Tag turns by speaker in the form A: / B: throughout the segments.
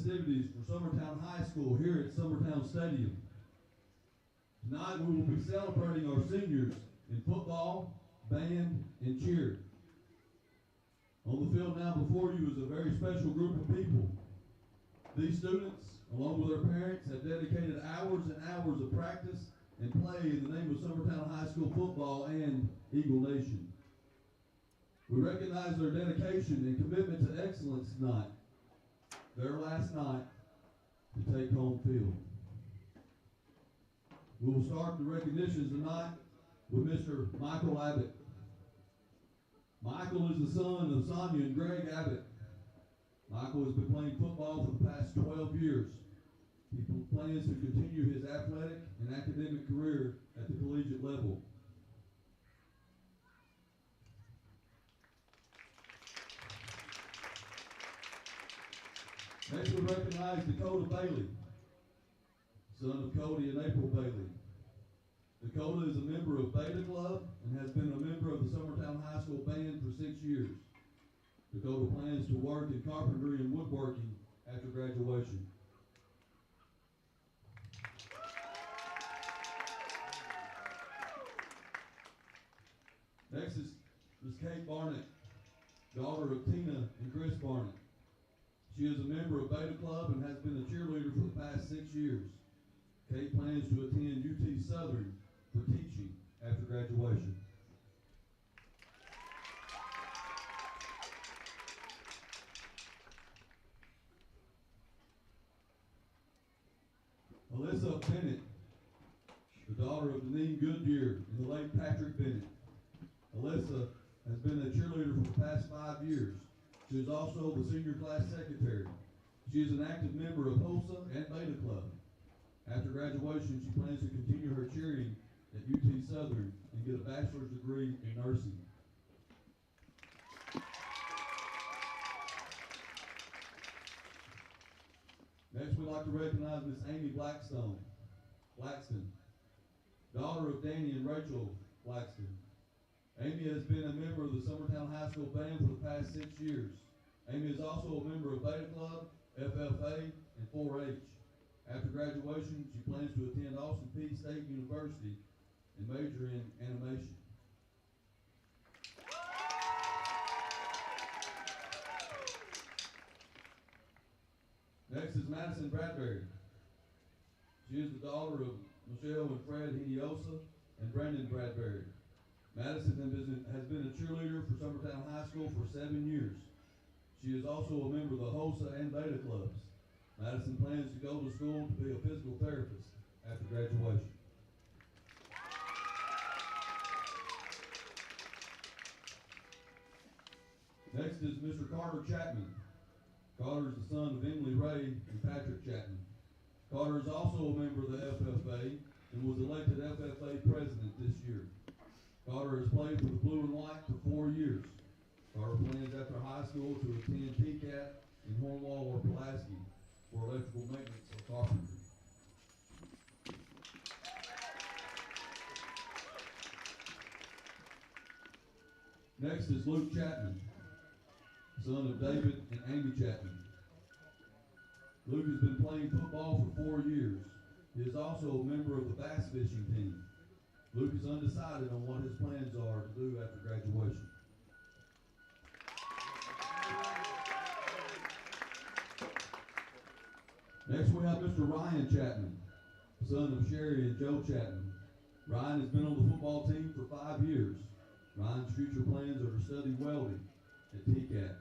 A: festivities for Summertown High School here at Summertown Stadium. Tonight we will be celebrating our seniors in football, band, and cheer. On the field now before you is a very special group of people. These students, along with their parents, have dedicated hours and hours of practice and play in the name of Summertown High School football and Eagle Nation. We recognize their dedication and commitment to excellence tonight, their last night to take home field. We will start the recognitions tonight with Mr. Michael Abbott. Michael is the son of Sonia and Greg Abbott. Michael has been playing football for the past 12 years. He plans to continue his athletic and academic career at the collegiate level. Next we recognize Dakota Bailey, son of Cody and April Bailey. Dakota is a member of Beta Club and has been a member of the Summertown High School Band for 6 years. Dakota plans to work in carpentry and woodworking after graduation. Next is Ms. Kate Barnett, daughter of Tina and Chris Barnett. She is a member of Beta Club and has been a cheerleader for the past 6 years. Kate plans to attend UT Southern for teaching after graduation. Alyssa Bennett, the daughter of Deneen Goodyear and the late Patrick Bennett. Alyssa has been a cheerleader for the past 5 years. She is also the senior class secretary. She is an active member of HOSA and Beta Club. After graduation, she plans to continue her cheering at UT Southern and get a bachelor's degree in nursing. Next, we'd like to recognize Miss Amy Blackston, daughter of Danny and Rachel Blackston. Amy has been a member of the Summertown High School Band for the past 6 years. Amy is also a member of Beta Club, FFA, and 4-H. After graduation, she plans to attend Austin Peay State University and major in animation. Next is Madison Bradbury. She is the daughter of Michelle and Fred Hiniosa and Brandon Bradbury. Madison has been a cheerleader for Summertown High School for 7 years. She is also a member of the HOSA and Beta Clubs. Madison plans to go to school to be a physical therapist after graduation. Next is Mr. Carter Chapman. Carter is the son of Emily Ray and Patrick Chapman. Carter is also a member of the FFA and was elected FFA president this year. Carter has played for the Blue and White for 4 years. Carter plans after high school to attend TCAT in Hornwall or Pulaski for electrical maintenance or carpentry. Next is Luke Chapman, son of David and Amy Chapman. Luke has been playing football for 4 years. He is also a member of the bass fishing team. Luke is undecided on what his plans are to do after graduation. Next we have Mr. Ryan Chapman, son of Sherry and Joe Chapman. Ryan has been on the football team for 5 years. Ryan's future plans are to study welding at TCAT.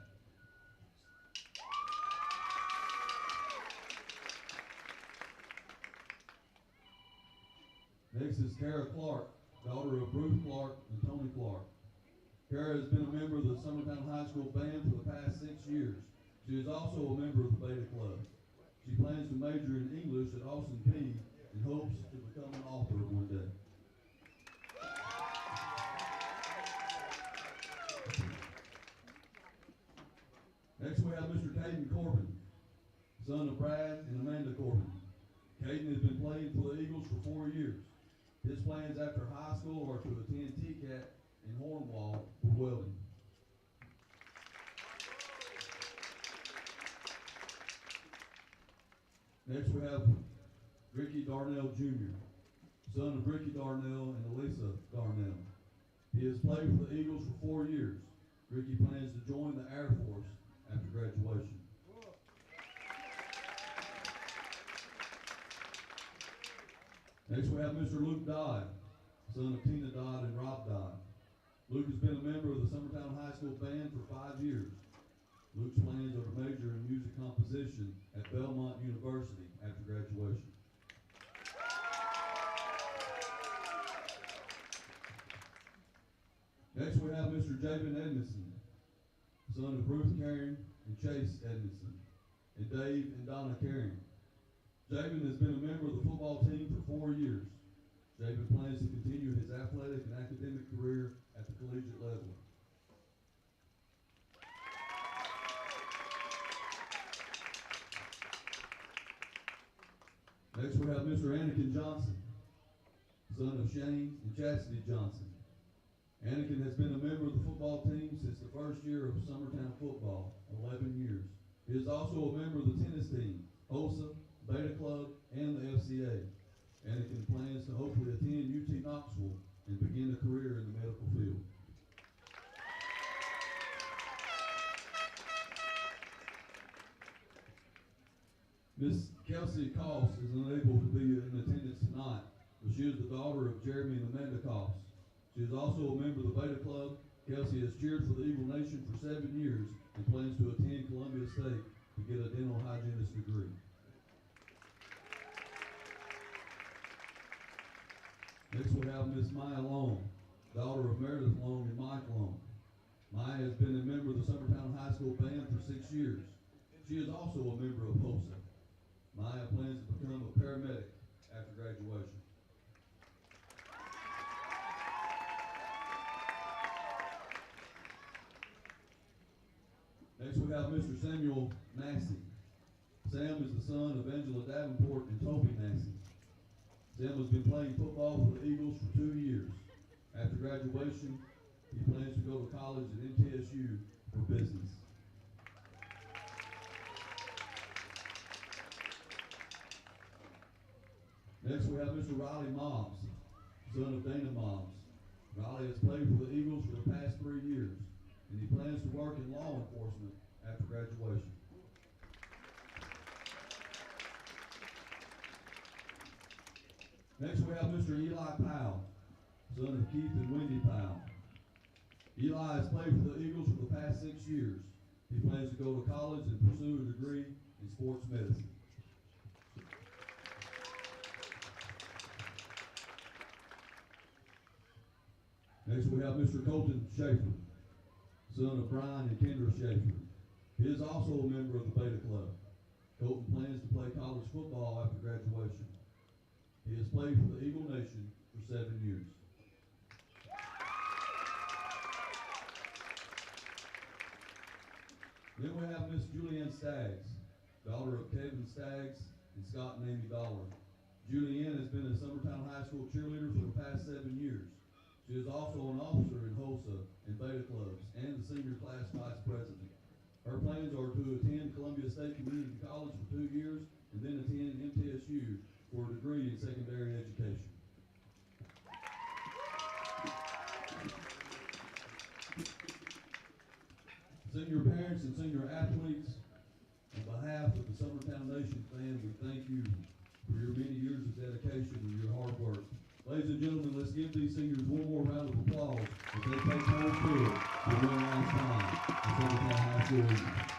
A: Next is Kara Clark, daughter of Bruce Clark and Tony Clark. Kara has been a member of the Summertown High School Band for the past 6 years. She is also a member of the Beta Club. She plans to major in English at Austin Peay and hopes to become an author one day. Next we have Mr. Caden Corbin, son of Brad and Amanda Corbin. Caden has been playing for the Eagles for 4 years. His plans after high school are to attend TCAT in Hornwall for welding. Next we have Ricky Darnell Jr., son of Ricky Darnell and Elisa Darnell. He has played for the Eagles for 4 years. Ricky plans to join the Air Force after graduation. Next we have Mr. Luke Dodd, son of Tina Dodd and Rob Dodd. Luke has been a member of the Summertown High School band for 5 years. Luke's plans are to major in music composition at Belmont University after graduation. Next we have Mr. Jabin Edmondson, son of Ruth Carrion and Chase Edmondson, and Dave and Donna Carrion. Jabin has been a member of the football team for 4 years. Jabin plans to continue his athletic and academic career at the collegiate level. Next we have Mr. Anakin Johnson, son of Shane and Chastity Johnson. Anakin has been a member of the football team since the first year of Summertown football, 11 years. He is also a member of the tennis team, HOSA, Beta Club, and the FCA. Anakin plans to hopefully attend UT Knoxville and begin a career in the medical field. Miss Kelsey Cost is unable to be in attendance tonight, but she is the daughter of Jeremy and Amanda Cost. She is also a member of the Beta Club. Kelsey has cheered for the Eagle Nation for 7 years and plans to attend Columbia State to get a dental hygienist degree. Next we have Miss Maya Long, daughter of Meredith Long and Mike Long. Maya has been a member of the Summertown High School band for 6 years. She is also a member of HOSA. Maya plans to become a paramedic after graduation. Next we have Mr. Samuel Massey. Sam is the son of Angela Davenport and Toby Massey. Sam has been playing football for the Eagles for 2 years. After graduation, he plans to go to college at MTSU for business. Next we have Mr. Riley Mobbs, son of Dana Mobbs. Riley has played for the Eagles for the past 3 years, and he plans to work in law enforcement after graduation. Next we have Mr. Eli Powell, son of Keith and Wendy Powell. Eli has played for the Eagles for the past 6 years. He plans to go to college and pursue a degree in sports medicine. Next we have Mr. Colton Schaefer, son of Brian and Kendra Schaefer. He is also a member of the Beta Club. Colton plans to play college football after graduation. He has played for the Eagle Nation for 7 years. Then we have Miss Julianne Staggs, daughter of Kevin Staggs and Scott and Amy Dollar. Julianne has been a Summertown High School cheerleader for the past 7 years. She is also an officer in HOSA and Beta Clubs and the senior class vice president. Her plans are to attend Columbia State Community College for 2 years and then attend MTSU for a degree in secondary education. Senior parents and senior athletes, on behalf of the Summertown Nation family, thank you for your many years of dedication and your hard work. Ladies and gentlemen, let's give these seniors one more round of applause as they take home field for one last time in Summertown High School Eagles.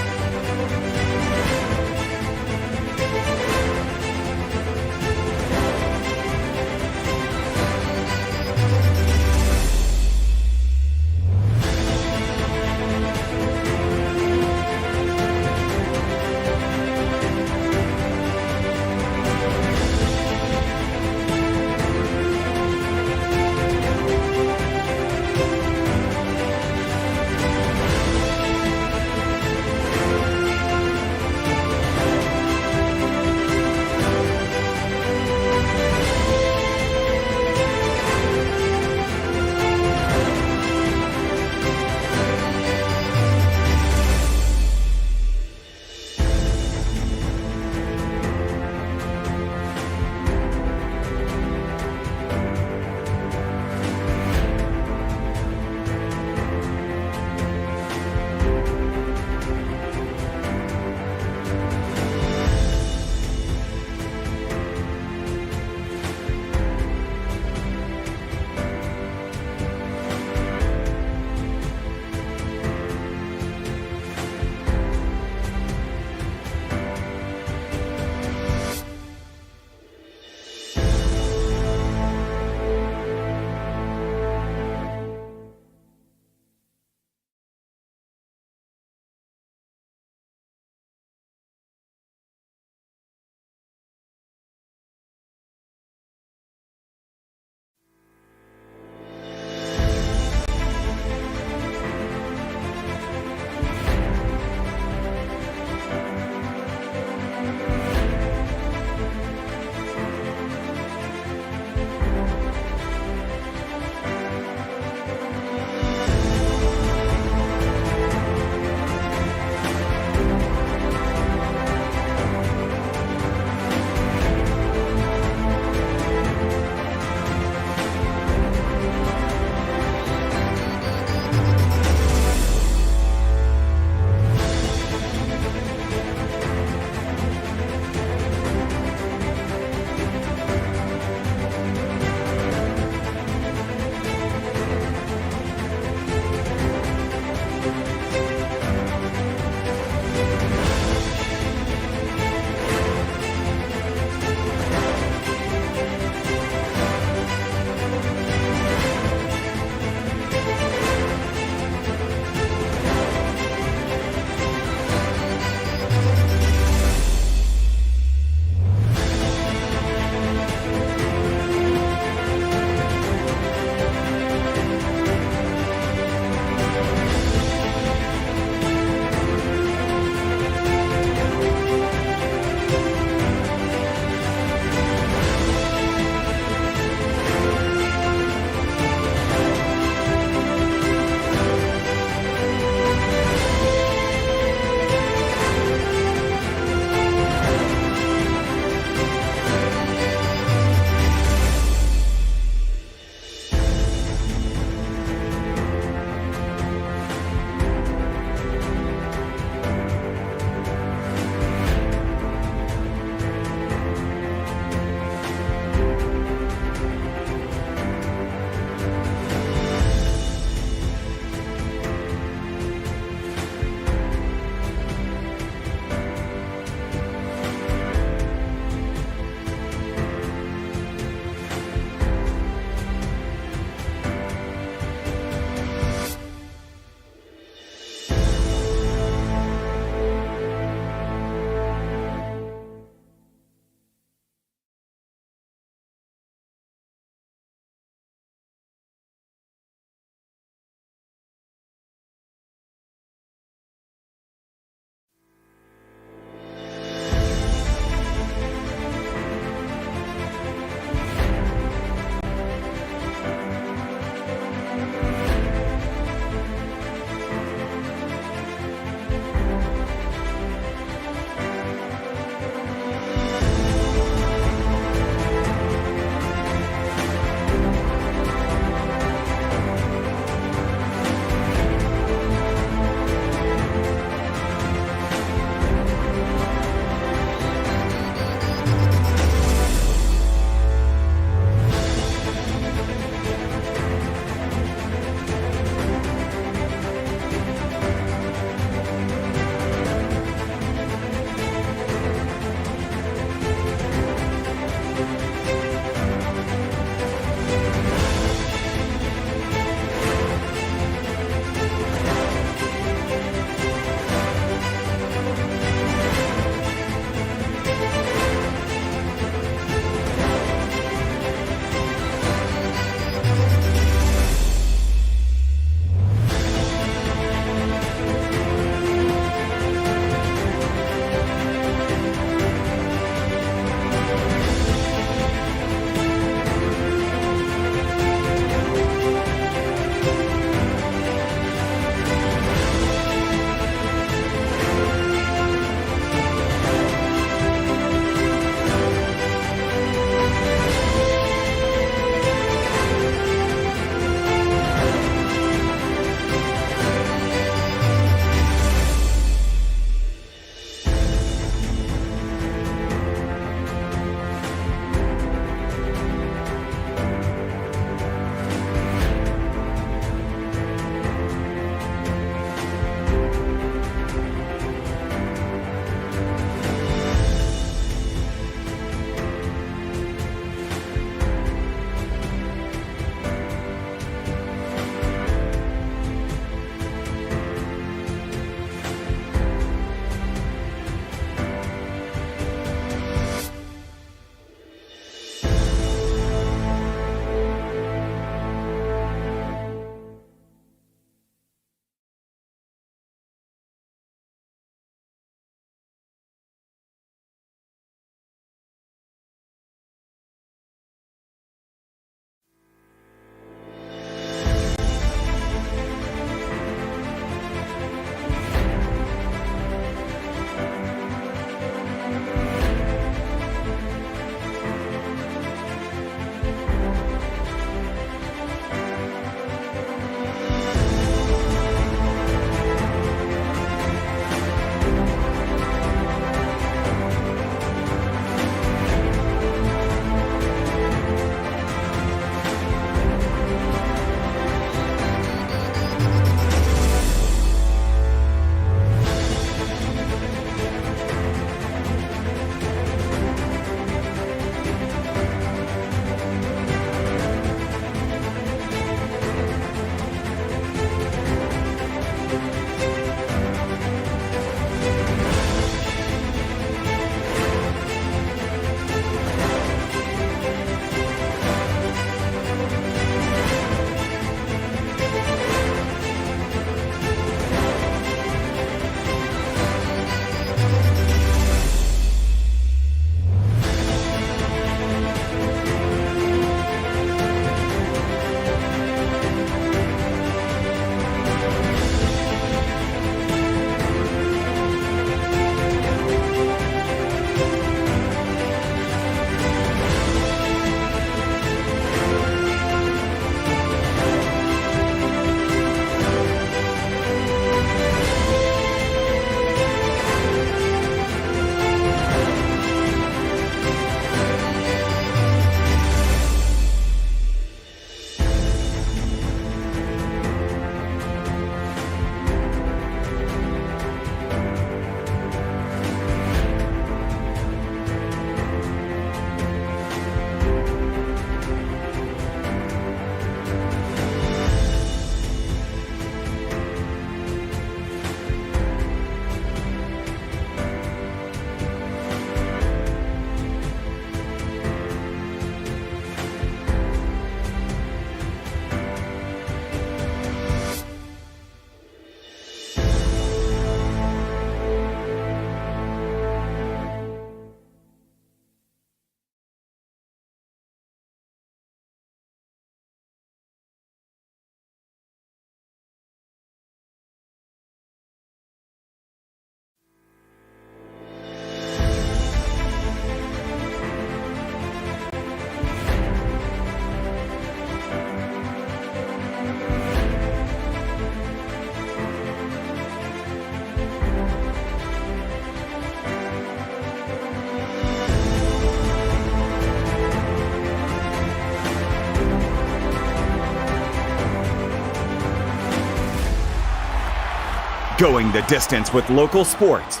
B: Going the distance with local sports.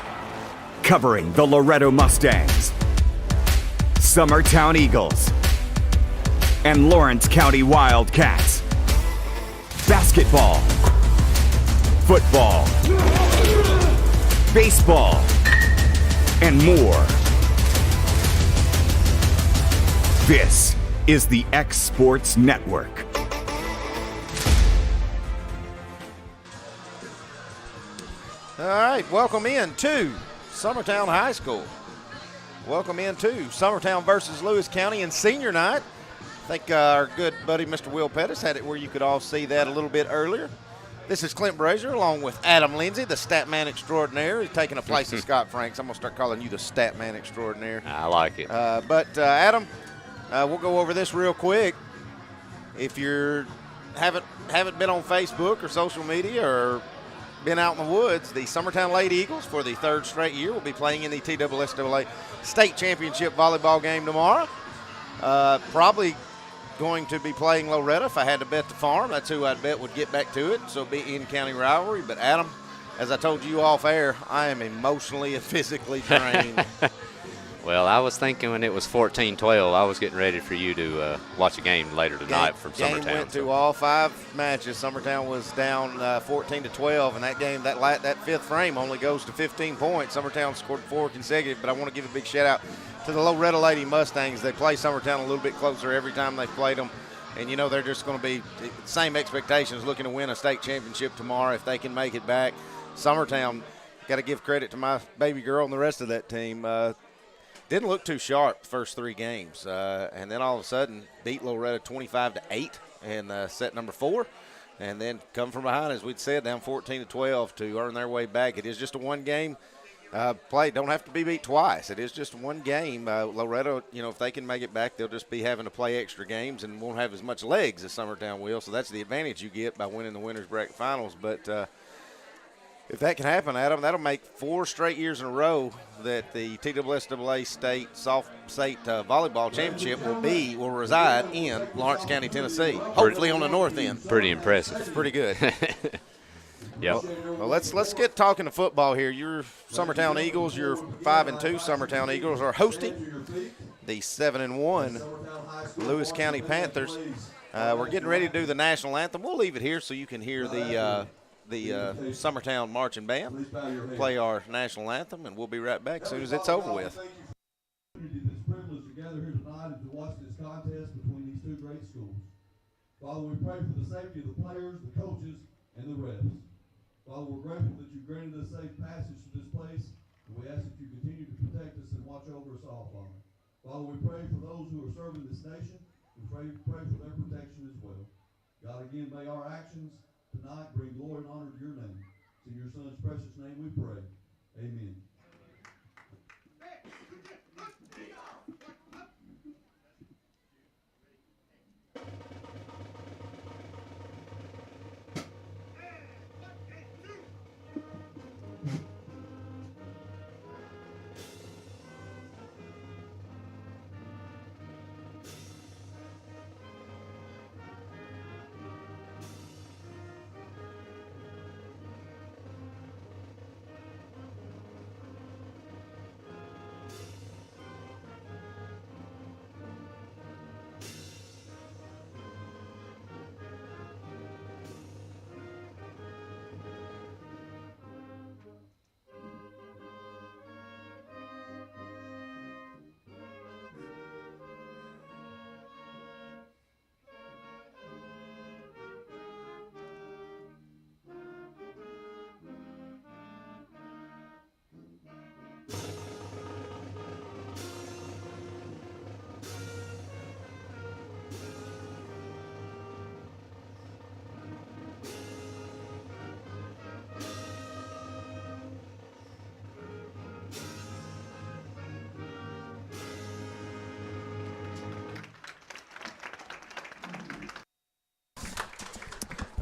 B: Covering the Loretto Mustangs, Summertown Eagles, and Lawrence County Wildcats. Basketball, football, baseball, and more. This is the X Sports Network.
C: All right, welcome in to Summertown High School. Welcome into Summertown versus Lewis County in senior night. I think our good buddy Mr. Will Pettis had it where you could all see that a little bit earlier. This is Clint Brazier along with Adam Lindsay, the stat man extraordinaire. He's taking a place of Scott Franks. I'm going to start calling you the stat man extraordinaire.
D: I like it.
C: But Adam, we'll go over this real quick. If you haven't been on Facebook or social media or been out in the woods, the Summertown Lady Eagles for the third straight year will be playing in the TSSAA State Championship volleyball game tomorrow. Probably going to be playing Loretto. If I had to bet the farm, that's who I'd bet would get back to it. So it'll be in-county rivalry. But Adam, as I told you off air, I am emotionally and physically drained.
D: Well, I was thinking when it was 14-12, I was getting ready for you to watch a game later tonight from Summertown.
C: Game went to all 5 matches. Summertown was down 14-12, and that game, that fifth frame only goes to 15 points. Summertown scored 4 consecutive, but I want to give a big shout out to the Loretto Lady Mustangs. They play Summertown a little bit closer every time they've played them, and you know they're just going to be same expectations, looking to win a state championship tomorrow if they can make it back. Summertown, got to give credit to my baby girl and the rest of that team. Didn't look too sharp the first 3 games, and then all of a sudden beat Loretto 25-8 in set number 4, and then come from behind, as we'd said, down 14-12 to earn their way back. It is just a one-game play. Don't have to be beat twice. It is just one game. Loretto, if they can make it back, they'll just be having to play extra games and won't have as much legs as Summertown will, so that's the advantage you get by winning the Winners Bracket Finals. But if that can happen, Adam, that'll make 4 straight years in a row that the TSSAA State Volleyball Championship will reside in Lawrence County, Tennessee. Hopefully on the north end.
D: Pretty impressive.
C: It's pretty good.
D: Yep.
C: Well, let's get talking to football here. Your Summertown Eagles, your 5-2 Summertown Eagles are hosting the 7-1 Lewis County Panthers. We're getting ready to do the national anthem. We'll leave it here so you can hear the Summertown Marching Band play our national anthem, and we'll be right back as soon as it's over with.
A: It's privileged to gather here tonight and to watch this contest between these 2 great schools. Father, we pray for the safety of the players, the coaches, and the refs. Father, we're grateful that you've granted us safe passage to this place, and we ask that you continue to protect us and watch over us all, Father. Father, we pray for those who are serving this nation. We pray for their protection as well. God, again, may our actions tonight bring glory and honor to your name. It's in your Son's precious name we pray. Amen.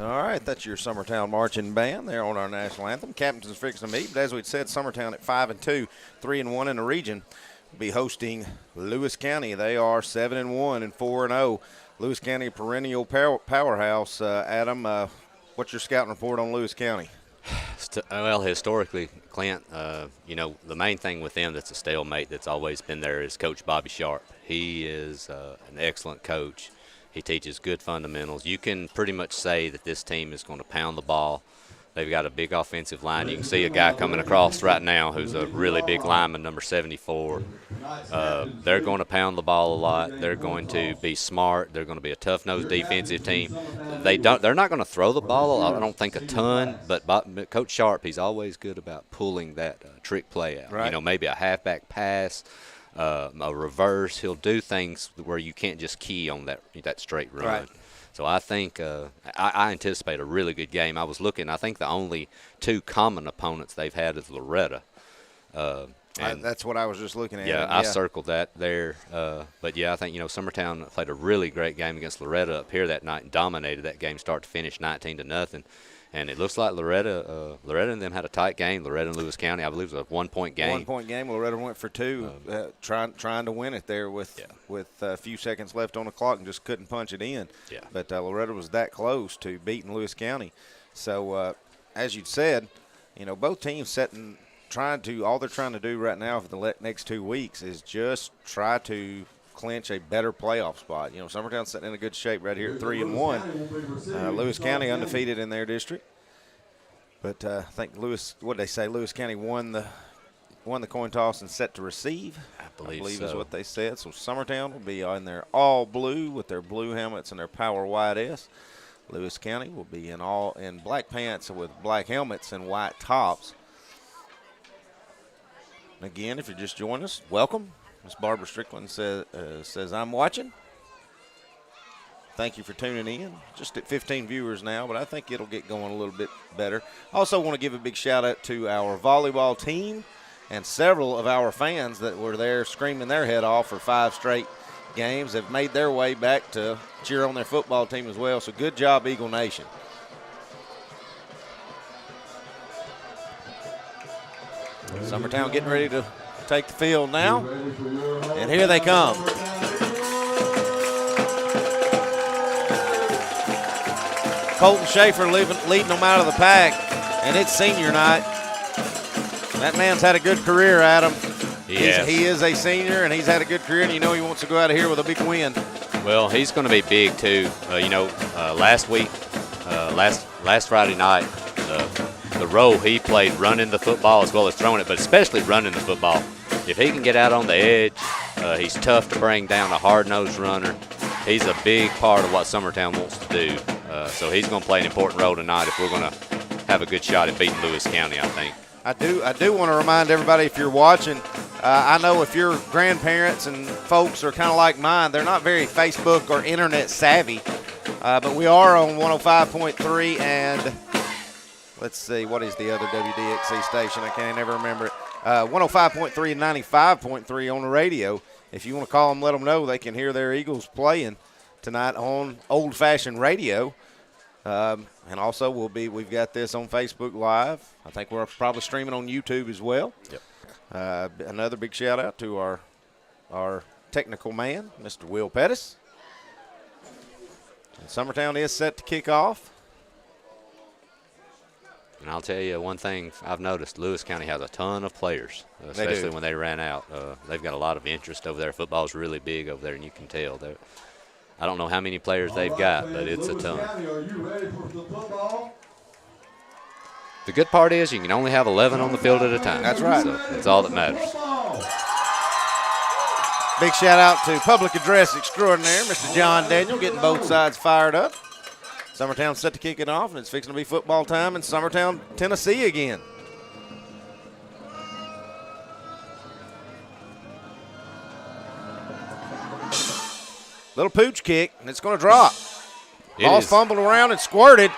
C: All right, that's your Summertown Marching Band there on our national anthem. Captains is fixing to meet, but as we said, Summertown at 5-2, 3-1 in the region, will be hosting Lewis County. They are 7-1 and 4-0. Lewis County, perennial powerhouse. Adam, what's your scouting report on Lewis County?
D: Well, historically, Clint, the main thing with them that's a stalemate that's always been there is Coach Bobby Sharp. He is an excellent coach. He teaches good fundamentals. You can pretty much say that this team is going to pound the ball. They've got a big offensive line. You can see a guy coming across right now who's a really big lineman, number 74. They're going to pound the ball a lot. They're going to be smart. They're going to be a tough-nosed defensive team. They're not going to throw the ball, I don't think, a ton, but Coach Sharp, he's always good about pulling that trick play out.
C: Right.
D: Maybe a halfback pass, a reverse. He'll do things where you can't just key on that straight run.
C: Right.
D: So I think I anticipate a really good game. I was looking. I think the only two common opponents they've had is Loretta.
C: That's what I was just looking at.
D: Yeah, I circled that there. But, yeah, I think, Summertown played a really great game against Loretta up here that night and dominated that game start to finish 19-0. And it looks like Loretta and them had a tight game. Loretta and Lewis County, I believe, was a one-point game.
C: One-point game. Loretta went for two, trying to win it there with a few seconds left on the clock and just couldn't punch it in.
D: Yeah.
C: But Loretta was that close to beating Lewis County. So, as you said, both teams all they're trying to do right now for the next 2 weeks is just try to clinch a better playoff spot. Summertown's sitting in a good shape right here at 3-1. Lewis County undefeated in their district. But I think Lewis County won the coin toss and set to receive. I believe
D: so.
C: Is what they said. So Summertown will be in their all blue with their blue helmets and their Power White S. Lewis County will be in black pants with black helmets and white tops. Again, if you're just joining us, welcome. Ms. Barbara Strickland says I'm watching. Thank you for tuning in. Just at 15 viewers now, but I think it'll get going a little bit better. Also want to give a big shout-out to our volleyball team and several of our fans that were there screaming their head off for 5 straight games have made their way back to cheer on their football team as well. So good job, Eagle Nation. Summertown getting ready to take the field now, and here they come. Colton Schaefer leading them out of the pack, and it's senior night. That man's had a good career, Adam. He is a senior, and he's had a good career, and he wants to go out of here with a big win.
D: Well, he's going to be big, too. Last Friday night, the role he played running the football as well as throwing it, but especially running the football. If he can get out on the edge, he's tough to bring down, a hard-nosed runner. He's a big part of what Summertown wants to do. So he's going to play an important role tonight if we're going to have a good shot at beating Lewis County, I think.
C: I do want to remind everybody, if you're watching, I know if your grandparents and folks are kind of like mine, they're not very Facebook or internet savvy, but we are on 105.3 and let's see, what is the other WDXC station? I can't never remember it. 105.3 and 95.3 on the radio. If you want to call them, let them know they can hear their Eagles playing tonight on old-fashioned radio. And also we've got this on Facebook Live. I think we're probably streaming on YouTube as well.
D: Yep.
C: Another big shout-out to our technical man, Mr. Will Pettis. And Summertown is set to kick off.
D: And I'll tell you one thing I've noticed, Lewis County has a ton of players, especially when they ran out. They've got a lot of interest over there. Football's really big over there, and you can tell. I don't know how many players they've got, but it's a ton.
A: County, are you ready for the football?
D: The good part is you can only have 11 on the field at a time.
C: That's right.
D: So that's all that matters.
C: Big shout-out to Public Address Extraordinaire, Mr. John Daniel, getting both sides fired up. Summertown set to kick it off, and it's fixing to be football time in Summertown, Tennessee again. Little pooch kick, and it's going to drop. Ball's fumbled around and squirted.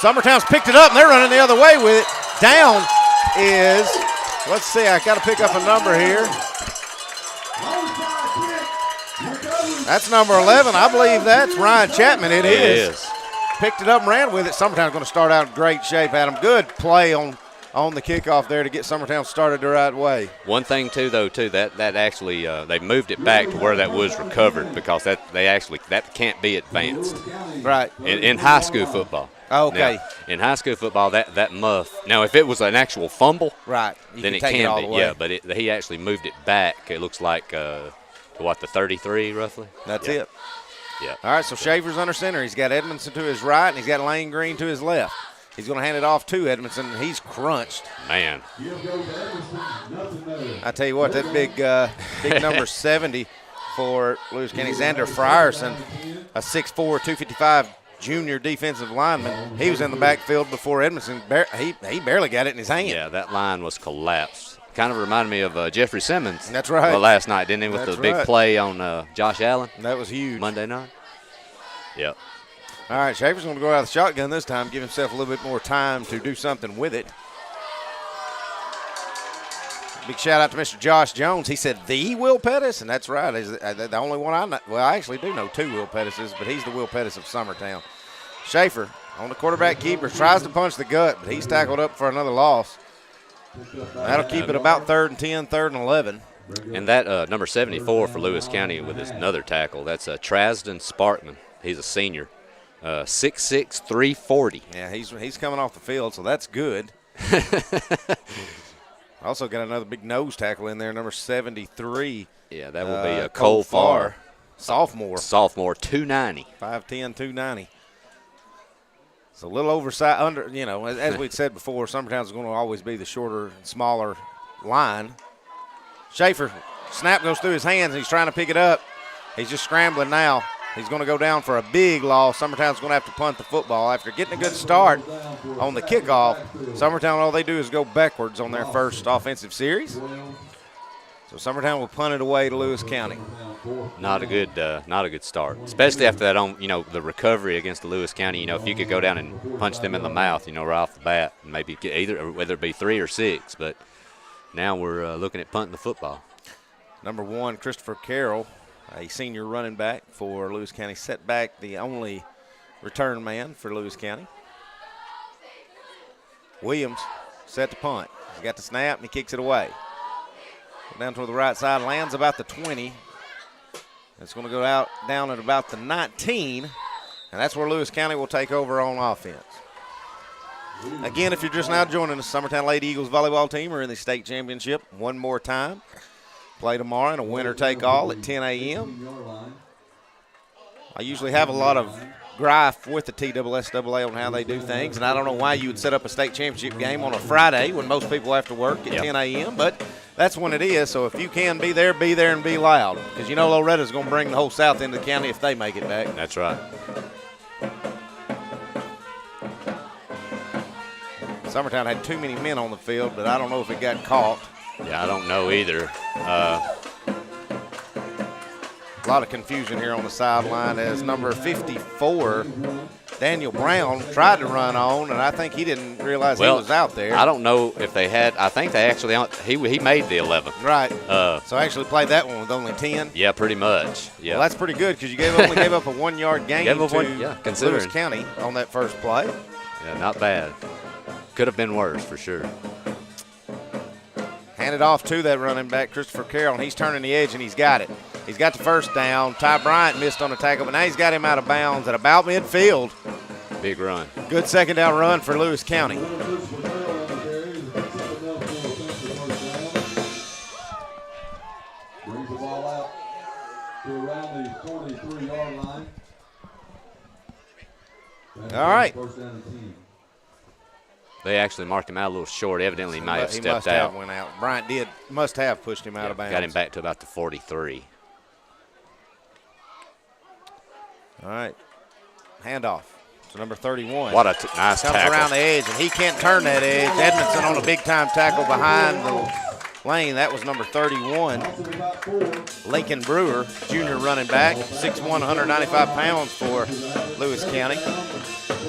C: Summertown's picked it up, and they're running the other way with it. Down is, let's see, I got to pick up a number here. That's number 11. I believe that's Ryan Chapman. It is. Picked it up and ran with it. Summertown's going to start out in great shape, Adam. Good play on the kickoff there to get Summertown started the right way.
D: One thing, that actually they moved it back to where that was recovered because that can't be advanced.
C: Right.
D: In high school football.
C: Oh, okay.
D: Now, in high school football, that muff. Now, if it was an actual fumble,
C: Right.
D: then it can be. Yeah, but he actually moved it back. It looks like to what, the 33 roughly.
C: That's
D: yeah.
C: it.
D: Yeah.
C: All right. So Shaver's under center. He's got Edmondson to his right, and he's got Lane Green to his left. He's going to hand it off to Edmondson. He's crunched.
D: Man.
C: I tell you what, that big number 70 for Lewis County, Xander Frierson, a 6'4", 255 junior defensive lineman. He was in the backfield before Edmondson. He barely got it in his hand.
D: Yeah, that line was collapsed. Kind of reminded me of Jeffrey Simmons.
C: That's right.
D: Last night, didn't he, with the big play on Josh Allen?
C: That was huge.
D: Monday night. Yep.
C: All right, Schaefer's going to go out of the shotgun this time, give himself a little bit more time to do something with it. Big shout out to Mr. Josh Jones. He said the Will Pettis, and that's right. He's the only one I know. Well, I actually do know two Will Pettises, but he's the Will Pettis of Summertown. Schaefer on the quarterback keeper, tries to punch the gut, but he's tackled up for another loss. That'll keep it about 3rd and 10, 3rd and 11.
D: And that number 74 for Lewis County with his another tackle, that's Trasden Sparkman. He's a senior. 6'6", 340.
C: Yeah, he's coming off the field, so that's good. Also got another big nose tackle in there, number 73.
D: Yeah, that will be Cole Farr.
C: Sophomore,
D: 290.
C: 5'10", 290. It's a little oversized, as we'd said before, Summertown's going to always be the shorter and smaller line. Schaefer, snap goes through his hands, and he's trying to pick it up. He's just scrambling now. He's going to go down for a big loss. Summertown's going to have to punt the football. After getting a good start on the kickoff, Summertown, all they do is go backwards on their first offensive series. So Summertown will punt it away to Lewis County.
D: Not a good start, especially after that the recovery against the Lewis County. If you could go down and punch them in the mouth, right off the bat, and maybe get whether it be 3 or 6. But now we're looking at punting the football.
C: Number 1, Christopher Carroll, a senior running back for Lewis County, set back the only return man for Lewis County. Williams set to punt. He's got the snap, and he kicks it away. Down toward the right side, lands about the 20. It's going to go down at about the 19, and that's where Lewis County will take over on offense. Again, if you're just now joining us, Summertown Lady Eagles volleyball team are in the state championship one more time. Play tomorrow in a winner-take-all at 10 a.m. I usually have a lot of gripe with the TSSAA on how they do things, and I don't know why you would set up a state championship game on a Friday when most people have to work at 10 a.m., but that's when it is. So if you can be there and be loud, because Loretta's going to bring the whole south end of the county if they make it back.
D: That's right.
C: Summertown had too many men on the field, but I don't know if it got caught.
D: Yeah, I don't know either.
C: A lot of confusion here on the sideline as number 54, Daniel Brown, tried to run on, and I think he didn't realize he was out there.
D: I don't know if they had. I think they actually he made the 11.
C: Right. So I actually played that one with only 10.
D: Yeah, pretty much. Yeah.
C: Well, that's pretty good because you only gave up a 1 yard gain to Lewis County on that first play.
D: Yeah, not bad. Could have been worse for sure.
C: Handed off to that running back, Christopher Carroll, and he's turning the edge, and he's got it. He's got the first down. Ty Bryant missed on the tackle, but now he's got him out of bounds at about midfield.
D: Big run.
C: Good second down run for Lewis County.
A: Brings the ball out to around the 43-yard line.
C: All right.
A: First down and 10.
D: They actually marked him out a little short. Evidently, he might have stepped
C: He
D: out.
C: went out. Bryant must have pushed him out of bounds.
D: Got him back to about the 43.
C: All right. Handoff to number 31.
D: What a nice
C: Comes
D: tackle.
C: around the edge, and he can't turn that edge. Edmondson on a big-time tackle behind the lane. That was number 31, Lincoln Brewer, junior running back, 6'1", 195 pounds for Lewis County.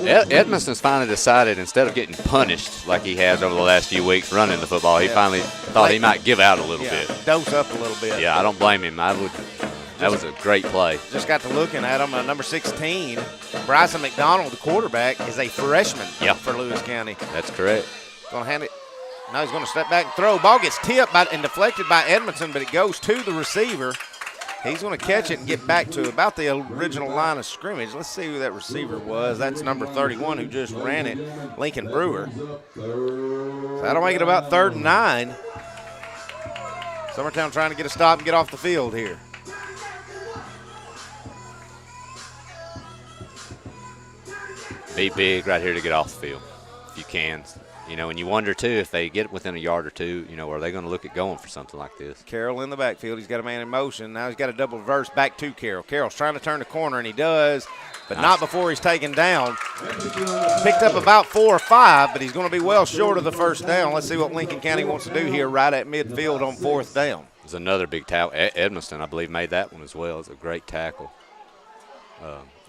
D: Edmondson's finally decided, instead of getting punished like he has over the last few weeks running the football, he finally thought he might give out a little bit.
C: Dose up a little bit.
D: Yeah, I don't blame him. That was a great play.
C: Just got to looking at him. Number 16, Bryson McDonald, the quarterback, is a freshman for Lewis County.
D: That's correct.
C: Going to hand it. Now he's going to step back and throw. Ball gets tipped and deflected by Edmondson, but it goes to the receiver. He's going to catch it and get back to about the original line of scrimmage. Let's see who that receiver was. That's number 31 who just ran it, Lincoln Brewer. So that'll make it about 3rd and 9. Summertown trying to get a stop and get off the field here.
D: Be big right here to get off the field if you can. You know, and you wonder, too, if they get within a yard or two, you know, are they going to look at going for something like this?
C: Carroll in the backfield. He's got a man in motion. Now he's got a double reverse back to Carroll. Carroll's trying to turn the corner, and he does, but not before he's taken down. Picked up about 4 or 5, but he's going to be well short of the first down. Let's see what Lincoln County wants to do here right at midfield on 4th down.
D: It's another big tackle. Edmiston, I believe, made that one as well. It's a great tackle.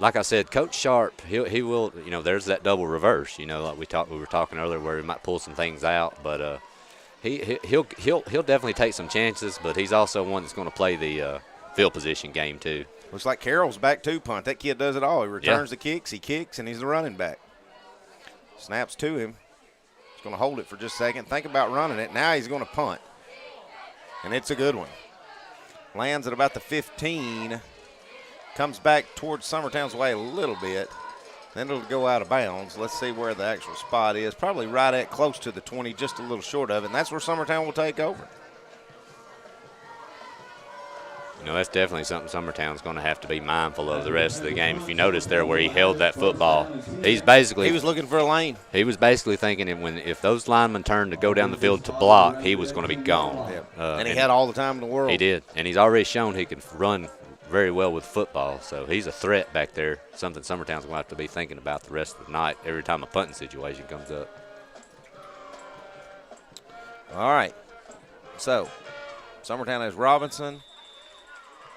D: Like I said, Coach Sharp, he will, you know, there's that double reverse, you know, like we were talking earlier where he might pull some things out, but he'll definitely take some chances, but he's also one that's going to play the field position game too.
C: Looks like Carroll's back to punt. That kid does it all. He returns the kicks, he kicks, and he's the running back. Snaps to him. He's going to hold it for just a second. Think about running it. Now he's going to punt, and it's a good one. Lands at about the 15. Comes back towards Summertown's way a little bit. Then it'll go out of bounds. Let's see where the actual spot is. Probably right at close to the 20, just a little short of it. And that's where Summertown will take over.
D: You know, that's definitely something Summertown's going to have to be mindful of the rest of the game. If you notice there where he held that football, he was
C: looking for a lane.
D: He was basically thinking if those linemen turned to go down the field to block, he was going to be gone.
C: And he had all the time in the world.
D: He did. And he's already shown he can run very well with football, so he's a threat back there, something Summertown's going to have to be thinking about the rest of the night every time a punting situation comes up.
C: All right, so Summertown has Robinson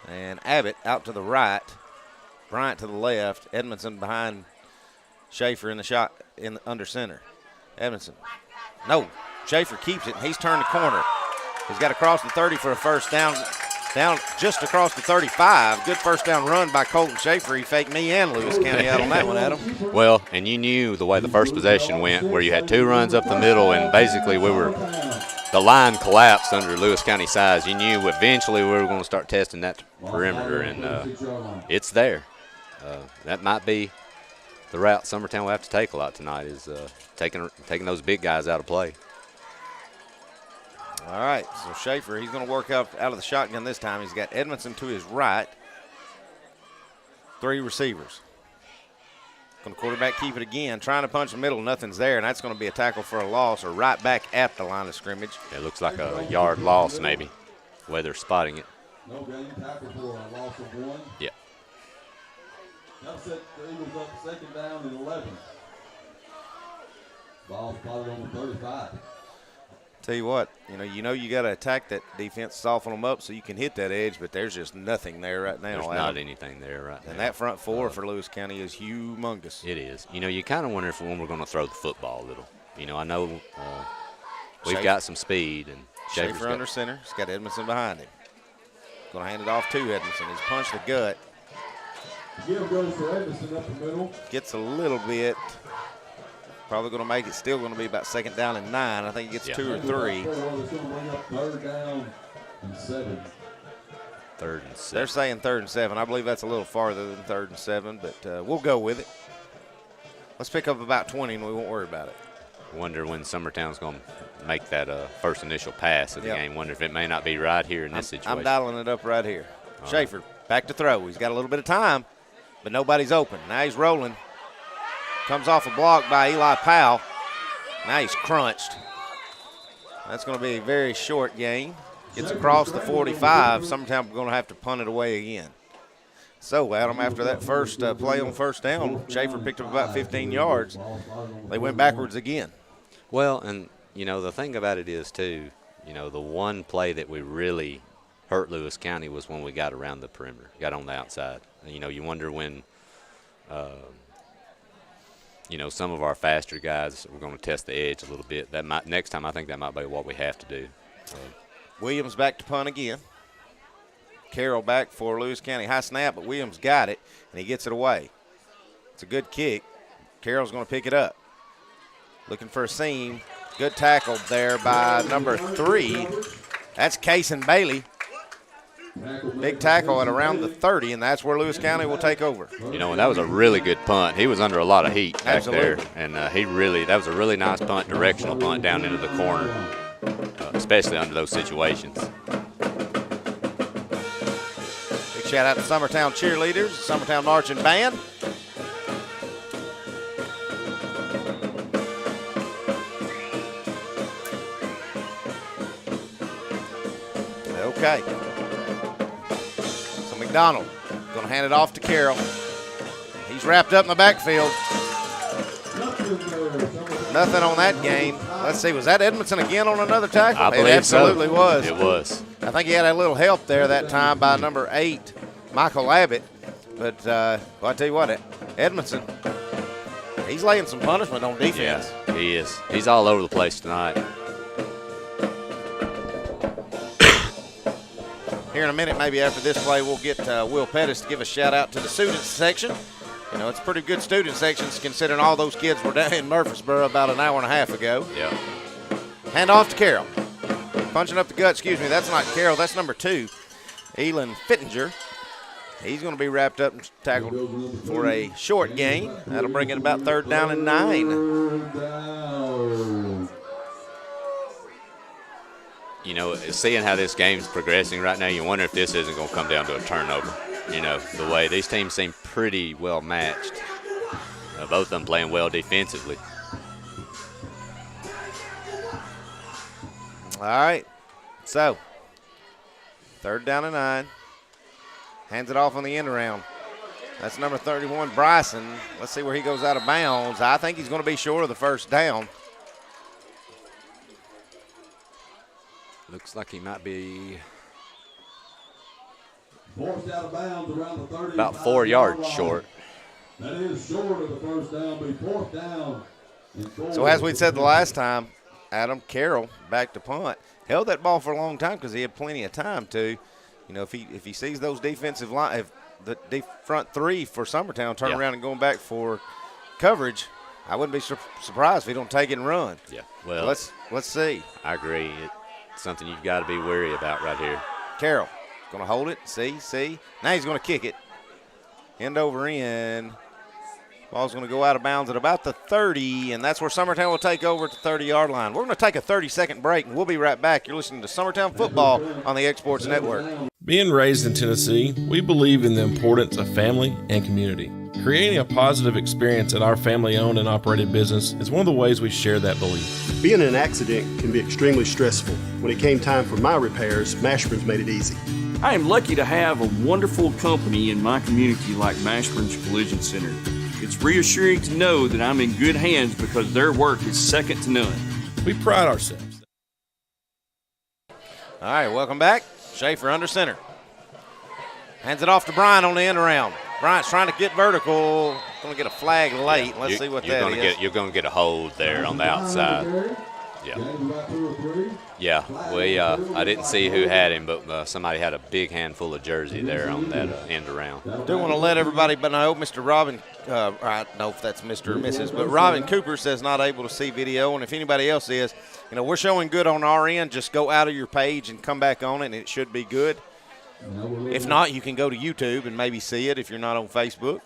C: and Abbott out to the right, Bryant to the left, Edmondson behind Schaefer in the shot under center. Edmondson, no, Schaefer keeps it, and he's turned the corner. He's got to cross the 30 for a first down. Down just across the 35. Good first down run by Colton Schaefer. He faked me and Lewis County out on that one, Adam.
D: Well, and you knew the way the first possession went, where you had 2 runs up the middle, and basically the line collapsed under Lewis County size. You knew eventually we were going to start testing that perimeter, and it's there. That might be the route Summertown will have to take a lot tonight, is taking those big guys out of play.
C: All right, so Schaefer, he's going to work out of the shotgun this time. He's got Edmondson to his right. 3 receivers. Going to quarterback keep it again. Trying to punch the middle, nothing's there, and that's going to be a tackle for a loss or right back at the line of scrimmage.
D: It looks like a yard loss maybe, the way they're spotting it.
A: No game, tackle for a loss of 1.
D: Yeah.
A: Now set the Eagles up 2nd down and 11. Ball spotted on the 35.
C: Tell you what, you got to attack that defense, soften them up so you can hit that edge, but there's just nothing there right now.
D: There's not anything there right now.
C: And that front 4 for Lewis County is humongous.
D: It is. You kind of wonder if when we're going to throw the football a little. I know we've got some speed. And
C: Schaefer under center. He's got Edmondson behind him. Going to hand it off to Edmondson. He's punched the gut.
A: Give goes for Edmondson up the middle.
C: Gets a little bit. Probably going to make it. Still going to be about 2nd down and 9. I think he gets 2 or 3.
A: It's going to bring up 3rd down and 7.
D: 3rd and 7.
C: They're saying 3rd and 7. I believe that's a little farther than 3rd and 7, but we'll go with it. Let's pick up about 20, and we won't worry about it.
D: Wonder when Summertown's going to make that first initial pass of the game. Wonder if it may not be right here in this situation.
C: I'm dialing it up right here. Schaefer back to throw. He's got a little bit of time, but nobody's open. Now he's rolling. Comes off a block by Eli Powell. Now he's crunched. That's going to be a very short gain. Gets across the 45. Summertown going to have to punt it away again. So, Adam, after that first play on first down, Schaefer picked up about 15 yards. They went backwards again.
D: Well, and, the thing about it is, too, the one play that we really hurt Lewis County was when we got around the perimeter, got on the outside. You wonder when some of our faster guys, we're going to test the edge a little bit. Next time, I think that might be what we have to do.
C: Williams back to punt again. Carroll back for Lewis County. High snap, but Williams got it, and he gets it away. It's a good kick. Carroll's going to pick it up. Looking for a seam. Good tackle there by number 3. That's Cason Bailey. Big tackle at around the 30, and that's where Lewis County will take over.
D: You know, and that was a really good punt. He was under a lot of heat back
C: Absolutely.
D: there, and that was a really nice punt, directional punt down into the corner, especially under those situations.
C: Big shout out to Summertown cheerleaders, Summertown marching band. Okay. So McDonald going to hand it off to Carroll. He's wrapped up in the backfield. Nothing on that game. Let's see, was that Edmondson again on another tackle?
D: I believe
C: it absolutely
D: so.
C: was.
D: It was.
C: I think he had a little help there that time by number 8, Michael Abbott. But well, I tell you what, Edmondson, he's laying some punishment on defense.
D: Yeah, he is. He's all over the place tonight.
C: Here in a minute, maybe after this play, we'll get Will Pettis to give a shout-out to the student section. You know, it's a pretty good student section considering all those kids were down in Murfreesboro about an hour and a half ago.
D: Yeah.
C: Hand off to Carroll. Punching up the gut, excuse me, that's not Carroll, that's number 2, Elon Fittinger. He's going to be wrapped up and tackled for a short gain. That'll bring it about 3rd down and 9.
D: You know, seeing how this game's progressing right now, you wonder if this isn't going to come down to a turnover. You know, the way these teams seem pretty well matched. Both of them playing well defensively.
C: All right, so 3rd down and 9. Hands it off on the end around. That's number 31, Bryson. Let's see where he goes out of bounds. I think he's going to be short of the 1st down.
D: Looks like he might be
A: Forced out of bounds around the 30.
D: about 4 yards short.
A: That is short of the 1st down, but 4th down.
C: So as we said the last time, Adam Carroll back to punt. Held that ball for a long time because he had plenty of time to. You know, if he sees those defensive line, if the front 3 for Summertown turn around and going back for coverage, I wouldn't be surprised if he don't take it and run.
D: Yeah, well,
C: let's see.
D: I agree. It's something you've got to be wary about right here.
C: Carroll going to hold it. See. Now he's going to kick it. End over end. Ball's going to go out of bounds at about the 30, and that's where Summertown will take over at the 30-yard line. We're going to take a 30-second break, and we'll be right back. You're listening to Summertown Football on the Exports Network.
E: Being raised in Tennessee, we believe in the importance of family and community. Creating a positive experience at our family-owned and operated business is one of the ways we share that belief.
F: Being in an accident can be extremely stressful. When it came time for my repairs, Mashburn's made it easy.
G: I am lucky to have a wonderful company in my community like Mashburn's Collision Center. It's reassuring to know that I'm in good hands because their work is second to none.
E: We pride ourselves.
C: All right, welcome back. Schaefer under center. Hands it off to Brian on the end around. Bryant's trying to get vertical. Going to get a flag late. Let's see what that is.
D: You're going to get a hold there on the outside. Yeah. Yeah. I didn't see who had him, but somebody had a big handful of jersey there on that end around.
C: Do want to let everybody know Mr. Robin, I don't know if that's Mr. or Mrs., but Robin Cooper says not able to see video, and if anybody else is, you know, we're showing good on our end. Just go out of your page and come back on it, and it should be good. If not, you can go to YouTube and maybe see it if you're not on Facebook.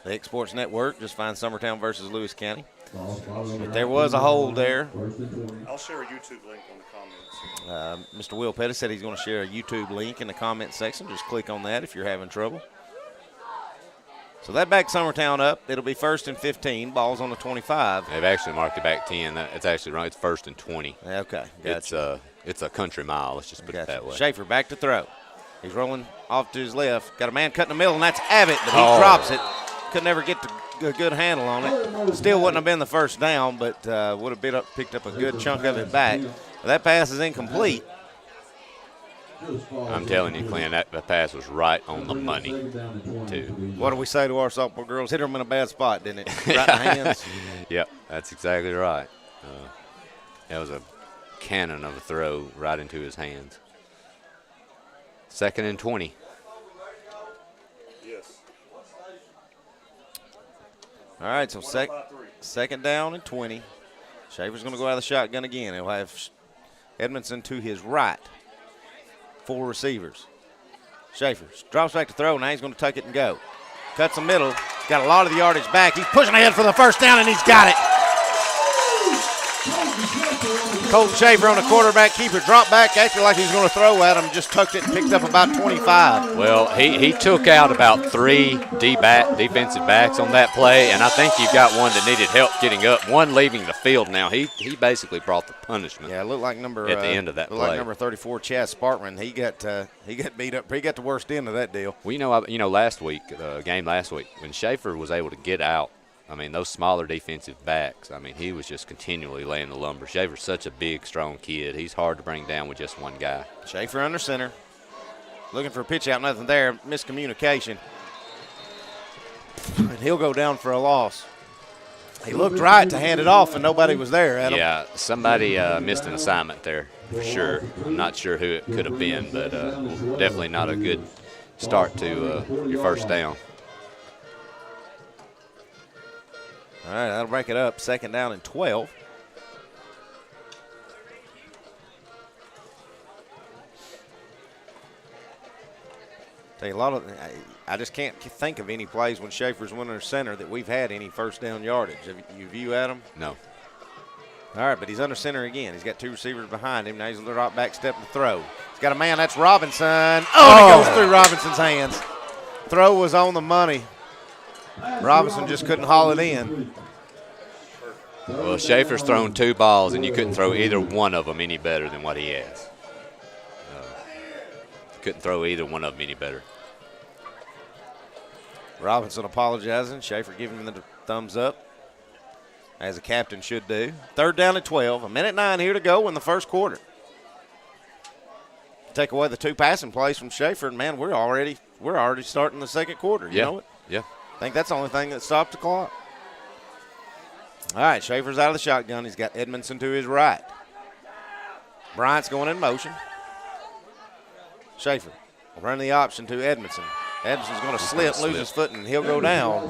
C: The Exports Network, just find Summertown versus Lewis County. But there was a hold there.
H: I'll share a YouTube link on the comments.
C: Mr. Will Pettis said he's going to share a YouTube link in the comment section. Just click on that if you're having trouble. So that backs Summertown up. It'll be 1st and 15. Ball's on the 25.
D: They've actually marked it back 10. It's actually wrong. It's 1st and 20.
C: Okay, gotcha.
D: It's a country mile. Let's just put it that way.
C: Schaefer back to throw. He's rolling off to his left. Got a man cut in the middle, and that's Abbott, but he drops it. Could never get a good handle on it. Still wouldn't have been the 1st down, but would have picked up a good chunk of it back. That pass is incomplete.
D: I'm telling you, Clint, that pass was right on the money, too.
C: What do we say to our softball girls? Hit them in a bad spot, didn't it? Right in the hands.
D: Yep, that's exactly right. That was a cannon of a throw right into his hands. 2nd and 20.
H: Yes.
C: All right, so 2nd down and 20. Schaefer's going to go out of the shotgun again. He'll have Edmondson to his right. 4 receivers. Schaefer drops back to throw. Now he's going to tuck it and go. Cuts the middle. Got a lot of the yardage back. He's pushing ahead for the first down, and he's got it. Colton Schaefer on the quarterback keeper, dropped back, acted like he was going to throw at him, just tucked it and picked up about 25.
D: Well, he took out about 3 defensive backs on that play, and I think you've got one that needed help getting up, one leaving the field now. He basically brought the punishment.
C: Yeah, it looked like at the
D: end of that play.
C: Like number 34, Chaz Sparkman. He got beat up. He got the worst end of that deal.
D: Well, last week, game last week, when Schaefer was able to get out, I mean, those smaller defensive backs, I mean, he was just continually laying the lumber. Schaefer's such a big, strong kid. He's hard to bring down with just one guy.
C: Schaefer under center. Looking for a pitch out, nothing there. Miscommunication. And he'll go down for a loss. He looked right to hand it off, and nobody was there, Adam.
D: Yeah, somebody missed an assignment there for sure. I'm not sure who it could have been, but definitely not a good start to your first down.
C: All right, that'll break it up. 2nd down and 12. Tell you I just can't think of any plays when Schaefer's winning or center that we've had any first down yardage. Have you view Adam?
D: No.
C: All right, but he's under center again. He's got 2 receivers behind him. Now he's going to drop back, step to throw. He's got a man. That's Robinson. Oh, it goes through Robinson's hands. Throw was on the money. Robinson just couldn't haul it in.
D: Well, Schaefer's thrown 2 balls, and you couldn't throw either one of them any better than what he has. Couldn't throw either one of them any better.
C: Robinson apologizing. Schaefer giving him the thumbs up, as a captain should do. 3rd down and 12. 1:09 here to go in the first quarter. Take away the 2 passing plays from Schaefer, and man, we're already starting the second quarter. You know it?
D: Yeah.
C: I think that's the only thing that stopped the clock. All right, Schaefer's out of the shotgun. He's got Edmondson to his right. Bryant's going in motion. Schaefer will run the option to Edmondson. Edmondson's going to slip, lose his foot, and he'll go down.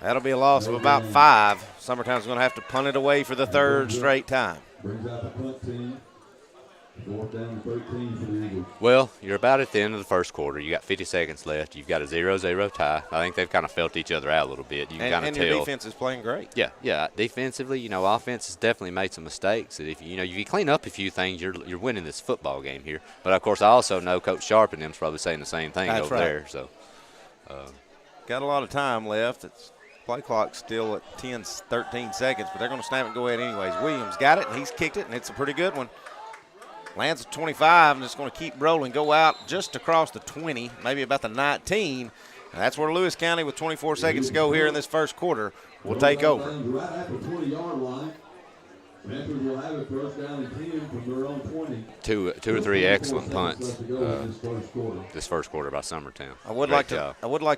C: That'll be a loss of about 5. Summertown's going to have to punt it away for the 3rd straight time.
A: Brings out the punt team. 4th down and 13 for the Eagles.
D: Well, you're about at the end of the first quarter. You got 50 seconds left. You've got a 0-0 tie. I think they've kind of felt each other out a little bit. You can kind of tell.
C: And your defense is playing great.
D: Yeah. Defensively, offense has definitely made some mistakes. If you clean up a few things, you're winning this football game here. But of course, I also know Coach Sharp and them's probably saying the same thing over there. So,
C: got a lot of time left. It's play clock still at 13 seconds, but they're going to snap it and go ahead anyways. Williams got it, and he's kicked it, and it's a pretty good one. Lands at 25, and it's going to keep rolling, go out just across the 20, maybe about the 19. And that's where Lewis County, with 24 seconds to go here in this first quarter, will take over.
A: Right at the 20-yard line. Panthers will have it first down and 10 from their own 20.
D: Two or three excellent punts this first quarter by Summertown.
C: I would like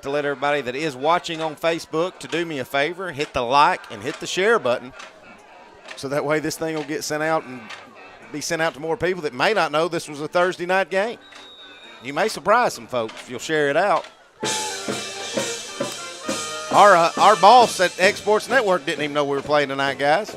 C: to let everybody that is watching on Facebook to do me a favor, hit the like and hit the share button, so that way this thing will get sent out and be sent out to more people that may not know this was a Thursday night game. You may surprise some folks if you'll share it out. Our boss at X Sports Network didn't even know we were playing tonight, guys.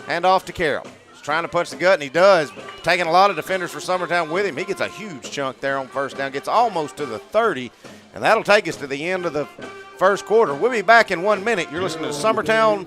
C: Hand off to Carroll. He's trying to punch the gut, and he does. Taking a lot of defenders for Summertown with him. He gets a huge chunk there on first down, gets almost to the 30, and that'll take us to the end of the first quarter. We'll be back in 1 minute. You're listening to Summertown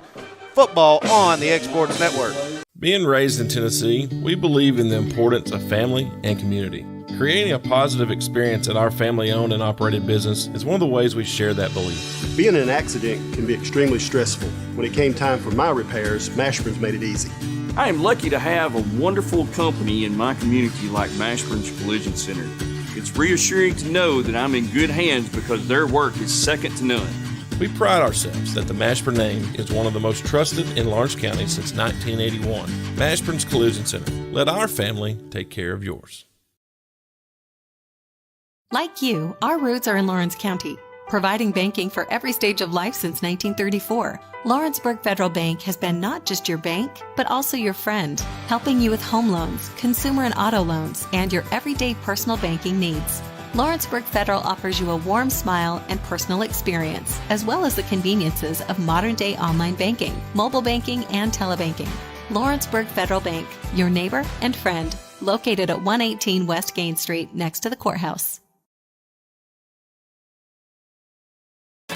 C: Football on the X Sports Network.
E: Being raised in Tennessee, we believe in the importance of family and community. Creating a positive experience at our family-owned and operated business is one of the ways we share that belief.
F: Being in an accident can be extremely stressful. When it came time for my repairs, Mashburn's made it easy.
G: I am lucky to have a wonderful company in my community like Mashburn's Collision Center. It's reassuring to know that I'm in good hands because their work is second to none.
E: We pride ourselves that the Mashburn name is one of the most trusted in Lawrence County since 1981. Mashburn's Collision Center. Let our family take care of yours.
I: Like you, our roots are in Lawrence County, providing banking for every stage of life since 1934. Lawrenceburg Federal Bank has been not just your bank, but also your friend, helping you with home loans, consumer and auto loans, and your everyday personal banking needs. Lawrenceburg Federal offers you a warm smile and personal experience, as well as the conveniences of modern-day online banking, mobile banking, and telebanking. Lawrenceburg Federal Bank, your neighbor and friend, located at 118 West Gain Street next to the courthouse.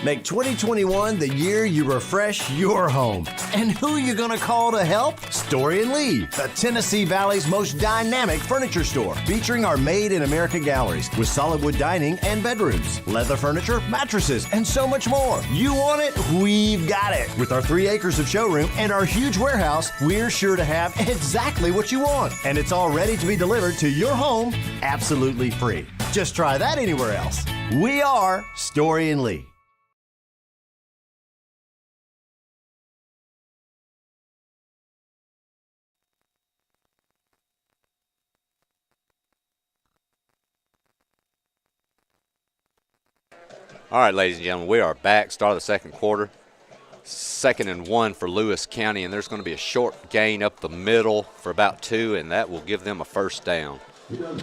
J: Make 2021 the year you refresh your home. And who are you going to call to help? Story & Lee, the Tennessee Valley's most dynamic furniture store, featuring our Made in America galleries with solid wood dining and bedrooms, leather furniture, mattresses, and so much more. You want it? We've got it. With our 3 acres of showroom and our huge warehouse, we're sure to have exactly what you want. And it's all ready to be delivered to your home absolutely free. Just try that anywhere else. We are Story & Lee.
D: All right, ladies and gentlemen, we are back. Start of the second quarter. 2nd and 1 for Lewis County, and there's going to be a short gain up the middle for about 2, and that will give them a first down. It'll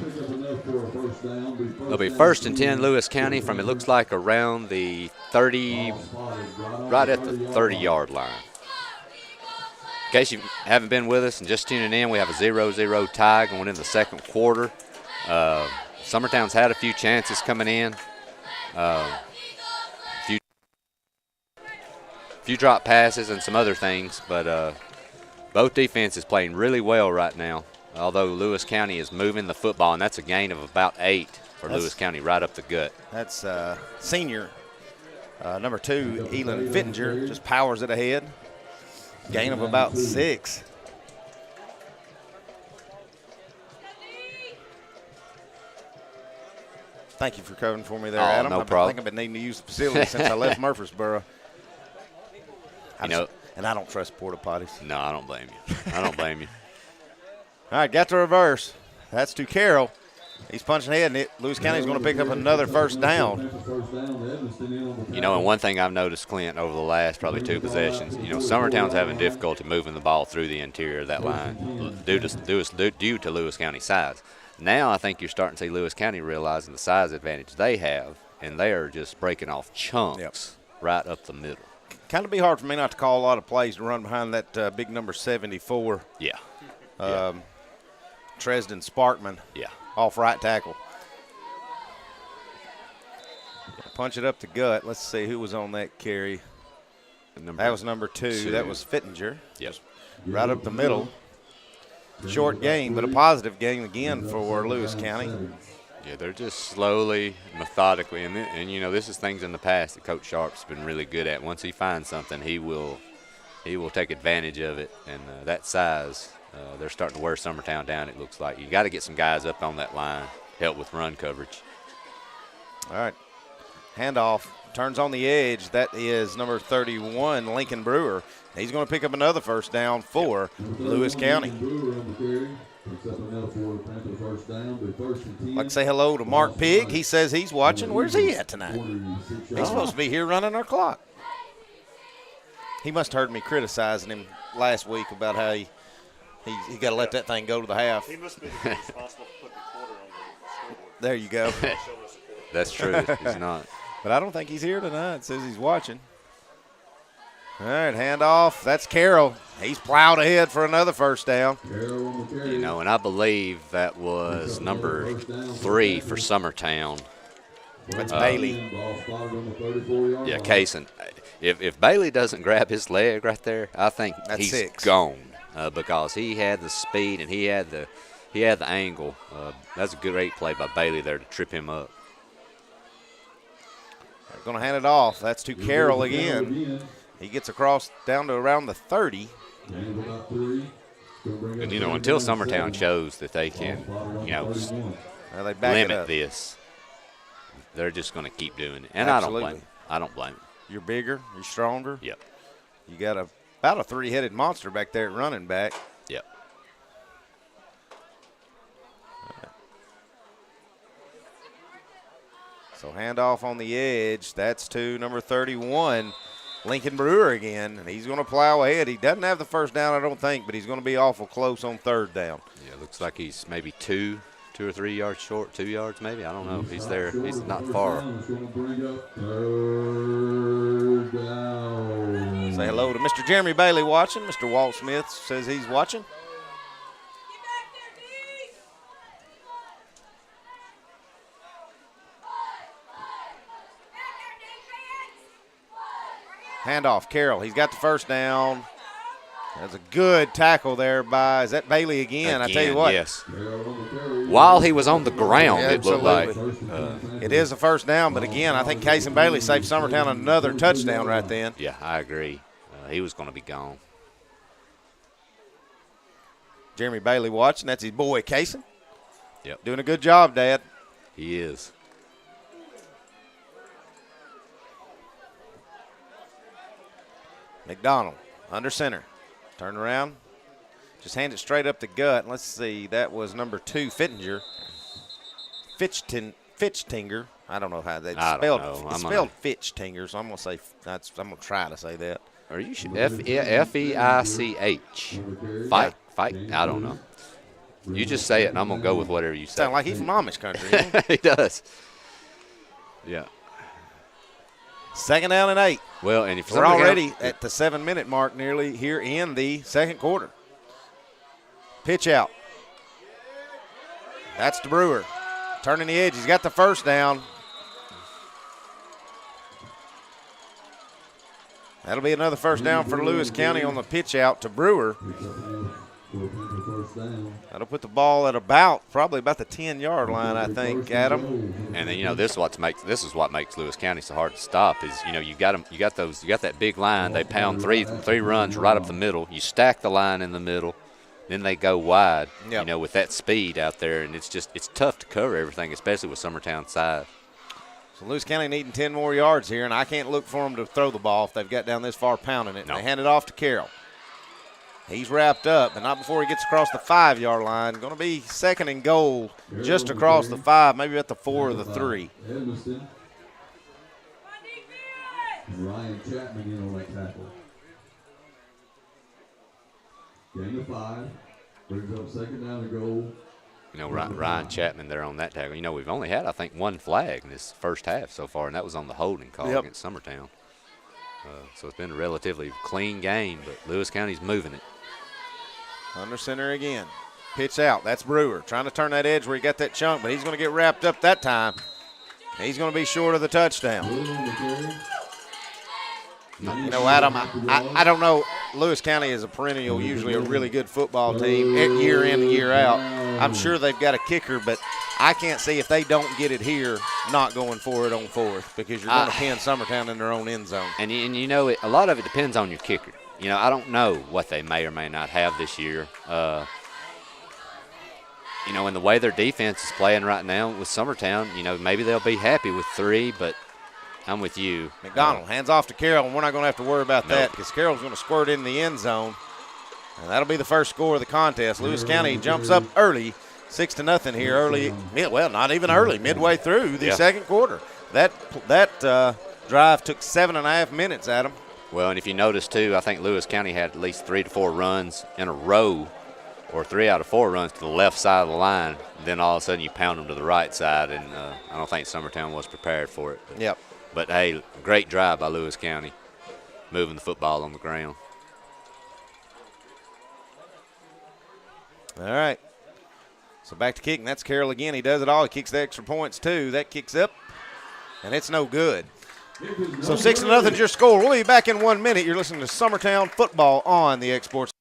D: be 1st and 10 Lewis County from, it looks like, around the 30, right at the 30-yard line. In case you haven't been with us and just tuning in, we have a 0-0 tie going in the second quarter. Summertown's had a few chances coming in. Few drop passes and some other things, but both defenses playing really well right now, although Lewis County is moving the football, and that's a gain of about 8 for Lewis County right up the gut.
C: That's senior number 2, Elin Fittinger, just powers it ahead. Gain of about 6. Thank you for covering for me there, Adam.
D: No problem.
C: I think I've been needing to use the facility since I left Murfreesboro. And I don't trust porta potties.
D: No, I don't blame you. I don't blame you.
C: All right, got the reverse. That's to Carroll. He's punching ahead, and Lewis County's going to pick up another first down.
D: And one thing I've noticed, Clint, over the last probably 2 possessions, Summertown's having difficulty moving the ball through the interior of that line due to Lewis County's size. Now I think you're starting to see Lewis County realizing the size advantage they have, and they are just breaking off chunks right up the middle.
C: Kind of be hard for me not to call a lot of plays to run behind that big number 74.
D: Yeah.
C: Tresden Sparkman.
D: Yeah.
C: Off right tackle. Punch it up the gut. Let's see who was on that carry. That was number 2. That was Fittinger.
D: Yes.
C: Right up the middle. Short gain, but a positive gain again for Lewis County.
D: Yeah, they're just slowly, methodically, and this is things in the past that Coach Sharp's been really good at. Once he finds something, he will take advantage of it, and that size, they're starting to wear Summertown down, it looks like. You got to get some guys up on that line, help with run coverage.
C: All right, handoff, turns on the edge. That is number 31, Lincoln Brewer. He's going to pick up another first down for Lewis County. Like to say hello to Mark Pigg. He says he's watching. Where's he at tonight? He's supposed to be here running our clock. He must have heard me criticizing him last week about how he got to let that thing go to the half.
H: He must be responsible for putting the quarter on the scoreboard.
C: There you go.
D: That's true. He's not.
C: But I don't think he's here tonight. It says he's watching. All right, handoff. That's Carroll. He's plowed ahead for another first down.
D: And I believe that was number 3 for Summertown.
C: That's Bailey.
D: Yeah, Kaysen. If Bailey doesn't grab his leg right there, I think he's
C: 6.
D: Gone because he had the speed and he had the angle. That's a great play by Bailey there to trip him up.
C: They're going to hand it off. That's to Carroll again. He gets across down to around the 30.
D: And, until Summertown shows that they can,
C: they limit
D: this, they're just going to keep doing it. And
C: Absolutely.
D: I don't blame them.
C: You're bigger. You're stronger.
D: Yep.
C: You got about a 3-headed monster back there at running back.
D: Yep.
C: So handoff on the edge. That's to number 31. Lincoln Brewer again, and he's going to plow ahead. He doesn't have the first down, I don't think, but he's going to be awful close on third down.
D: Yeah, looks like he's maybe 2 or 3 yards short, 2 yards maybe. I don't know. He's there. He's not far.
C: Say hello to Mr. Jeremy Bailey watching. Mr. Walt Smith says he's watching. Handoff, Carroll. He's got the first down. That's a good tackle there by, is that Bailey again? I tell you what.
D: Yes. While he was on the ground,
C: Yeah,
D: it looked like.
C: It is a first down, but again, I think Casey Bailey saved Summertown another touchdown right then.
D: Yeah, I agree. He was going to be gone.
C: Jeremy Bailey watching. That's his boy, Casey.
D: Yep.
C: Doing a good job, Dad.
D: He is.
C: McDonald, under center. Turn around. Just hand it straight up the gut. Let's see. That was number 2, Fittinger. Fitchtinger. I don't know how they spelled it. It's spelled Fitchtinger, so I'm going to say I'm going to try to say that.
D: Are you sure? F-E-I-C-H. Fight. I don't know. You just say it, and I'm going to go with whatever you say.
C: Sound like he's from Amish country.
D: He does. Yeah.
C: 2nd down and 8.
D: Well, and if
C: we're already at the 7-minute mark nearly here in the second quarter. Pitch out. That's to Brewer. Turning the edge. He's got the first down. That'll be another first down for Lewis County on the pitch out to Brewer. That'll put the ball at probably about the 10-yard line, I think, Adam.
D: And then this is what makes Lewis County so hard to stop is you got that big line. They pound three runs right up the middle. You stack the line in the middle, then they go wide.
C: Yep.
D: With that speed out there, and it's tough to cover everything, especially with Summertown's size.
C: So Lewis County needing 10 more yards here, and I can't look for them to throw the ball if they've got down this far pounding it. No. They hand it off to Carroll. He's wrapped up, but not before he gets across the 5-yard line. Going to be 2nd and goal just across the 5, maybe at the 4 or the 3.
A: Edmiston. Ryan Chapman in on that tackle. Gain of 5. Brings up 2nd down and goal.
D: Ryan Chapman there on that tackle. We've only had, I think, one flag in this first half so far, and that was on the holding call against Summertown. So it's been a relatively clean game, but Lewis County's moving it.
C: Under center again. Pitch out. That's Brewer. Trying to turn that edge where he got that chunk, but he's going to get wrapped up that time. He's going to be short of the touchdown. Adam, I don't know. Lewis County is a perennial, usually a really good football team year in and year out. I'm sure they've got a kicker, but I can't see if they don't get it here not going for it on 4th because you're going to pin Summertown in their own end zone.
D: And a lot of it depends on your kicker. I don't know what they may or may not have this year. And the way their defense is playing right now with Summertown, maybe they'll be happy with 3, but I'm with you.
C: McDonald hands off to Carroll, and we're not going to have to worry about that because Carroll's going to squirt in the end zone. And that'll be the first score of the contest. Lewis County jumps up early, 6-0 here early. Well, not even early, midway through the second quarter. That drive took 7.5 minutes, Adam.
D: Well, and if you notice, too, I think Lewis County had at least 3 to 4 runs in a row, or 3 out of 4 runs to the left side of the line. Then all of a sudden you pound them to the right side, and I don't think Summertown was prepared for it. But, hey, great drive by Lewis County, moving the football on the ground.
C: All right. So back to kicking. That's Carroll again. He does it all. He kicks the extra points, too. That kicks up, and it's no good. So 6-0 is your score. We'll be back in 1 minute. You're listening to Summertown football on the Exports.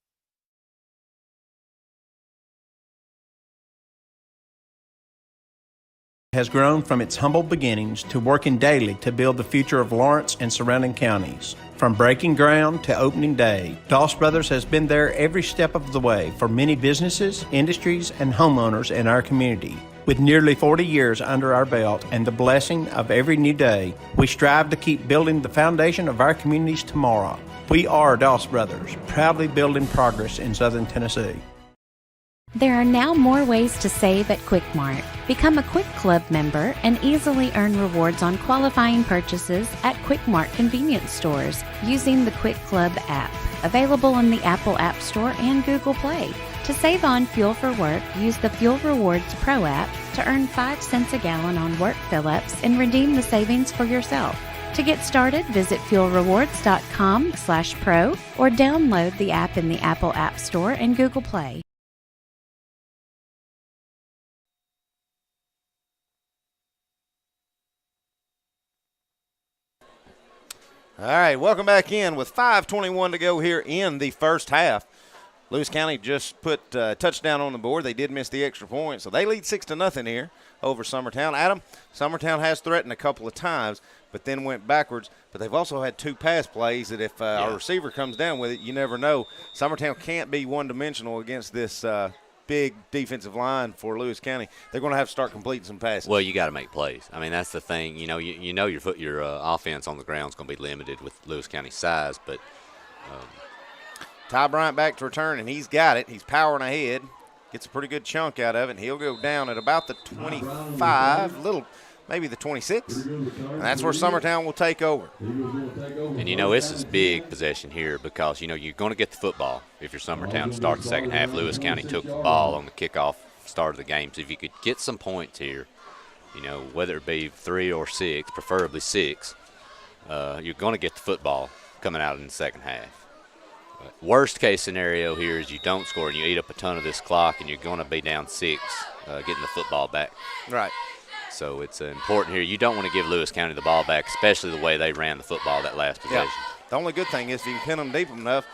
K: Has grown from its humble beginnings to working daily to build the future of Lawrence and surrounding counties. From breaking ground to opening day, Doss Brothers has been there every step of the way for many businesses, industries, and homeowners in our community. With nearly 40 years under our belt and the blessing of every new day, we strive to keep building the foundation of our community's tomorrow. We are Doss Brothers, proudly building progress in Southern Tennessee.
L: There are now more ways to save at Quick Mart. Become a Quick Club member and easily earn rewards on qualifying purchases at Quick Mart convenience stores using the Quick Club app, available in the Apple App Store and Google Play. To save on fuel for work, use the Fuel Rewards Pro app to earn 5 cents a gallon on work fill-ups and redeem the savings for yourself. To get started, visit fuelrewards.com/pro or download the app in the Apple App Store and Google Play.
C: All right, welcome back in with 5:21 to go here in the first half. Lewis County just put a touchdown on the board. They did miss the extra point, so they lead 6-0 here over Summertown. Adam, Summertown has threatened a couple of times, but then went backwards. But they've also had two pass plays that if our receiver comes down with it, you never know. Summertown can't be one-dimensional against this big defensive line for Lewis County. They're going to have to start completing some passes.
D: Well, you got to make plays. I mean, that's the thing. You know your offense on the ground is going to be limited with Lewis County's size, but
C: Ty Bryant back to return, and he's got it. He's powering ahead. Gets a pretty good chunk out of it, and he'll go down at about the 25, maybe the 26. And that's where Summertown will take over.
D: And, this is big possession here because, you're going to get the football if you're Summertown to start the second half. Lewis County took the ball on the kickoff start of the game. So if you could get some points here, whether it be 3 or 6, preferably 6, you're going to get the football coming out in the second half. Worst case scenario here is you don't score and you eat up a ton of this clock and you're going to be down 6 getting the football back.
C: Right.
D: So it's important here. You don't want to give Lewis County the ball back, especially the way they ran the football that last possession.
C: Yeah. The only good thing is if you can pin them deep enough,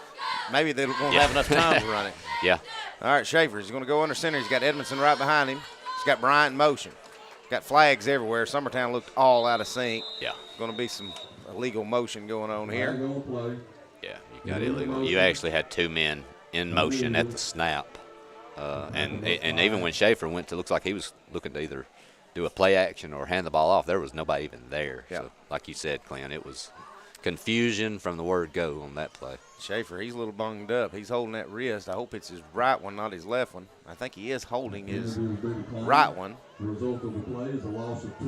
C: maybe they won't have enough time to run it.
D: Yeah.
C: All right, Schaefer, he's going to go under center. He's got Edmondson right behind him. He's got Bryant in motion. Got flags everywhere. Summertown looked all out of sync.
D: Yeah.
C: Going to be some illegal motion going on here.
D: Yeah, you got illegal. You actually had 2 men in motion at the snap. And even when Schaefer went to, looks like he was looking to either do a play action or hand the ball off, there was nobody even there.
C: Yeah.
D: So, like you said, Clint, it was confusion from the word go on that play.
C: Schaefer, he's a little bunged up. He's holding that wrist. I hope it's his right one, not his left one. I think he is holding his right one.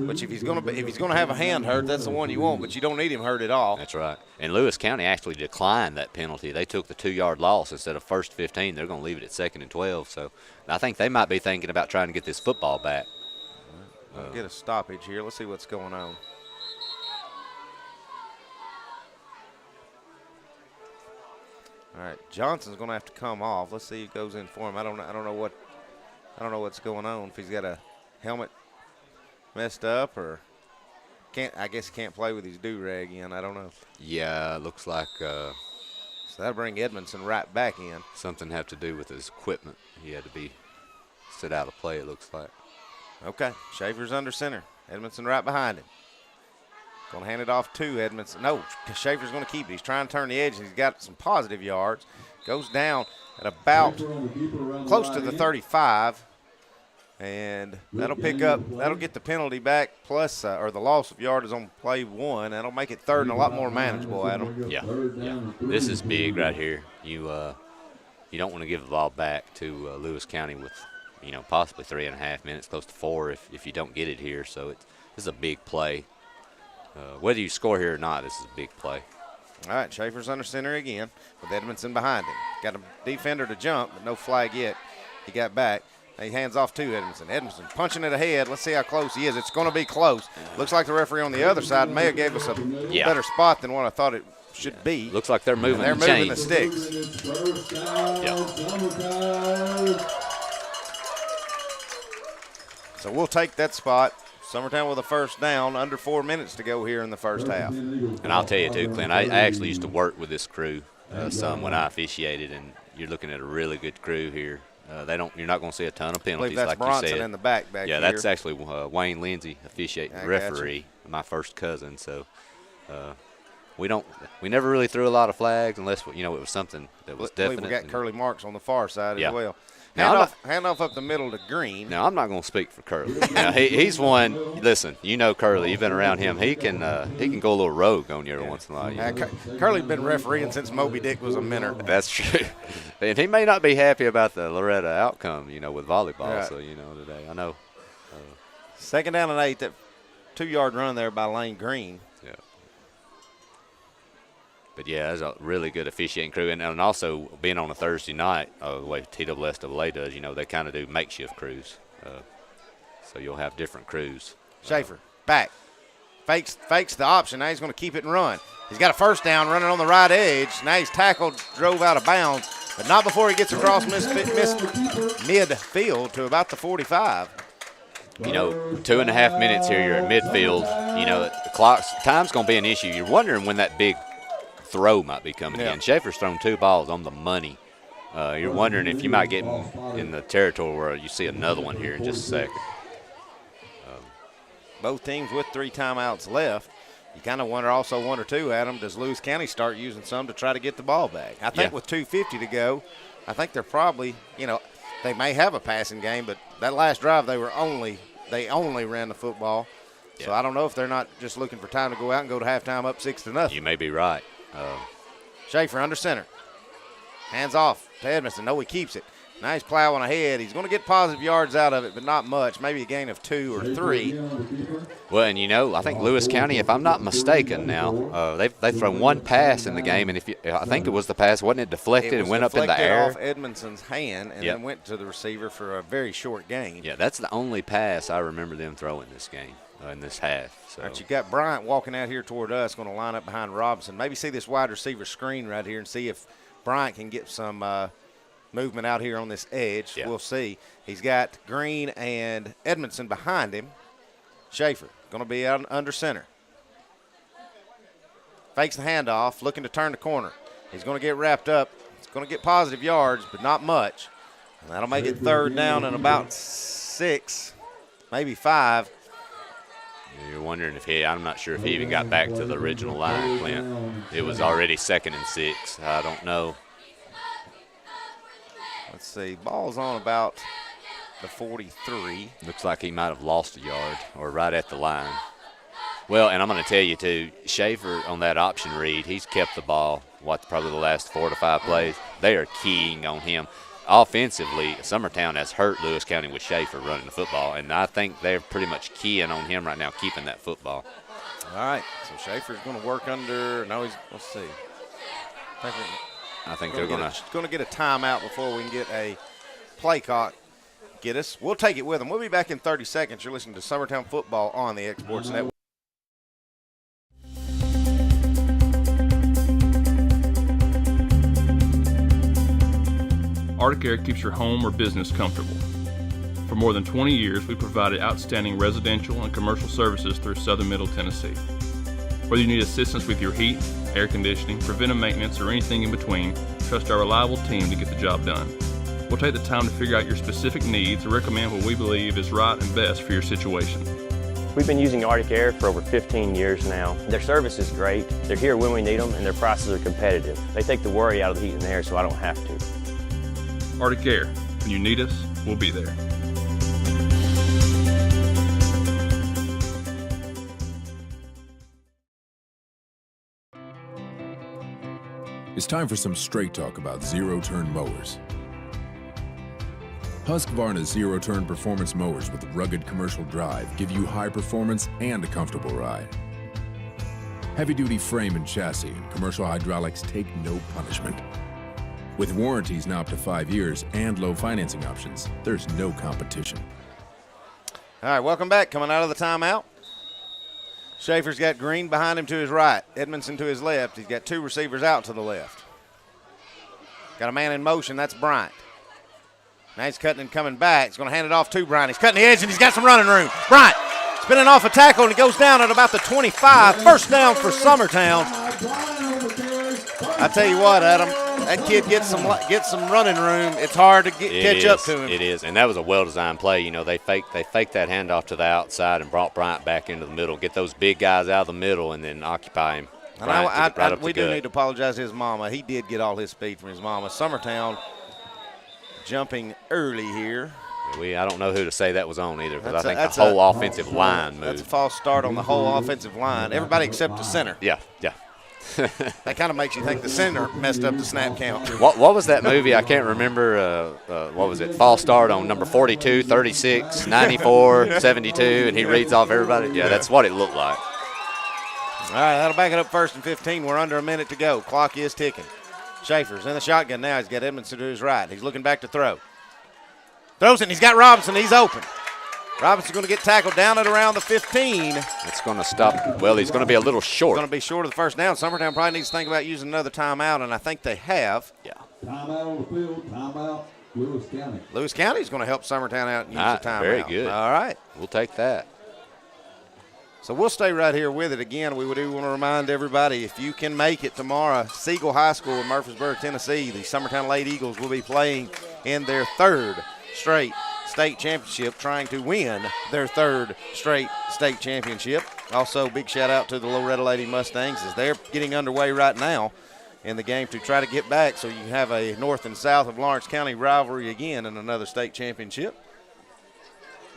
C: Which if he's going to have a hand hurt, that's the one you want, but you don't need him hurt at all.
D: That's right. And Lewis County actually declined that penalty. They took the 2-yard loss instead of first 15. They're going to leave it at 2nd and 12. So I think they might be thinking about trying to get this football back.
C: We'll get a stoppage here. Let's see what's going on. All right, Johnson's going to have to come off. Let's see who goes in for him. I don't know what's going on. If he's got a helmet messed up or I guess he can't play with his do-rag in. I don't know.
D: Yeah, it looks like
C: so that'll bring Edmondson right back in.
D: Something have to do with his equipment. He had to be sit out of play, it looks like.
C: Okay, Schaefer's under center. Edmondson right behind him. Going to hand it off to Edmondson. No, Schaefer's going to keep it. He's trying to turn the edge. He's got some positive yards. Goes down at about close to the 35. And that'll get the penalty back plus, or the loss of yardage on play 1. That'll make it 3rd and a lot more manageable, Adam.
D: Yeah. This is big right here. You don't want to give the ball back to Lewis County with, possibly 3.5 minutes, close to 4 if you don't get it here. So this is a big play. Whether you score here or not, this is a big play.
C: All right, Schaefer's under center again with Edmondson behind him. Got a defender to jump, but no flag yet. He got back. He hands off to Edmondson. Edmondson punching it ahead. Let's see how close he is. It's going to be close. Looks like the referee on the other side may have gave us a better spot than what I thought it should be.
D: Looks like they're moving
C: the
D: chains.
C: Sticks. So we'll take that spot. Summertown with a first down, under 4 minutes to go here in the first half.
D: And I'll tell you too, Clint, I actually used to work with this crew some when I officiated, and you're looking at a really good crew here. You're not going to see a ton of penalties,
C: that's
D: like
C: Bronson
D: you said.
C: in the back
D: yeah,
C: here.
D: That's actually Wayne Lindsay officiating, referee, my first cousin. So we never really threw a lot of flags unless it was something that was definite.
C: We got Curly Marks on the far side as well.
D: Now,
C: hand off up the middle to Green.
D: Now, I'm not going to speak for Curly. Now, he's one. Listen, Curly. You've been around him. He can go a little rogue on you every once in a while.
C: Curly's been refereeing since Moby Dick was a minnow.
D: That's true. And he may not be happy about the Loretta outcome, with volleyball.
C: Right.
D: So, today. I know.
C: 2nd down and 8. That 2-yard run there by Lane Green.
D: Yeah. But, yeah, that's a really good officiating crew. And also being on a Thursday night, the way TSSAA does, they kind of do makeshift crews. So you'll have different crews.
C: Schaefer, back. fakes the option. Now he's going to keep it and run. He's got a first down running on the right edge. Now he's tackled, drove out of bounds, but not before he gets across midfield to about the 45.
D: 2.5 minutes here. You're at midfield. The time's going to be an issue. You're wondering when that big throw might be coming in. Schaefer's thrown 2 balls on the money. You're wondering if you might get in the territory where you see another one here in just a second.
C: Both teams with 3 timeouts left. You kind of wonder too, Adam, does Lewis County start using some to try to get the ball back? I think with 2:50 to go, I think they're probably, they may have a passing game, but that last drive they only ran the football. Yeah. So I don't know if they're not just looking for time to go out and go to halftime up 6-0.
D: You may be right.
C: Schaefer under center. Hands off to Edmondson. No, he keeps it. Nice plowing ahead. He's going to get positive yards out of it, but not much. Maybe a gain of 2 or 3.
D: Well, and I think Lewis County, if I'm not mistaken now, they've thrown 1 pass in the game, and I think it was the pass, wasn't it deflected and went up in the air?
C: Off Edmondson's hand and then went to the receiver for a very short gain.
D: Yeah, that's the only pass I remember them throwing this game, in this half. So.
C: All right, you got Bryant walking out here toward us, going to line up behind Robinson. Maybe see this wide receiver screen right here and see if Bryant can get some movement out here on this edge. Yeah. We'll see. He's got Green and Edmondson behind him. Schaefer going to be out under center. Fakes the handoff, looking to turn the corner. He's going to get wrapped up. He's going to get positive yards, but not much. And that'll make it 3rd down and about 6, maybe 5.
D: You're wondering I'm not sure if he even got back to the original line, Clint. It was already 2nd and 6. I don't know.
C: Let's see. Ball's on about the 43.
D: Looks like he might have lost a yard or right at the line. Well, and I'm going to tell you, too, Schaefer on that option read, he's kept the ball, probably the last 4 to 5 plays. They are keying on him. Offensively, Summertown has hurt Lewis County with Schaefer running the football, and I think they're pretty much keying on him right now, keeping that football.
C: All right, so Schaefer's going to work under – let's see.
D: I think they're going
C: to get a timeout before we can get a play clock. We'll take it with them. We'll be back in 30 seconds. You're listening to Summertown Football on the Exports Network.
M: Arctic Air keeps your home or business comfortable. For more than 20 years, we provided outstanding residential and commercial services through Southern Middle Tennessee. Whether you need assistance with your heat, air conditioning, preventive maintenance, or anything in between, trust our reliable team to get the job done. We'll take the time to figure out your specific needs and recommend what we believe is right and best for your situation.
N: We've been using Arctic Air for over 15 years now. Their service is great, they're here when we need them, and their prices are competitive. They take the worry out of the heat and air so I don't have to.
M: Arctic Air. When you need us, we'll be there.
O: It's time for some straight talk about zero-turn mowers. Husqvarna's zero-turn performance mowers with rugged commercial drive give you high performance and a comfortable ride. Heavy-duty frame and chassis and commercial hydraulics take no punishment. With warranties now up to 5 years and low financing options, there's no competition.
C: All right, welcome back. Coming out of the timeout. Schaefer's got Green behind him to his right, Edmondson to his left. He's got 2 receivers out to the left. Got a man in motion, that's Bryant. Now he's cutting and coming back. He's going to hand it off to Bryant. He's cutting the edge, and he's got some running room. Bryant spinning off a tackle, and he goes down at about the 25. First down for Summertown. I tell you what, Adam, that kid gets some running room. It's hard to catch up to him.
D: It is, and that was a well-designed play. They faked that handoff to the outside and brought Bryant back into the middle. Get those big guys out of the middle and then occupy him.
C: And we do need to apologize to his mama. He did get all his speed from his mama. Summertown jumping early here.
D: I don't know who to say that was on either, because I think the whole offensive line moved.
C: That's a false start on the whole offensive line. Everybody except the center.
D: Yeah.
C: That kind of makes you think the center messed up the snap count.
D: What was that movie? I can't remember. What was it? False start on number 42, 36, 94, 72, and he reads off everybody. Yeah, that's what it looked like.
C: All right, that'll back it up 1st and 15. We're under a minute to go. Clock is ticking. Schaefer's in the shotgun now. He's got Edmondson to his right. He's looking back to throw. Throws it, and he's got Robinson. He's open. Robinson's going to get tackled down at around the 15.
P: It's going to stop. Well, he's going to be a little short.
C: Going to be short of the first down. Summertown probably needs to think about using another timeout, and I think they have.
P: Yeah.
A: Timeout on the field. Timeout. Lewis County.
C: Lewis County is going to help Summertown out and use the timeout.
P: Very good.
C: All right.
P: We'll take that.
C: So we'll stay right here with it. Again, we do want to remind everybody, if you can make it tomorrow, Siegel High School in Murfreesboro, Tennessee, the Summertown Lady Eagles will be playing in their third straight state championship, trying to win their third straight state championship. Also, big shout out to the Loretto Lady Mustangs as they're getting underway right now in the game to try to get back so you have a north and south of Lawrence County rivalry again in another state championship.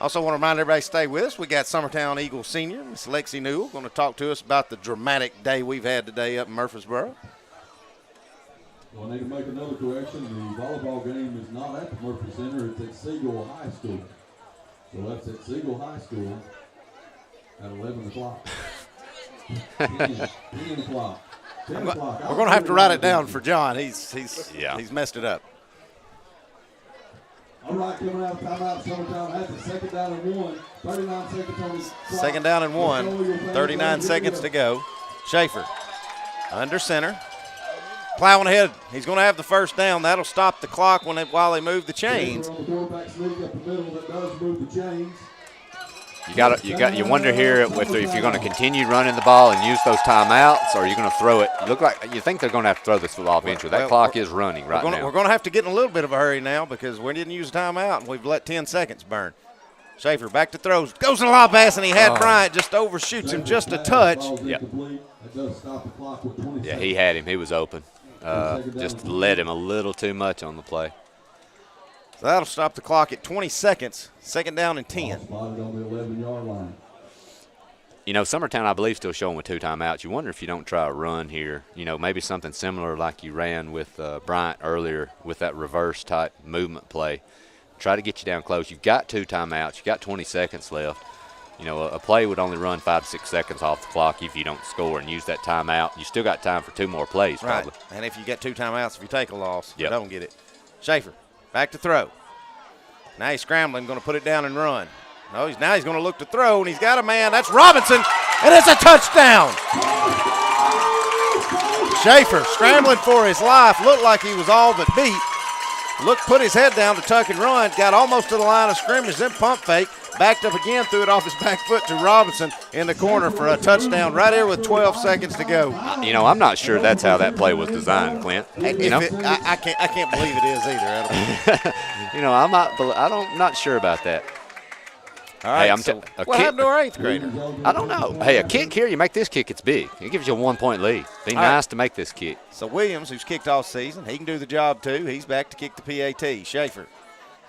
C: Also want to remind everybody to stay with us. We got Summertown Eagles senior, Miss Lexi Newell, going to talk to us about the dramatic day we've had today up in Murfreesboro.
A: Well, I need to make another correction. The volleyball game is not at the Murphy Center. It's at Siegel High School. So that's at Siegel High School at 11 o'clock. 10 o'clock. 10 o'clock.
C: We're going to have to write it down for John. He's messed it up.
A: All right, coming out of timeout, Summertown has it. Second down and 1. 39 seconds on the clock.
C: Second down and 1. 39 seconds to go. Schaefer under center. Plowing ahead. He's going to have the first down. That'll stop the clock while they move the chains.
P: You wonder here if you're going to continue running the ball and use those timeouts, or are you going to throw it? You think they're going to have to throw this football eventually. That clock is running right now.
C: We're going to have to get in a little bit of a hurry now because we didn't use a timeout and we've let 10 seconds burn. Schaefer back to throws. Goes to the lob pass, and he had Bryant just overshoots him just a touch.
P: Yep. Yeah, he had him. He was open. Just led him a little too much on the play.
C: So that'll stop the clock at 20 seconds. Second down and 10.
A: Spotted on the 11-yard line.
P: You know, Summertown, I believe, still showing with 2 timeouts. You wonder if you don't try a run here. You know, maybe something similar like you ran with Bryant earlier with that reverse-type movement play. Try to get you down close. You've got 2 timeouts. You've got 20 seconds left. You know, a play would only run 5 to 6 seconds off the clock if you don't score and use that timeout. You still got time for 2 more plays, probably.
C: Right, and if you get 2 timeouts, if you take a loss,
P: Yep.
C: you don't get it. Schaefer, back to throw. Now he's scrambling, going to put it down and run. No, he's going to look to throw, and he's got a man. That's Robinson, and it's a touchdown. Schaefer scrambling for his life. Looked like he was all but beat. Put his head down to tuck and run. Got almost to the line of scrimmage, then pump fake. Backed up again, threw it off his back foot to Robinson in the corner for a touchdown right here with 12 seconds to go.
P: You know, I'm not sure that's how that play was designed, Clint. You know?
C: I can't believe it is either.
P: You know, I'm not sure about that.
C: All right,
P: hey,
C: what happened to our 8th grader?
P: I don't know. Hey, a kick here, you make this kick, it's big. It gives you a 1-point lead. Be nice to make this kick.
C: So Williams, who's kicked all season, he can do the job too. He's back to kick the PAT. Schaefer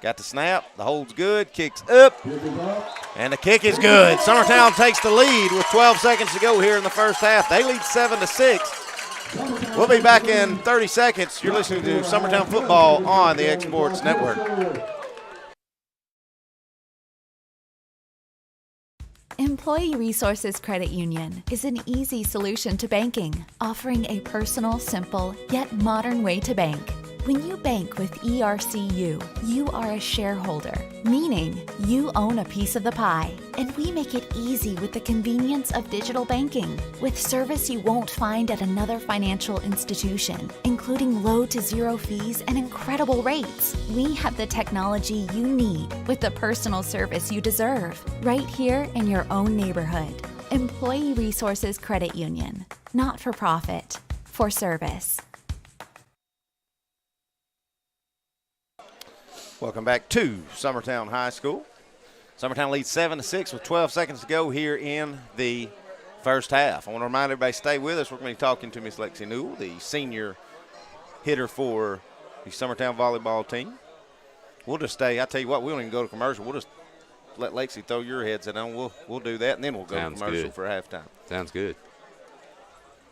C: got the snap. The hold's good. Kicks up. And the kick is good. Summertown takes the lead with 12 seconds to go here in the first half. They lead 7-6. We'll be back in 30 seconds. You're listening to Summertown Football on the X-Sports Network.
Q: Employee Resources Credit Union is an easy solution to banking, offering a personal, simple, yet modern way to bank. When you bank with ERCU, you are a shareholder, meaning you own a piece of the pie. And we make it easy with the convenience of digital banking, with service you won't find at another financial institution, including low to zero fees and incredible rates. We have the technology you need with the personal service you deserve, right here in your own neighborhood. Employee Resources Credit Union, not for profit, for service.
C: Welcome back to Summertown High School. Summertown leads 7-6 with 12 seconds to go here in the first half. I want to remind everybody to stay with us. We're going to be talking to Miss Lexi Newell, the senior hitter for the Summertown volleyball team. We'll just stay. I tell you what, we don't even go to commercial. We'll just let Lexi throw your headset on. We'll do that, and then we'll go to commercial for halftime.
P: Sounds good.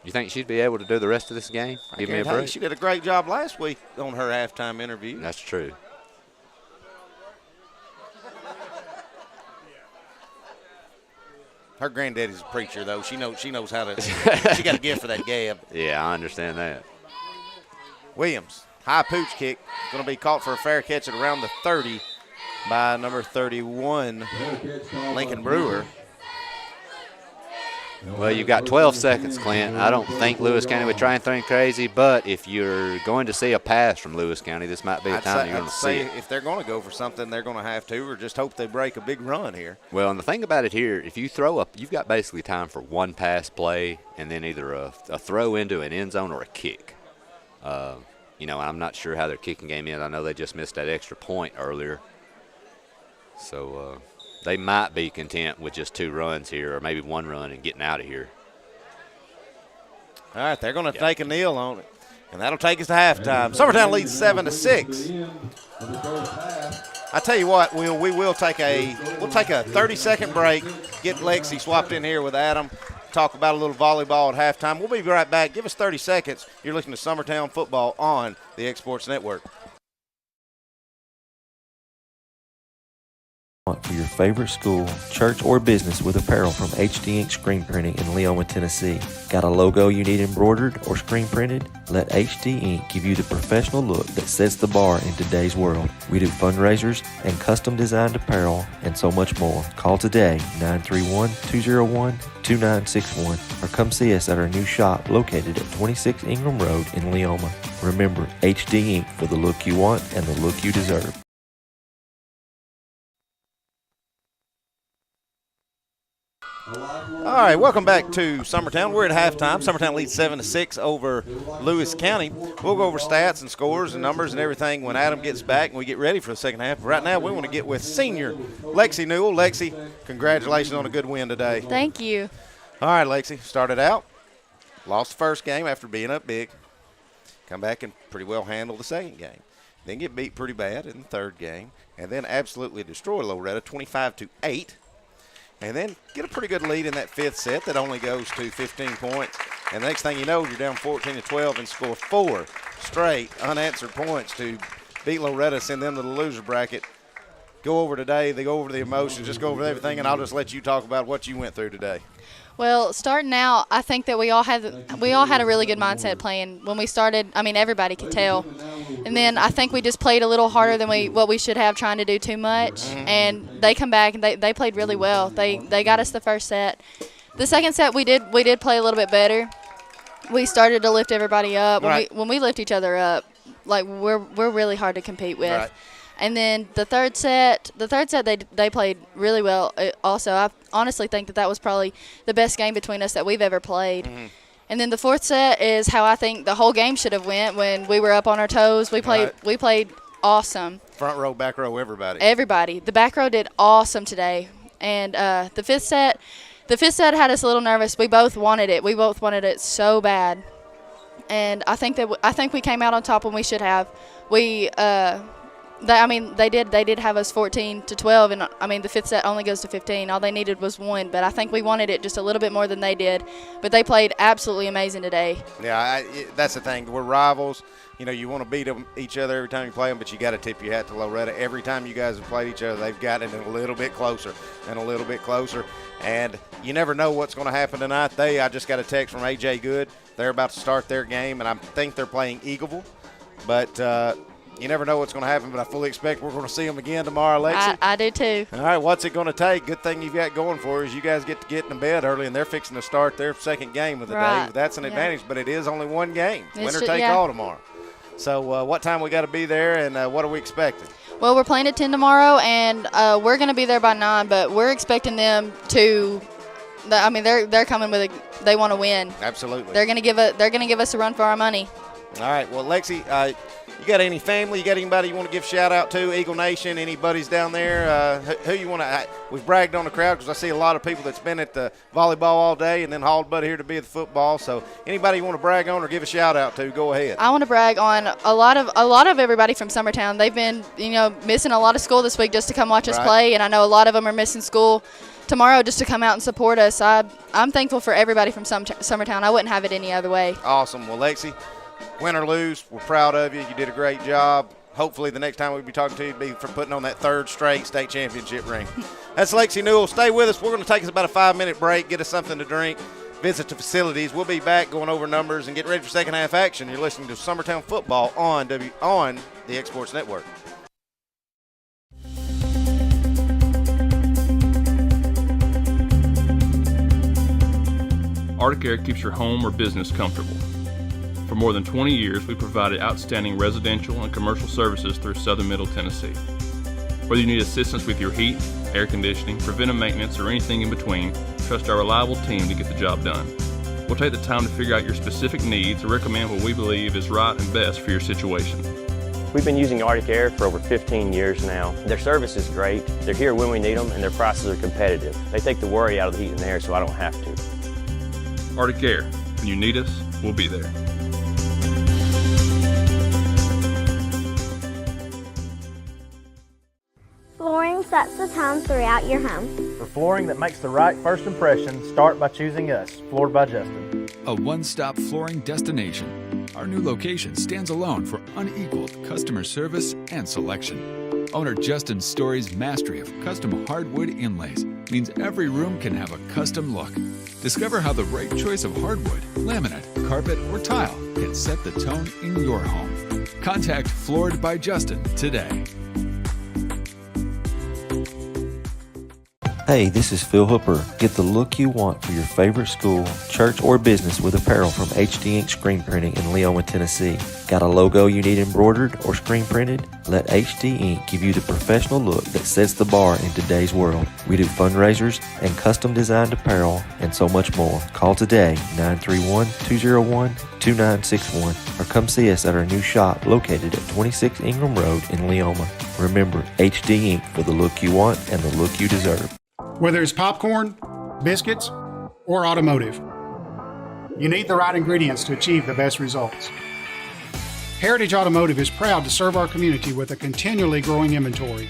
P: You think she'd be able to do the rest of this game? Give me a break.
C: She did a great job last week on her halftime interview.
P: That's true.
C: Her granddaddy's a preacher, though. She knows how to. She got a gift for that gab.
P: Yeah, I understand that.
C: Williams, high pooch kick, going to be caught for a fair catch at around the 30. by number 31, Lincoln Brewer.
P: Well, you've got 12 seconds, Clint. I don't think Lewis County would try anything crazy, but if you're going to see a pass from Lewis County, this might be the time you're going to see it.
C: If they're going to go for something, they're going to have to, or just hope they break a big run here.
P: Well, and the thing about it here, if you throw up, you've got basically time for one pass play and then either a throw into an end zone or a kick. I'm not sure how their kicking game is. I know they just missed that extra point earlier. So they might be content with just 2 runs here or maybe 1 run and getting out of here.
C: All right, they're going to take a kneel on it, and that'll take us to halftime. Summertown leads 7-6. I tell you what, we'll take a 30-second break, get Lexi swapped in here with Adam, talk about a little volleyball at halftime. We'll be right back. Give us 30 seconds. You're listening to Summertown Football on the X-Sports Network.
R: For your favorite school, church, or business with apparel from HD Ink Screen Printing in Leoma, Tennessee. Got a logo you need embroidered or screen printed? Let HD Ink give you the professional look that sets the bar in today's world. We do fundraisers and custom designed apparel and so much more. Call today, 931-201-2961, or come see us at our new shop located at 26 Ingram Road in Leoma. Remember, HD Ink for the look you want and the look you deserve.
C: All right, welcome back to Summertown. We're at halftime. Summertown leads 7-6 over Lewis County. We'll go over stats and scores and numbers and everything when Adam gets back and we get ready for the second half. Right now, we want to get with senior Lexi Newell. Lexi, congratulations on a good win today.
S: Thank you.
C: All right, Lexi, started out, lost the first game after being up big. Come back and pretty well handle the second game. Then get beat pretty bad in the third game, and then absolutely destroy Loretta 25-8. And then get a pretty good lead in that 5th set that only goes to 15 points. And the next thing you know, you're down 14-12 and score 4 straight unanswered points to beat Loretta, send them to the loser bracket. Go over today. They go over the emotions, just go over everything, and I'll just let you talk about what you went through today.
S: Well, starting out, I think that we all had a really good mindset playing. When we started, I mean, everybody could tell. And then I think we just played a little harder than what we should have, trying to do too much. And they come back and they played really well. They got us the first set. The second set we did play a little bit better. We started to lift everybody up. When we lift each other up, like we're really hard to compete with. Right. And then the third set they played really well. Also, I honestly think that was probably the best game between us that we've ever played. Mm-hmm. And then the fourth set is how I think the whole game should have went when we were up on our toes. We played awesome.
C: Front row, back row, everybody.
S: Everybody. The back row did awesome today. And the fifth set had us a little nervous. We both wanted it. We both wanted it so bad. And I think we came out on top when we should have. They did have us 14-12, and I mean the 5th set only goes to 15. All they needed was 1, but I think we wanted it just a little bit more than they did. But they played absolutely amazing today.
C: Yeah, that's the thing. We're rivals. You know, you want to beat each other every time you play them, but you got to tip your hat to Loretta. Every time you guys have played each other, they've gotten it a little bit closer and a little bit closer. And you never know what's going to happen tonight. I just got a text from A.J. Good. They're about to start their game, and I think they're playing Eagleville. But you never know what's going to happen, but I fully expect we're going to see them again tomorrow, Lexi.
S: I do too.
C: All right, what's it going to take? Good thing you've got going for you is you guys get to get in bed early, and they're fixing to start their second game of the day. That's an advantage, but it is only one game. Winner take all tomorrow. So what time we got to be there, and what are we expecting?
S: Well, we're playing at 10 tomorrow, and we're going to be there by 9, but we're expecting them to they're coming with they want to win.
C: Absolutely.
S: They're going to give us a run for our money.
C: All right. Well, Lexi, you got any family? You got anybody you want to give a shout out to? Eagle Nation, any buddies down there? Who you want to? We've bragged on the crowd because I see a lot of people that's been at the volleyball all day and then hauled buddy here to be at the football. So anybody you want to brag on or give a shout out to, go ahead.
S: I want to brag on a lot of everybody from Summertown. They've been missing a lot of school this week just to come watch us play, and I know a lot of them are missing school tomorrow just to come out and support us. I'm thankful for everybody from Summertown. I wouldn't have it any other way.
C: Awesome. Well, Lexi, win or lose, we're proud of you. You did a great job. Hopefully the next time we'll be talking to you will be for putting on that 3rd straight state championship ring. That's Lexi Newell. Stay with us. We're going to take us about a 5-minute break, get us something to drink, visit the facilities. We'll be back going over numbers and get ready for second half action. You're listening to Summertown Football on the X-Sports Network.
M: Arctic Air keeps your home or business comfortable. For more than 20 years, we provided outstanding residential and commercial services through Southern Middle Tennessee. Whether you need assistance with your heat, air conditioning, preventive maintenance, or anything in between, trust our reliable team to get the job done. We'll take the time to figure out your specific needs and recommend what we believe is right and best for your situation.
N: We've been using Arctic Air for over 15 years now. Their service is great, they're here when we need them, and their prices are competitive. They take the worry out of the heat and air so I don't have to.
M: Arctic Air, when you need us, we'll be there.
T: Flooring sets the tone throughout your home.
U: For flooring that makes the right first impression, start by choosing us, Floored by Justin.
O: A one-stop flooring destination. Our new location stands alone for unequaled customer service and selection. Owner Justin Story's mastery of custom hardwood inlays means every room can have a custom look. Discover how the right choice of hardwood, laminate, carpet, or tile can set the tone in your home. Contact Floored by Justin today.
R: Hey, this is Phil Hooper. Get the look you want for your favorite school, church, or business with apparel from HD Ink Screen Printing in Leoma, Tennessee. Got a logo you need embroidered or screen printed? Let HD Ink give you the professional look that sets the bar in today's world. We do fundraisers and custom designed apparel and so much more. Call today, 931-201-2961, or come see us at our new shop located at 26 Ingram Road in Leoma. Remember, HD Ink for the look you want and the look you deserve.
V: Whether it's popcorn, biscuits, or automotive, you need the right ingredients to achieve the best results. Heritage Automotive is proud to serve our community with a continually growing inventory.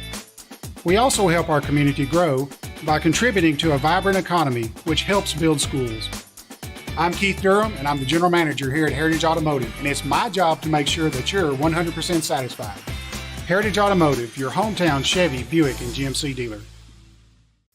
V: We also help our community grow by contributing to a vibrant economy, which helps build schools. I'm Keith Durham, and I'm the General Manager here at Heritage Automotive, and it's my job to make sure that you're 100% satisfied. Heritage Automotive, your hometown Chevy, Buick, and GMC dealer.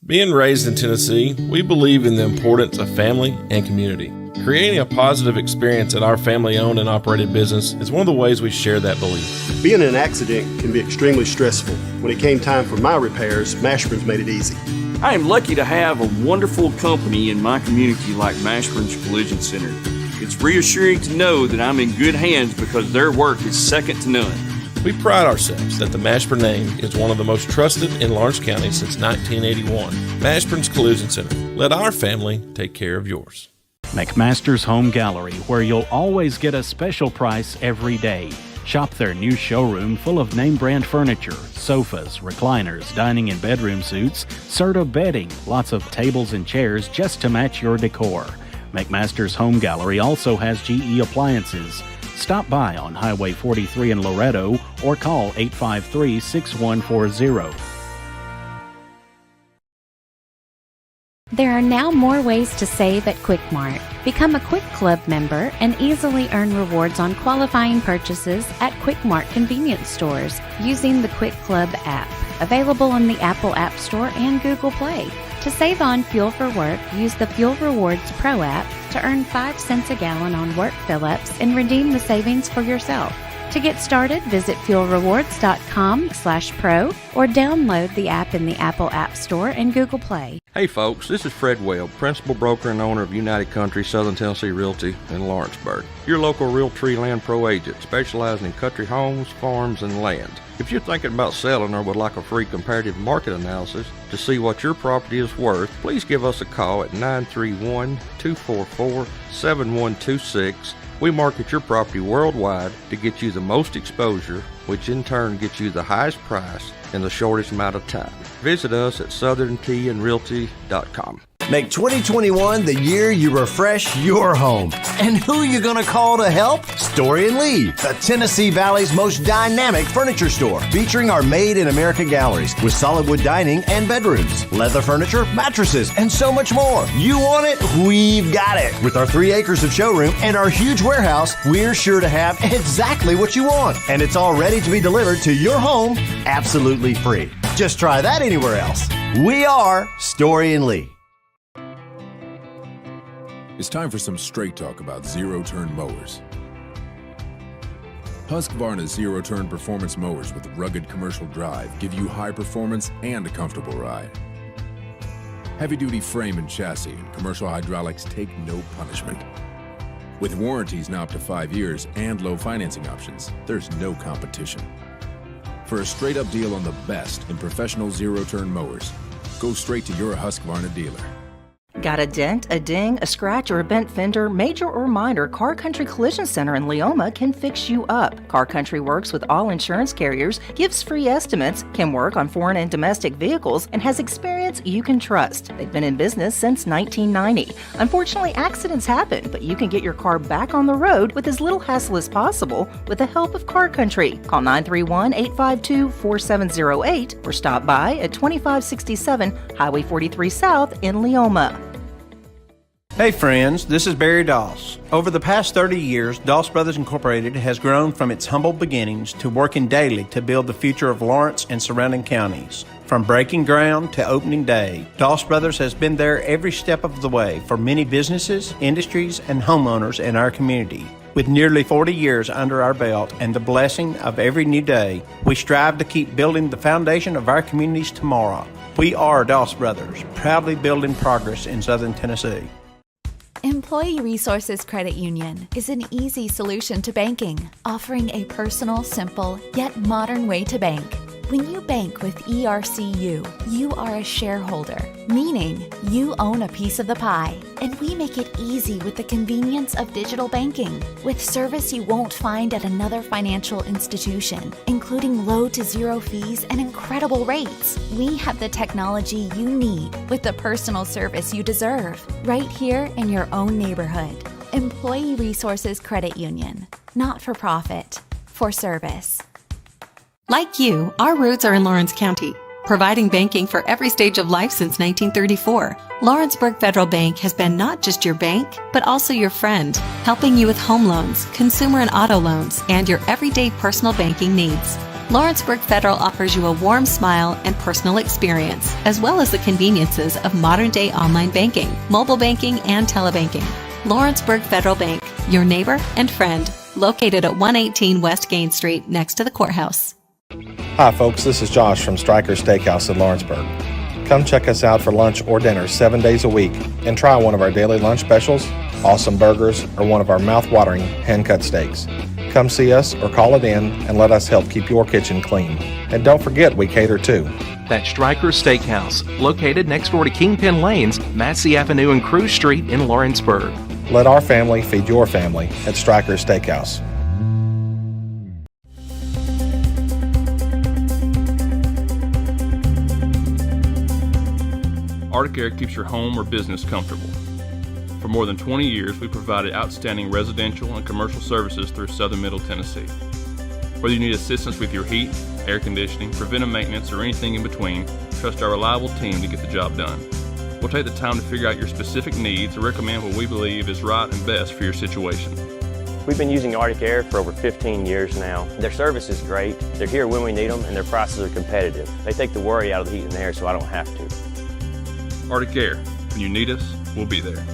E: Being raised in Tennessee, we believe in the importance of family and community. Creating a positive experience at our family-owned and operated business is one of the ways we share that belief.
F: Being in an accident can be extremely stressful. When it came time for my repairs, Mashburn's made it easy.
G: I am lucky to have a wonderful company in my community like Mashburn's Collision Center. It's reassuring to know that I'm in good hands because their work is second to none.
E: We pride ourselves that the Mashburn name is one of the most trusted in Lawrence County since 1981. Mashburn's Collision Center. Let our family take care of yours.
W: McMaster's Home Gallery, where you'll always get a special price every day. Shop their new showroom full of name-brand furniture, sofas, recliners, dining and bedroom suites, Serta bedding, lots of tables and chairs just to match your decor. McMaster's Home Gallery also has GE appliances. Stop by on Highway 43 in Loretto or call 853-6140.
L: There are now more ways to save at Quick Mart. Become a Quick Club member and easily earn rewards on qualifying purchases at Quick Mart convenience stores using the Quick Club app, available on the Apple App Store and Google Play. To save on fuel for work, use the Fuel Rewards Pro app to earn 5 cents a gallon on work fill-ups and redeem the savings for yourself. To get started, visit fuelrewards.com/pro or download the app in the Apple App Store and Google Play.
X: Hey folks, this is Fred Webb, principal broker and owner of United Country Southern Tennessee Realty in Lawrenceburg. Your local Realtree Land Pro agent specializing in country homes, farms, and land. If you're thinking about selling or would like a free comparative market analysis to see what your property is worth, please give us a call at 931-244-7126. We market your property worldwide to get you the most exposure, which in turn gets you the highest price in the shortest amount of time. Visit us at southerntandrealty.com.
J: Make 2021 the year you refresh your home. And who you gonna call to help? Story and Lee, the Tennessee Valley's most dynamic furniture store, featuring our Made in America galleries with solid wood dining and bedrooms, leather furniture, mattresses, and so much more. You want it? We've got it. With our 3 acres of showroom and our huge warehouse, we're sure to have exactly what you want. And it's all ready to be delivered to your home absolutely free. Just try that anywhere else. We are Story and Lee.
O: It's time for some straight talk about zero-turn mowers. Husqvarna's zero-turn performance mowers with rugged commercial drive give you high performance and a comfortable ride. Heavy-duty frame and chassis and commercial hydraulics take no punishment. With warranties now up to 5 years and low financing options, there's no competition. For a straight-up deal on the best in professional zero-turn mowers, go straight to your Husqvarna dealer.
B: Got a dent, a ding, a scratch, or a bent fender? Major or minor, Car Country Collision Center in Leoma can fix you up. Car Country works with all insurance carriers, gives free estimates, can work on foreign and domestic vehicles, and has experience you can trust. They've been in business since 1990. Unfortunately, accidents happen, but you can get your car back on the road with as little hassle as possible with the help of Car Country. Call 931-852-4708 or stop by at 2567 Highway 43 South in Leoma.
H: Hey friends, this is Barry Doss. Over the past 30 years, Doss Brothers Incorporated has grown from its humble beginnings to working daily to build the future of Lawrence and surrounding counties. From breaking ground to opening day, Doss Brothers has been there every step of the way for many businesses, industries, and homeowners in our community. With nearly 40 years under our belt and the blessing of every new day, we strive to keep building the foundation of our communities tomorrow. We are Doss Brothers, proudly building progress in Southern Tennessee.
Q: Employee Resources Credit Union is an easy solution to banking, offering a personal, simple, yet modern way to bank. When you bank with ERCU, you are a shareholder, meaning you own a piece of the pie, and we make it easy with the convenience of digital banking, with service you won't find at another financial institution, including low to zero fees and incredible rates. We have the technology you need with the personal service you deserve, right here in your own neighborhood. Employee Resources Credit Union, not for profit, for service.
I: Like you, our roots are in Lawrence County, providing banking for every stage of life since 1934. Lawrenceburg Federal Bank has been not just your bank, but also your friend, helping you with home loans, consumer and auto loans, and your everyday personal banking needs. Lawrenceburg Federal offers you a warm smile and personal experience, as well as the conveniences of modern-day online banking, mobile banking, and telebanking. Lawrenceburg Federal Bank, your neighbor and friend, located at 118 West Gain Street, next to the courthouse.
K: Hi folks, this is Josh from Stryker Steakhouse in Lawrenceburg. Come check us out for lunch or dinner 7 days a week and try one of our daily lunch specials, awesome burgers, or one of our mouth-watering hand-cut steaks. Come see us or call it in and let us help keep your kitchen clean. And don't forget, we cater too.
Y: That's Stryker Steakhouse, located next door to Kingpin Lanes, Massey Avenue and Cruz Street in Lawrenceburg.
K: Let our family feed your family at Stryker Steakhouse.
M: Arctic Air keeps your home or business comfortable. For more than 20 years, we provided outstanding residential and commercial services through Southern Middle Tennessee. Whether you need assistance with your heat, air conditioning, preventive maintenance, or anything in between, trust our reliable team to get the job done. We'll take the time to figure out your specific needs and recommend what we believe is right and best for your situation.
N: We've been using Arctic Air for over 15 years now. Their service is great, they're here when we need them, and their prices are competitive. They take the worry out of the heat and air so I don't have to.
M: Arctic Air, when you need us, we'll be there.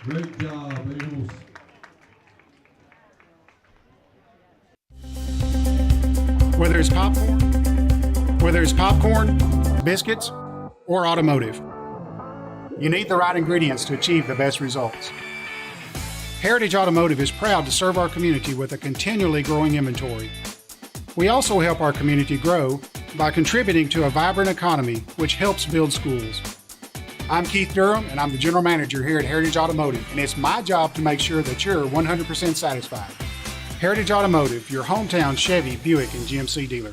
A: Great job, Eagles.
V: Whether it's popcorn, biscuits, or automotive, you need the right ingredients to achieve the best results. Heritage Automotive is proud to serve our community with a continually growing inventory. We also help our community grow by contributing to a vibrant economy, which helps build schools. I'm Keith Durham, and I'm the General Manager here at Heritage Automotive, and it's my job to make sure that you're 100% satisfied. Heritage Automotive, your hometown Chevy, Buick, and GMC dealer.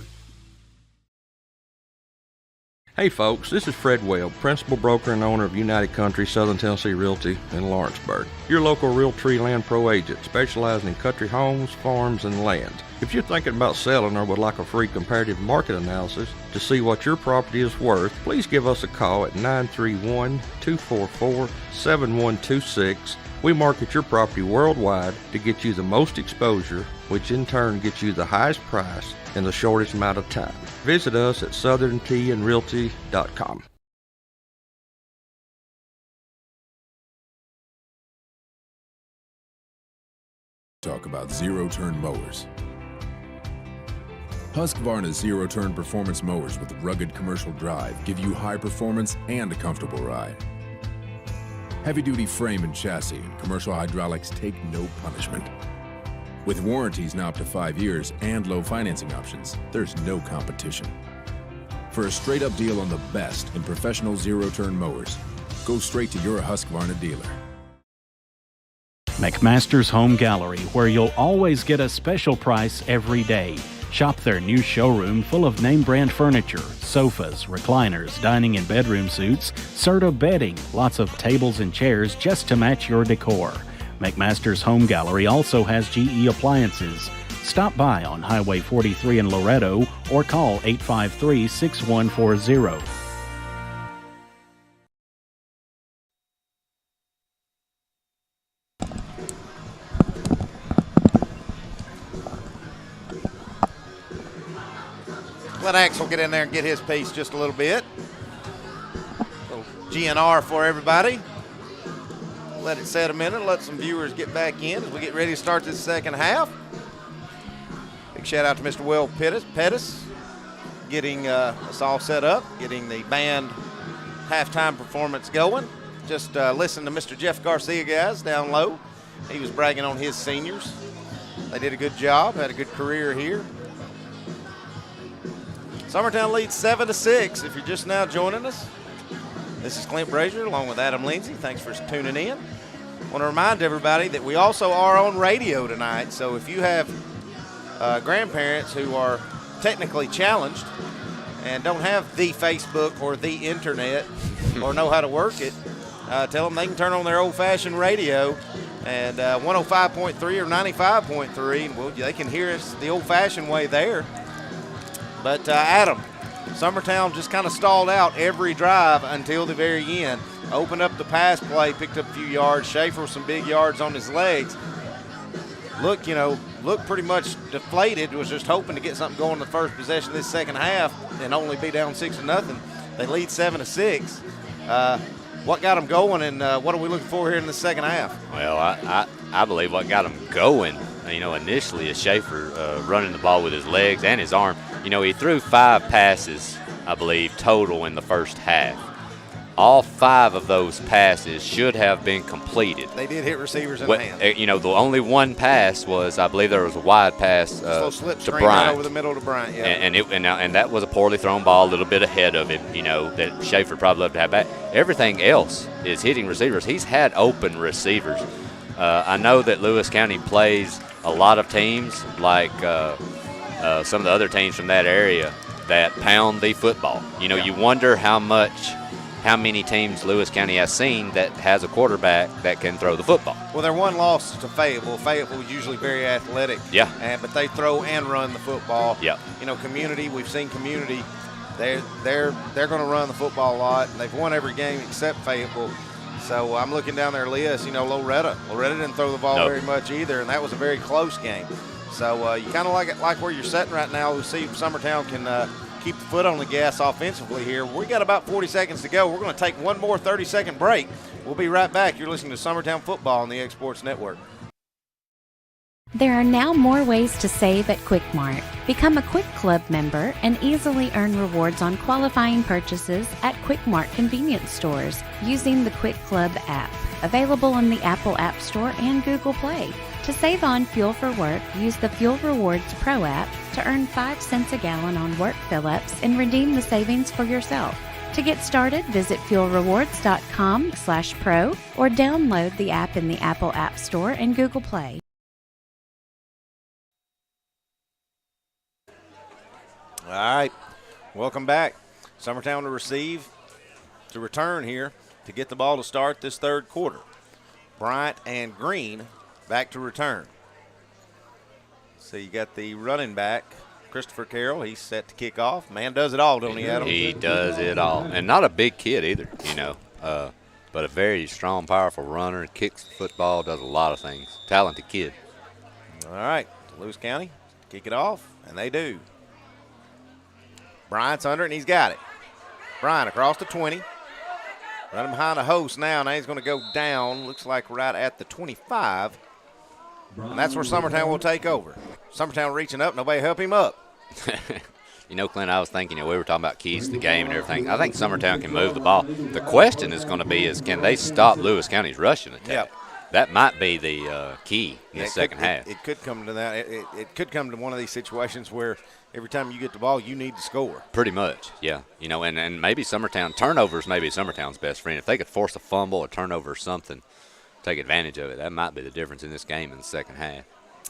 X: Hey folks, this is Fred Webb, Principal Broker and Owner of United Country Southern Tennessee Realty in Lawrenceburg. Your local Realtree Land Pro agent specializing in country homes, farms, and land. If you're thinking about selling or would like a free comparative market analysis to see what your property is worth, please give us a call at 931-244-7126. We market your property worldwide to get you the most exposure, which in turn gets you the highest price in the shortest amount of time. Visit us at southerntandrealty.com.
O: Talk about zero-turn mowers. Husqvarna's zero-turn performance mowers with rugged commercial drive give you high performance and a comfortable ride. Heavy-duty frame and chassis and commercial hydraulics take no punishment. With warranties now up to 5 years and low financing options, there's no competition. For a straight-up deal on the best in professional zero-turn mowers, go straight to your Husqvarna dealer.
W: McMaster's Home Gallery, where you'll always get a special price every day. Shop their new showroom full of name brand furniture, sofas, recliners, dining and bedroom suites, Serta bedding, lots of tables and chairs just to match your decor. McMaster's Home Gallery also has GE appliances. Stop by on Highway 43 in Loretto or call 853-6140.
C: Let Axel get in there and get his piece just a little bit. Little GNR for everybody. Let it set a minute, let some viewers get back in as we get ready to start this second half. Big shout out to Mr. Will Pettis getting us all set up, getting the band halftime performance going. Just listen to Mr. Jeff Garcia, guys, down low. He was bragging on his seniors. They did a good job, had a good career here. Summertown leads 7-6 if you're just now joining us. This is Clint Brazier along with Adam Lindsay. Thanks for tuning in. I want to remind everybody that we also are on radio tonight, so if you have grandparents who are technically challenged and don't have the Facebook or the internet or know how to work it, tell them they can turn on their old-fashioned radio and 105.3 or 95.3, and well, they can hear us the old-fashioned way there. But Adam, Summertown just kind of stalled out every drive until the very end. Opened up the pass play, picked up a few yards. Schaefer with some big yards on his legs. Looked pretty much deflated. Was just hoping to get something going in the first possession of this second half and only be down 6-0. They lead 7-6. What got them going, and what are we looking for here in the second half?
D: Well, I believe what got them going, initially is Schaefer running the ball with his legs and his arm. He threw 5 passes, I believe, total in the first half. All 5 of those passes should have been completed.
C: They did hit receivers in the hand.
D: The only one pass was, I believe there was a wide pass
C: slow slip
D: to
C: Bryant. Right over the middle to Bryant, yeah.
D: And that was a poorly thrown ball, a little bit ahead of him, that Schaefer probably loved to have back. Everything else is hitting receivers. He's had open receivers. I know that Lewis County plays a lot of teams like some of the other teams from that area that pound the football. You wonder how many teams Lewis County has seen that has a quarterback that can throw the football.
C: Well, their one loss to Fayetteville. Fayetteville is usually very athletic.
D: Yeah.
C: But they throw and run the football.
D: Yeah.
C: Community, we've seen Community. They're going to run the football a lot. They've won every game except Fayetteville. So I'm looking down their list. Loretta didn't throw the ball very much either, and that was a very close game. So you kind of like where you're sitting right now. We'll see if Summertown can keep the foot on the gas offensively here. We got about 40 seconds to go. We're going to take one more 30-second break. We'll be right back. You're listening to Summertown Football on the X Sports Network.
L: There are now more ways to save at Quick Mart. Become a Quick Club member and easily earn rewards on qualifying purchases at Quick Mart convenience stores using the Quick Club app, available in the Apple App Store and Google Play. To save on fuel for work, use the Fuel Rewards Pro app to earn 5 cents a gallon on work fill-ups and redeem the savings for yourself. To get started, visit fuelrewards.com/pro or download the app in the Apple App Store and Google Play.
C: All right, welcome back. Summertown to return here to get the ball to start this third quarter. Bryant and Green back to return. So you got the running back, Christopher Carroll. He's set to kick off. Man does it all, don't he, Adam?
D: He does it all. And not a big kid either, but a very strong, powerful runner. Kicks the football, does a lot of things. Talented kid.
C: All right, Lewis County kick it off, and they do. Bryant's under it, and he's got it. Bryant across the 20. Running behind the host now. Now he's going to go down, looks like right at the 25. And that's where Summertown will take over. Summertown reaching up, nobody help him up.
D: Clint, I was thinking, we were talking about keys to the game and everything. I think Summertown can move the ball. The question is going to be can they stop Lewis County's rushing attack?
C: Yep.
D: That might be the key in the second half.
C: It could come to that. It could come to one of these situations where every time you get the ball, you need to score.
D: Pretty much, yeah. And maybe Summertown, turnovers may be Summertown's best friend. If they could force a fumble, a turnover or something, take advantage of it, that might be the difference in this game in the second half.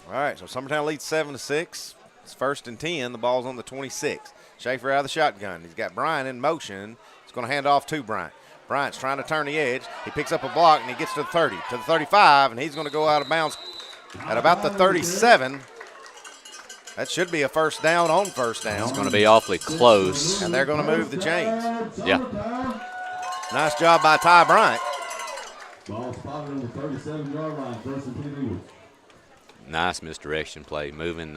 C: All right, so Summertown leads 7-6. It's 1st and 10. The ball's on the 26. Schaefer out of the shotgun. He's got Bryant in motion. He's going to hand off to Bryant. Bryant's trying to turn the edge. He picks up a block, and he gets to the 30, to the 35, and he's going to go out of bounds at about the 37. That should be a first down on first down.
D: It's going to be awfully close.
C: And they're going to move the chains.
D: Yeah.
C: Nice job by Ty Bryant.
A: Ball spotted on the 37-yard line, 1st and 10.
D: Nice misdirection play. Moving,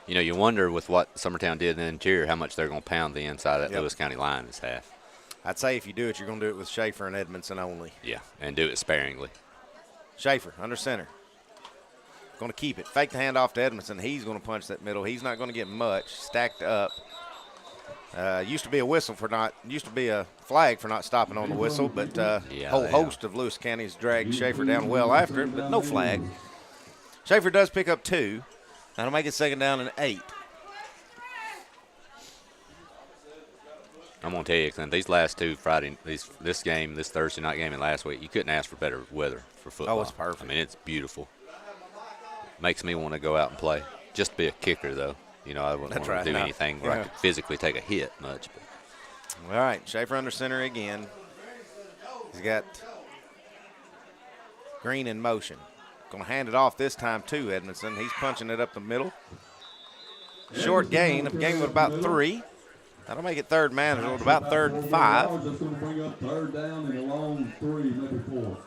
D: you wonder with what Summertown did in the interior how much they're going to pound the inside of that Lewis County line this half.
C: I'd say if you do it, you're going to do it with Schaefer and Edmondson only.
D: Yeah, and do it sparingly.
C: Schaefer under center. Going to keep it. Fake the handoff to Edmondson. He's going to punch that middle. He's not going to get much. Stacked up. Used to be a flag for not stopping on the whistle, but a whole host of Lewis County's dragged Schaefer down well after it, but no flag. Schaefer does pick up 2. That'll make it 2nd down and 8.
D: I'm going to tell you, Clint, these last two this game, this Thursday night game and last week, you couldn't ask for better weather for football.
C: Oh, it's perfect.
D: I mean, it's beautiful. Makes me want to go out and play. Just be a kicker, though. I wouldn't want to do anything where I could physically take a hit much. But.
C: All right, Schaefer under center again. He's got Green in motion. Going to hand it off this time to Edmondson. He's punching it up the middle. Short gain of with about 3. That'll make it 3rd man with about 3rd and 5.
A: That's going to bring up 3rd down and a long 3, maybe 4.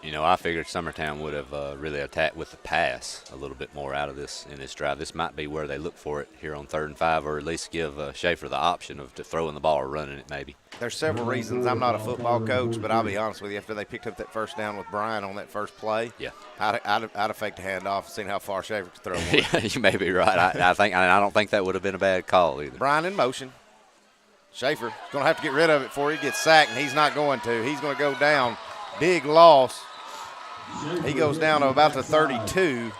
D: I figured Summertown would have really attacked with the pass a little bit more out of this in this drive. This might be where they look for it here on 3rd and 5, or at least give Schaefer the option of throwing the ball or running it maybe.
C: There's several reasons. I'm not a football coach, but I'll be honest with you. After they picked up that first down with Brian on that first play, I'd have faked the handoff and seen how far Schaefer could throw one.
D: Yeah, you may be right. I don't think that would have been a bad call either.
C: Brian in motion. Schaefer's going to have to get rid of it before he gets sacked, and he's not going to. He's going to go down. Big loss. He goes down to about the 32.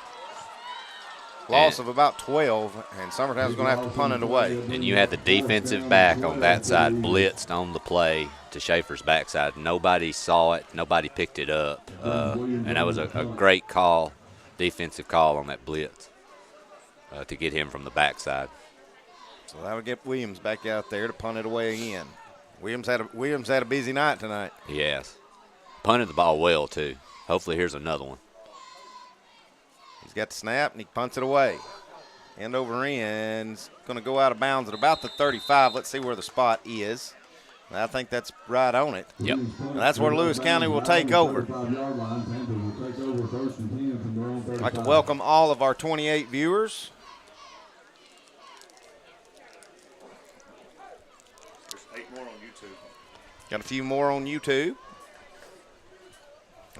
C: Loss of about 12, and Summertown's going to have to punt it away.
D: And you had the defensive back on that side blitzed on the play to Schaefer's backside. Nobody saw it. Nobody picked it up. And that was a great call, defensive call on that blitz to get him from the backside.
C: So that'll get Williams back out there to punt it away again. Williams had a busy night tonight.
D: Yes. Punted the ball well, too. Hopefully here's another one.
C: He's got the snap, and he punts it away. End over end. Going to go out of bounds at about the 35. Let's see where the spot is. I think that's right on it.
D: Yep.
C: And that's where Lewis County will take over. I'd like to welcome all of our 28 viewers. Got a few more on YouTube.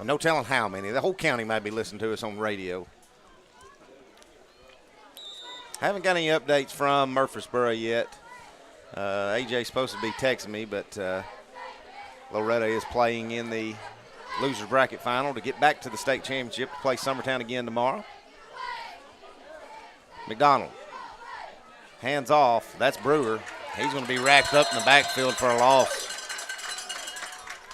C: No telling how many. The whole county might be listening to us on radio. Haven't got any updates from Murfreesboro yet. AJ's supposed to be texting me, but Loretta is playing in the loser's bracket final to get back to the state championship to play Summertown again tomorrow. McDonald. Hands off. That's Brewer. He's going to be wrapped up in the backfield for a loss.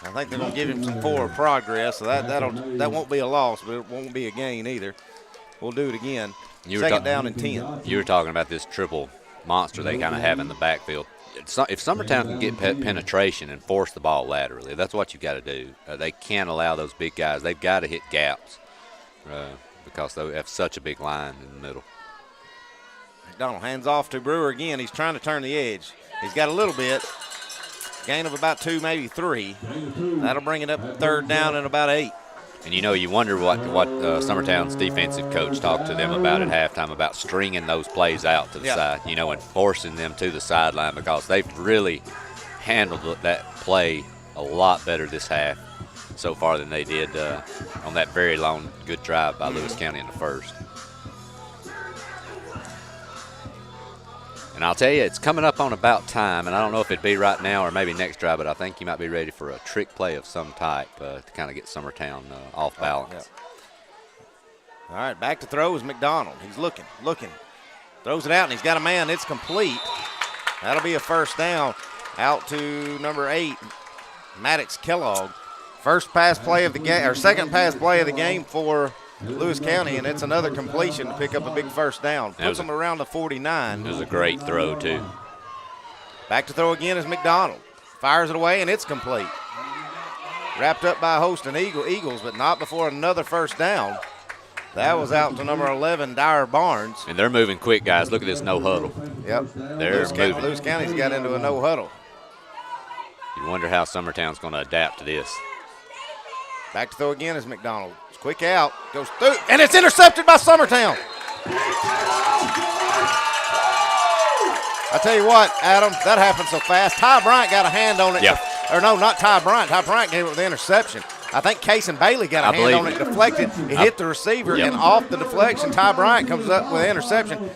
C: I think they're going to give him some forward progress, so that won't be a loss, but it won't be a gain either. We'll do it again. Second down and 10.
D: You were talking about this triple monster they kind of have in the backfield. If Summertown can get penetration and force the ball laterally, that's what you got to do. They can't allow those big guys. They've got to hit gaps because they have such a big line in the middle.
C: McDonald hands off to Brewer again. He's trying to turn the edge. He's got a little bit. Gain of about 2, maybe 3. That'll bring it up third down and about 8.
D: And, you wonder what Summertown's defensive coach talked to them about at halftime, about stringing those plays out to the side, and forcing them to the sideline, because they've really handled that play a lot better this half so far than they did on that very long, good drive by Lewis County in the first. And I'll tell you, it's coming up on about time, and I don't know if it'd be right now or maybe next drive, but I think you might be ready for a trick play of some type to kind of get Summertown off balance.
C: All right, back to throw is McDonald. He's looking. Throws it out, and he's got a man. It's complete. That'll be a first down out to number 8, Maddox Kellogg. First pass play of the game, or second pass play of the game for Lewis County, and it's another completion to pick up a big first down. Puts them around the 49.
D: It was a great throw, too.
C: Back to throw again is McDonald. Fires it away, and it's complete. Wrapped up by a host of Eagles, but not before another first down. That was out to number 11, Dyer Barnes.
D: And they're moving quick, guys. Look at this no huddle.
C: Yep.
D: They're moving.
C: Lewis County's got into a no huddle.
D: You wonder how Summertown's going to adapt to this.
C: Back to throw again is McDonald. Quick out, goes through, and it's intercepted by Summertown. I tell you what, Adam, that happened so fast. Ty Bryant got a hand on it.
D: Yeah.
C: Or no, not Ty Bryant. Ty Bryant gave it the interception. I think Cason Bailey got a hand on it, deflected. It hit the receiver, and off the deflection, Ty Bryant comes up with an interception.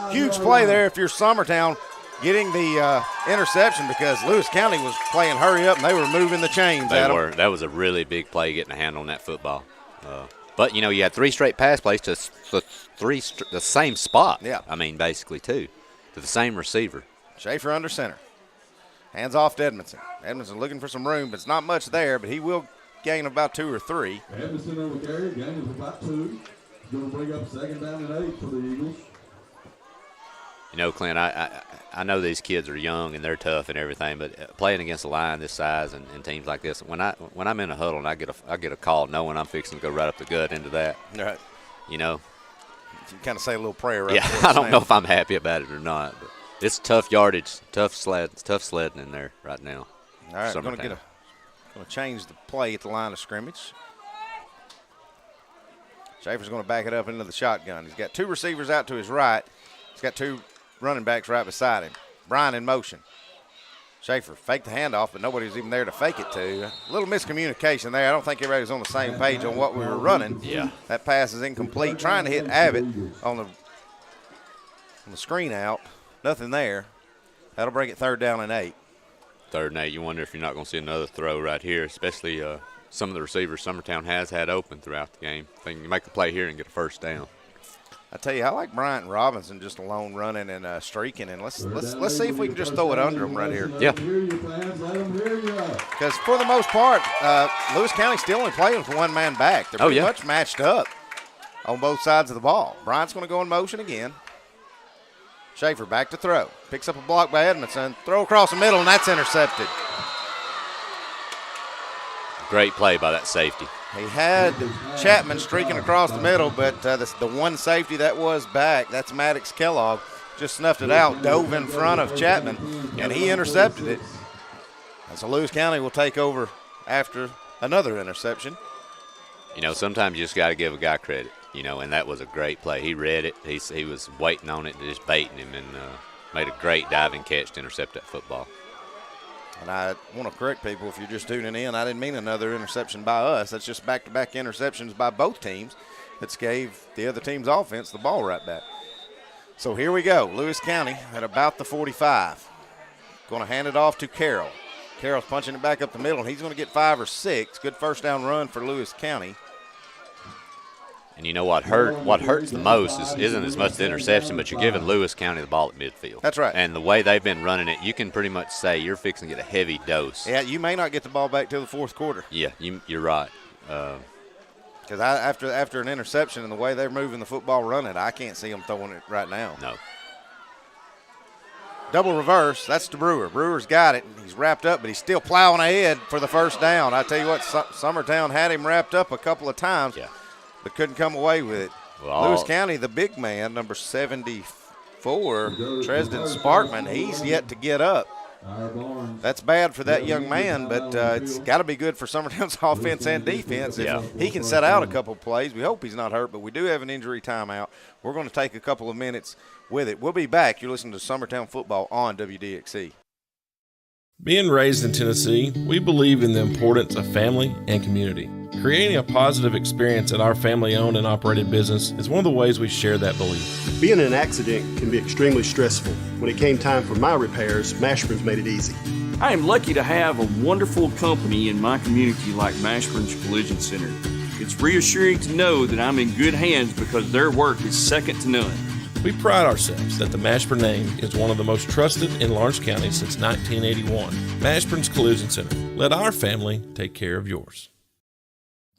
C: Huge play there if you're Summertown getting the interception, because Lewis County was playing hurry up, and they were moving the chains.
D: They were. That was a really big play, getting a hand on that football. But, you had 3 straight pass plays to the same spot.
C: Yeah.
D: I mean, basically, too, to the same receiver.
C: Schaefer under center. Hands off to Edmondson. Edmondson looking for some room, but it's not much there, but he will gain about 2 or 3.
A: Edmondson over carry, gain of about 2. Going to bring up second down and 8 for the Eagles.
D: Clint, I know these kids are young and they're tough and everything, but playing against a line this size and teams like this, when I'm in a huddle and I get a call knowing I'm fixing to go right up the gut into that,
C: right?
D: You
C: kind of say a little prayer. Right
D: I don't know if I'm happy about it or not, but it's tough yardage, tough sledding in there right now.
C: All right, I'm going to change the play at the line of scrimmage. Schaefer's going to back it up into the shotgun. He's got 2 receivers out to his right. He's got 2 running backs right beside him. Bryan in motion. Schaefer faked the handoff, but nobody was even there to fake it to. A little miscommunication there. I don't think everybody was on the same page on what we were running.
D: Yeah.
C: That pass is incomplete. Trying to hit Abbott on the screen out. Nothing there. That'll bring it third down and 8.
D: Third and 8. You wonder if you're not going to see another throw right here, especially some of the receivers Summertown has had open throughout the game. I think you make a play here and get a first down.
C: I tell you, I like Bryant and Robinson just alone running and streaking, and let's see if we can just throw it under them right here.
D: Yeah.
C: Because for the most part, Lewis County's still only playing with 1 man back. They're pretty much matched up on both sides of the ball. Bryant's going to go in motion again. Schaefer back to throw. Picks up a block by Edmondson. Throw across the middle, and that's intercepted.
D: Great play by that safety.
C: He had Chapman streaking across the middle, but the one safety that was back, that's Maddox Kellogg, just snuffed it out, dove in front of Chapman, and he intercepted it. And so Lewis County will take over after another interception.
D: Sometimes you just got to give a guy credit, and that was a great play. He read it. He was waiting on it, just baiting him, and made a great diving catch to intercept that football.
C: And I want to correct people if you're just tuning in. I didn't mean another interception by us. That's just back-to-back interceptions by both teams. That's gave the other team's offense the ball right back. So here we go. Lewis County at about the 45. Going to hand it off to Carroll. Carroll's punching it back up the middle, and he's going to get 5 or 6. Good first down run for Lewis County.
D: And you know what hurts the most isn't as much the interception, but you're giving Lewis County the ball at midfield.
C: That's right.
D: And the way they've been running it, you can pretty much say you're fixing to get a heavy dose.
C: Yeah, you may not get the ball back till the fourth quarter.
D: Yeah, you're right.
C: Because after an interception and the way they're moving the football running, I can't see them throwing it right now.
D: No.
C: Double reverse, that's to Brewer. Brewer's got it. He's wrapped up, but he's still plowing ahead for the first down. I tell you what, Summertown had him wrapped up a couple of times, but couldn't come away with it.
D: Well,
C: Lewis County, the big man, number 74, Tresden Sparkman, he's yet to get up. That's bad for that young man, but it's got to be good for Summertown's offense and defense. If he can set out a couple of plays, we hope he's not hurt, but we do have an injury timeout. We're going to take a couple of minutes with it. We'll be back. You're listening to Summertown Football on WDXC.
E: Being raised in Tennessee, we believe in the importance of family and community. Creating a positive experience at our family-owned and operated business is one of the ways we share that belief.
F: Being in an accident can be extremely stressful. When it came time for my repairs, Mashburn's made it easy.
G: I am lucky to have a wonderful company in my community like Mashburn's Collision Center. It's reassuring to know that I'm in good hands because their work is second to none.
E: We pride ourselves that the Mashburn name is one of the most trusted in Lawrence County since 1981. Mashburn's Collision Center. Let our family take care of yours.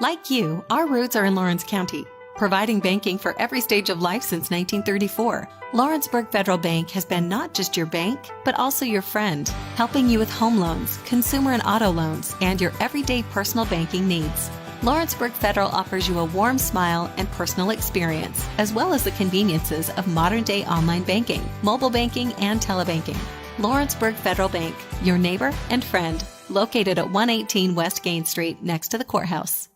I: Like you, our roots are in Lawrence County, providing banking for every stage of life since 1934. Lawrenceburg Federal Bank has been not just your bank, but also your friend, helping you with home loans, consumer and auto loans, and your everyday personal banking needs. Lawrenceburg Federal offers you a warm smile and personal experience, as well as the conveniences of modern-day online banking, mobile banking, and telebanking. Lawrenceburg Federal Bank, your neighbor and friend, located at 118 West Gain Street next to the courthouse.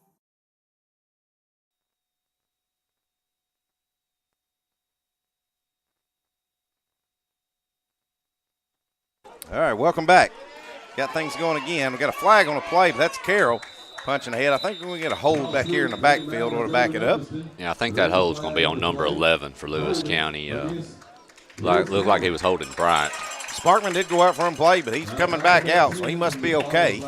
C: All right, welcome back. Got things going again. We got a flag on the play, but that's Carroll punching ahead. I think we're going to get a hold back here in the backfield or to back it up.
D: Yeah, I think that hold's going to be on number 11 for Lewis County. Looked like he was holding Bryant.
C: Sparkman did go out for him play, but he's coming back out, so he must be okay.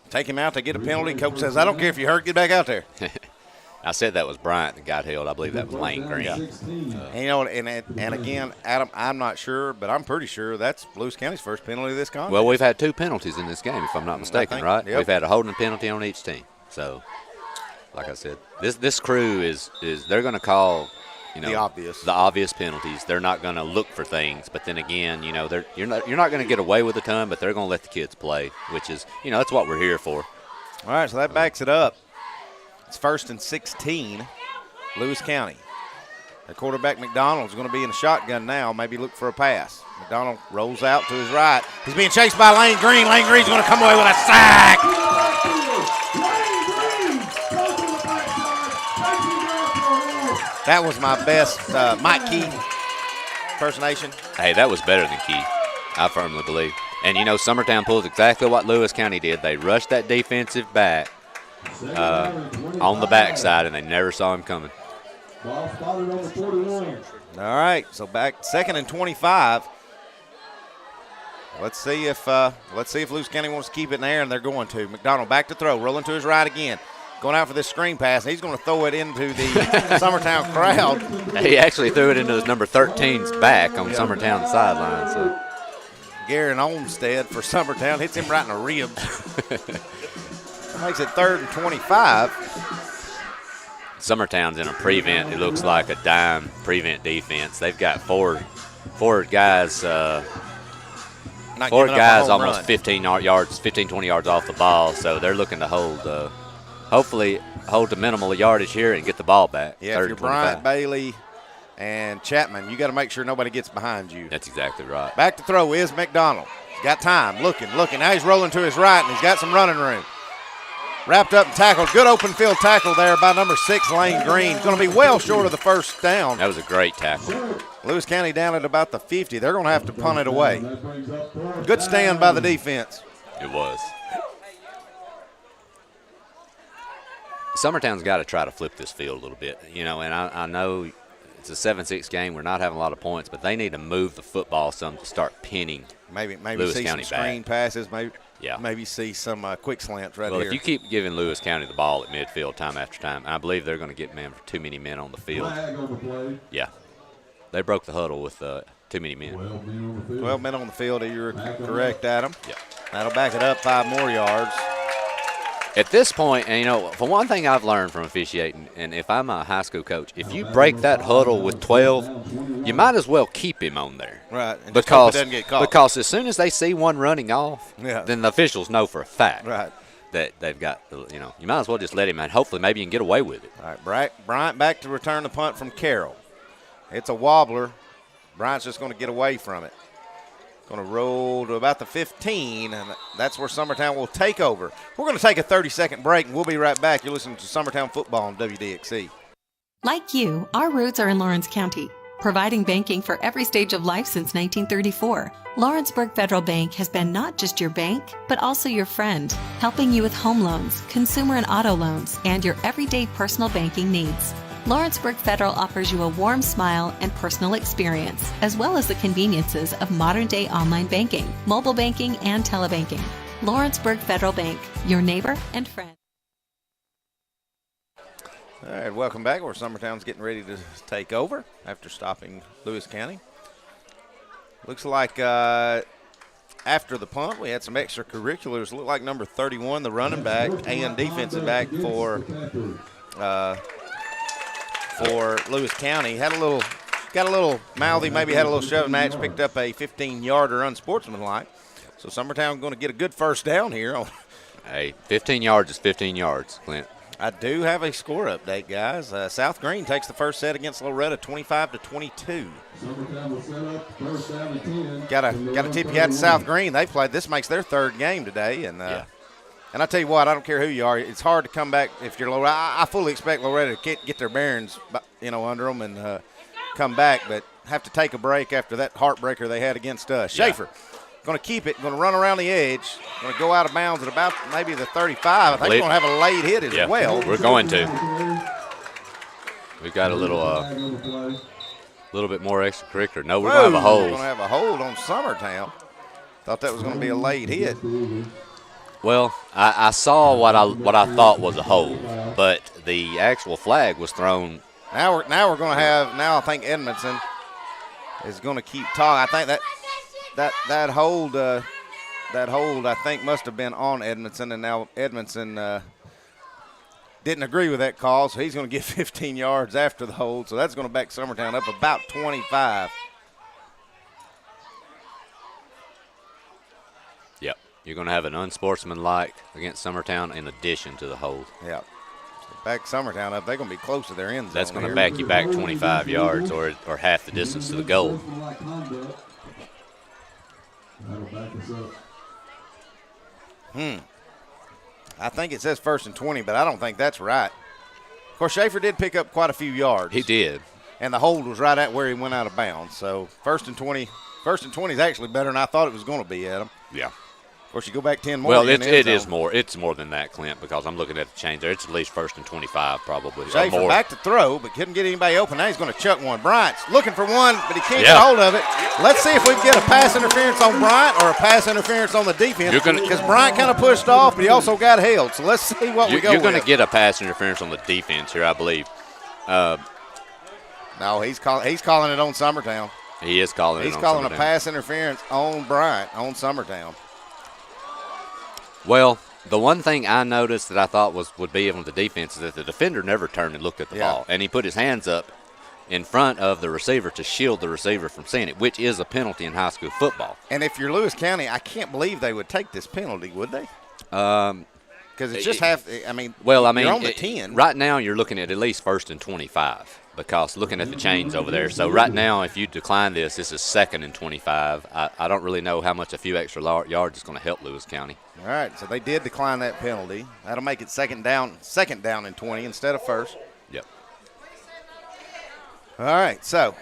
C: Take him out to get a penalty. Coach says, I don't care if you're hurt, get back out there.
D: I said that was Bryant that got held. I believe that was Lane Green.
C: And, you know, and again, Adam, I'm not sure, but I'm pretty sure that's Lewis County's first penalty of this contest.
D: Well, we've had 2 penalties in this game, if I'm not mistaken, right?
C: Yep.
D: We've had a holding penalty on each team. So, like I said, this crew is they're going to call, you know, the obvious penalties. They're not going to look for things, but then again, you know, you're not going to get away with a ton, but they're going to let the kids play, which is, you know, that's what we're here for.
C: All right, so that backs it up. It's 1st and 16, Lewis County. The quarterback, McDonald, is going to be in a shotgun now, maybe look for a pass. McDonald rolls out to his right. He's being chased by Lane Green. Lane Green's going to come away with a sack. That was my best Mike Key impersonation.
D: Hey, that was better than Key, I firmly believe. And, you know, Summertown pulls exactly what Lewis County did. They rushed that defensive back on the backside, and they never saw him coming.
A: Ball spotted on the 41.
C: All right, so back 2nd and 25. Let's see if Lewis County wants to keep it in the air, and they're going to. McDonald back to throw, rolling to his right again. Going out for this screen pass, and he's going to throw it into the Summertown crowd.
D: He actually threw it into his number 13's back on Summertown's sideline. So.
C: Garen Olmstead for Summertown hits him right in the ribs. Makes it 3rd and 25.
D: Summertown's in a prevent. It looks like a dime prevent defense. They've got four guys almost 15, 20 yards off the ball, so they're looking to hopefully hold to minimal yardage here and get the ball back.
C: Yeah, if you're Bryant, Bailey, and Chapman, you got to make sure nobody gets behind you.
D: That's exactly right.
C: Back to throw is McDonald. He's got time, looking. Now he's rolling to his right, and he's got some running room. wrapped up and tackled. Good open field tackle there by number 6, Lane Green. Going to be well short of the first down.
D: That was a great tackle.
C: Lewis County down at about the 50. They're going to have to punt it away. Good stand by the defense.
D: It was. Summertown's got to try to flip this field a little bit, and I know it's a 7-6 game. We're not having a lot of points, but they need to move the football some to start pinning
C: Maybe
D: Lewis
C: see
D: County
C: some screen passes.
D: Yeah.
C: Maybe see some quick slants right here.
D: Well, if you keep giving Lewis County the ball at midfield time after time, I believe they're going to get too many men on the field. Yeah. They broke the huddle with too many men.
C: 12 men on the field. You're correct, Adam.
D: Yeah.
C: That'll back it up 5 more yards.
D: At this point, and for one thing I've learned from officiating, and if I'm a high school coach, if you break that huddle with 12, you might as well keep him on there.
C: Right. And
D: Because,
C: just hope it doesn't get caught.
D: because as soon as they see one running off, then the officials know for a fact that they've got, you might as well just let him, and hopefully maybe you can get away with it.
C: All right, Bryant back to return the punt from Carroll. It's a wobbler. Bryant's just going to get away from it. Going to roll to about the 15, and that's where Summertown will take over. We're going to take a 30-second break, and we'll be right back. You're listening to Summertown Football on WDXC.
I: Like you, our roots are in Lawrence County, providing banking for every stage of life since 1934. Lawrenceburg Federal Bank has been not just your bank, but also your friend, helping you with home loans, consumer and auto loans, and your everyday personal banking needs. Lawrenceburg Federal offers you a warm smile and personal experience, as well as the conveniences of modern-day online banking, mobile banking, and telebanking. Lawrenceburg Federal Bank, your neighbor and friend.
C: All right, welcome back. Where Summertown's getting ready to take over after stopping Lewis County. Looks like after the punt, we had some extracurriculars. Looked like number 31, the running back and defensive back for Lewis County, got a little mouthy, maybe had a little shoving match, picked up a 15-yarder unsportsmanlike. So Summertown going to get a good first down here.
D: Hey, 15 yards is 15 yards, Clint.
C: I do have a score update, guys. South Green takes the first set against Loretta, 25-22. Got to tip you out to South Green. They played. This makes their third game today, and and I tell you what, I don't care who you are. It's hard to come back if you're Loretta. I fully expect Loretta to get their bearings, under them and come back, but have to take a break after that heartbreaker they had against us. Schaefer going to keep it, going to run around the edge, going to go out of bounds at about maybe the 35. I think we're going to have a late hit as well.
D: We're going to. We've got a little bit more extracurricular. No, we're going to have a hold.
C: We're going to have a hold on Summertown. Thought that was going to be a late hit.
D: Well, I saw what I thought was a hold, but the actual flag was thrown.
C: Now we're going to have. Now I think Edmondson is going to keep talking. I think that hold I think must have been on Edmondson, and now Edmondson didn't agree with that call, so he's going to get 15 yards after the hold. So that's going to back Summertown up about 25.
D: Yep. You're going to have an unsportsmanlike against Summertown in addition to the hold.
C: Yeah. So back Summertown up. They're going to be close to their end zone.
D: That's going to back you back 25 yards or half the distance to the goal.
A: That'll back us up.
C: I think it says 1st and 20, but I don't think that's right. Of course, Schaefer did pick up quite a few yards.
D: He did.
C: And the hold was right at where he went out of bounds. So 1st and 20 is actually better than I thought it was going to be, Adam.
D: Yeah.
C: Of course, you go back 10 more.
D: Well, it is more. It's more than that, Clint, because I'm looking at the change there. It's at least 1st and 25 probably.
C: Schaefer back to throw, but couldn't get anybody open. Now he's going to chuck one. Bryant's looking for one, but he can't get hold of it. Let's see if we can get a pass interference on Bryant or a pass interference on the defense, because Bryant kind of pushed off, but he also got held. So let's see what we go with.
D: You're going to get a pass interference on the defense here, I believe.
C: No, he's calling it on Summertown.
D: He is calling it on Summertown.
C: He's calling a pass interference on Bryant, on Summertown.
D: Well, the one thing I noticed that I thought would be on the defense is that the defender never turned and looked at the ball, and he put his hands up in front of the receiver to shield the receiver from seeing it, which is a penalty in high school football.
C: And if you're Lewis County, I can't believe they would take this penalty, would they? Because it's just half. You're on the 10.
D: Right now you're looking at least 1st and 25. because looking at the chains over there. So right now, if you decline this is 2nd and 25. I don't really know how much a few extra yards is going to help Lewis County.
C: All right, so they did decline that penalty. That'll make it second down and 20 instead of first.
D: Yep.
C: All right, so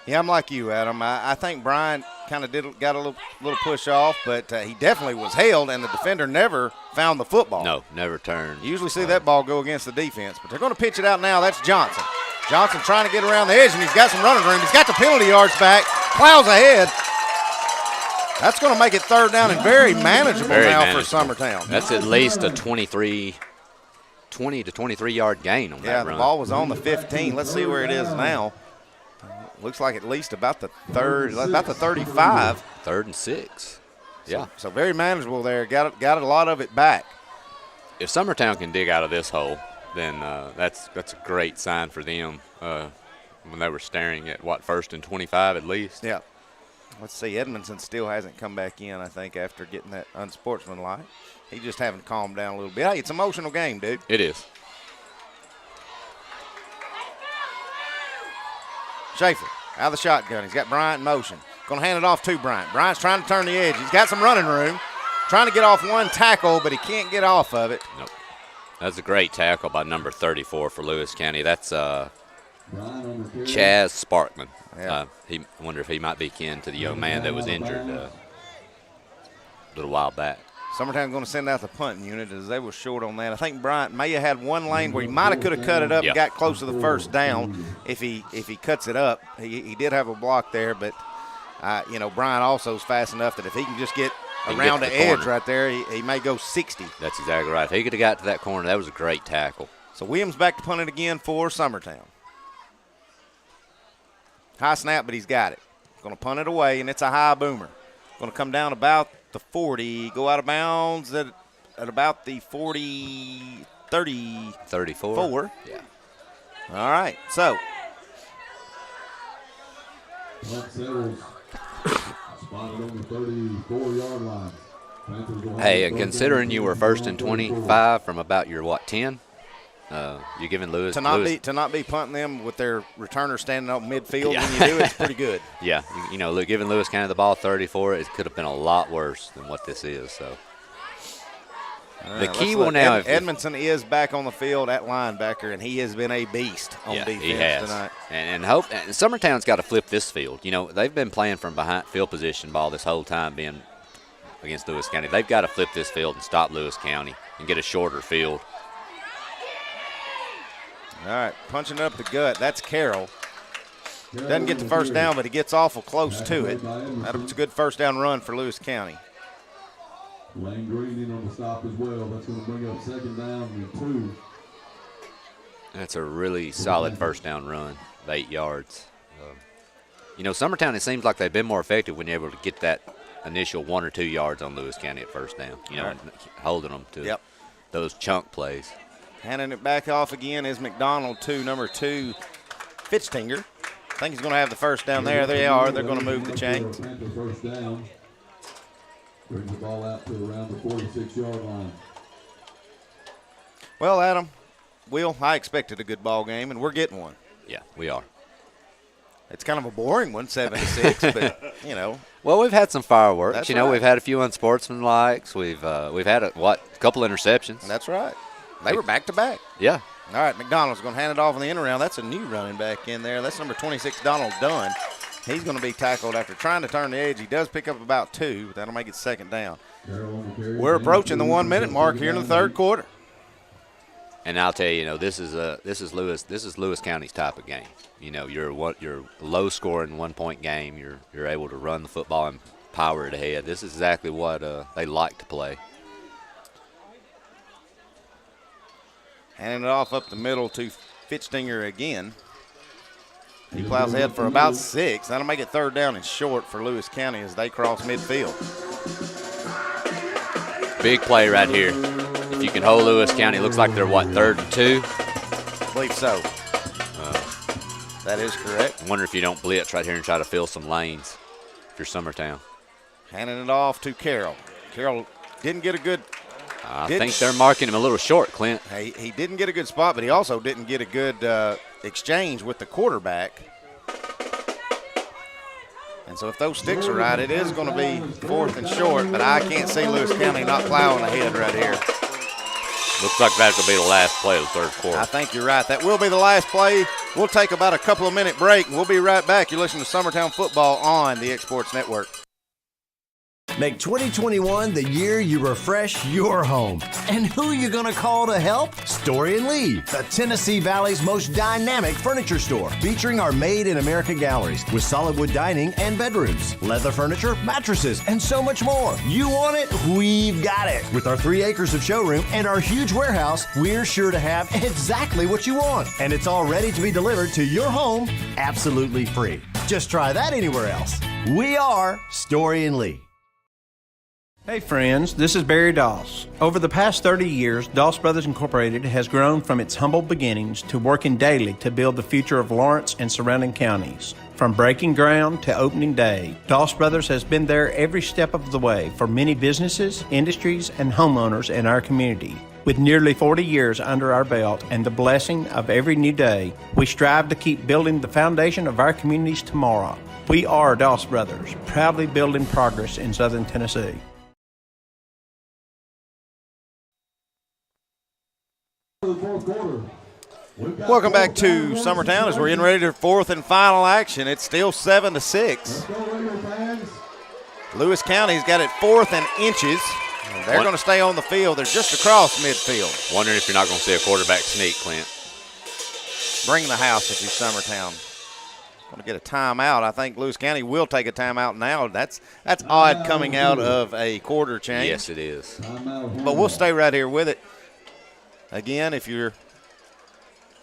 C: yeah, I'm like you, Adam. I think Brian kind of got a little push off, but he definitely was held, and the defender never found the football.
D: No, never turned.
C: You usually see that ball go against the defense, but they're going to pitch it out now. That's Johnson. Johnson trying to get around the edge, and he's got some running room. He's got the penalty yards back. Plows ahead. That's going to make it third down and very manageable for Summertown.
D: That's at least a 20 to 23-yard gain on that run.
C: Yeah, the ball was on the 15. Let's see where it is now. Looks like at least about the 35.
D: 3rd and 6. Yeah.
C: So very manageable there. Got a lot of it back.
D: If Summertown can dig out of this hole, then that's a great sign for them when they were staring at, 1st and 25 at least.
C: Yeah. Let's see. Edmondson still hasn't come back in, I think, after getting that unsportsmanlike. He just haven't calmed down a little bit. Hey, it's an emotional game, dude.
D: It is.
C: Schaefer out of the shotgun. He's got Bryant in motion. Going to hand it off to Bryant. Bryant's trying to turn the edge. He's got some running room. Trying to get off one tackle, but he can't get off of it.
D: Nope. That's a great tackle by number 34 for Lewis County. That's Chaz Sparkman.
C: Yeah.
D: I wonder if he might be kin to the young man that was injured a little while back.
C: Summertown going to send out the punting unit as they were short on that. I think Bryant may have had one lane where he might have could have cut it up and got close to the first down if he cuts it up. He did have a block there, but Bryant also is fast enough that if he can just get around the edge right there, he may go 60.
D: That's exactly right. If he could have got to that corner, that was a great tackle.
C: So Williams back to punt it again for Summertown. High snap, but he's got it. Going to punt it away, and it's a high boomer. Going to come down about the 40, go out of bounds at about the 34.
D: Yeah.
C: All right, so.
A: Spotted on the 34-yard line.
D: Hey, and considering you were 1st and 25 from about your 10, you're giving Lewis
C: to not be punting them with their returner standing up midfield when you do it, it's pretty good.
D: Yeah, look, giving Lewis County the ball 34, it could have been a lot worse than what this is. So the key will now.
C: Edmondson is back on the field at linebacker, and he has been a beast on defense tonight.
D: And Summertown's got to flip this field. They've been playing from behind field position ball this whole time, being against Lewis County. They've got to flip this field and stop Lewis County and get a shorter field.
C: All right, punching it up the gut. That's Carroll. Doesn't get the first down, but he gets awful close to it. That's a good first down run for Lewis County.
A: Lane Green in on the stop as well. That's going to bring up 2nd down and 2.
D: That's a really solid first down run of 8 yards. Summertown, it seems like they've been more effective when you're able to get that initial 1 or 2 yards on Lewis County at first down, holding them to those chunk plays.
C: Handing it back off again is McDonald to number 2, Fitztinger. I think he's going to have the first down there. They are. They're going to move the chains.
A: First down. Brings the ball out to around the 46-yard line.
C: Well, Adam, Will, I expected a good ball game, and we're getting one.
D: Yeah, we are.
C: It's kind of a boring one, 7-6, but,
D: Well, we've had some fireworks.
C: That's right.
D: We've had a few unsportsmanlikes. We've had a couple interceptions.
C: That's right. They were back-to-back.
D: Yeah.
C: All right, McDonald's going to hand it off in the end around. That's a new running back in there. That's number 26, Donald Dunn. He's going to be tackled after trying to turn the edge. He does pick up about 2, but that'll make it 2nd down. We're approaching the 1-minute mark here in the 3rd quarter.
D: And I'll tell you, this is Lewis County's type of game. You're low scoring 1-point game. You're able to run the football and power it ahead. This is exactly what they like to play.
C: Handing it off up the middle to Fitztinger again. He plows ahead for about 6. That'll make it 3rd down and short for Lewis County as they cross midfield.
D: Big play right here. If you can hold Lewis County, it looks like they're, 3rd and 2?
C: I believe so. That is correct.
D: I wonder if you don't blitz right here and try to fill some lanes if you're Summertown.
C: Handing it off to Carroll. Carroll didn't get a good.
D: I think they're marking him a little short, Clint.
C: He didn't get a good spot, but he also didn't get a good exchange with the quarterback. And so if those sticks are right, it is going to be 4th and short, but I can't see Lewis County not plowing ahead right here.
D: Looks like that'll be the last play of the third quarter.
C: I think you're right. That will be the last play. We'll take about a couple of minute break, and we'll be right back. You're listening to Summertown Football on the X Sports Network.
J: Make 2021 the year you refresh your home. And who are you going to call to help? Story & Lee, the Tennessee Valley's most dynamic furniture store, featuring our Made in America galleries with solid wood dining and bedrooms, leather furniture, mattresses, and so much more. You want it? We've got it. With our 3 acres of showroom and our huge warehouse, we're sure to have exactly what you want. And it's all ready to be delivered to your home absolutely free. Just try that anywhere else. We are Story & Lee.
H: Hey friends, this is Barry Doss. Over the past 30 years, Doss Brothers Incorporated has grown from its humble beginnings to working daily to build the future of Lawrence and surrounding counties. From breaking ground to opening day, Doss Brothers has been there every step of the way for many businesses, industries, and homeowners in our community. With nearly 40 years under our belt and the blessing of every new day, we strive to keep building the foundation of our communities tomorrow. We are Doss Brothers, proudly building progress in Southern Tennessee.
C: Welcome back to Summertown as we're getting ready for 4th and final action. It's still 7-6. Lewis County's got it 4th and inches. They're going to stay on the field. They're just across midfield.
D: Wondering if you're not going to see a quarterback sneak, Clint.
C: Bring the house if you're Summertown. Going to get a timeout. I think Lewis County will take a timeout now. That's odd coming out of a quarter change.
D: Yes, it is.
C: But we'll stay right here with it. Again, if you're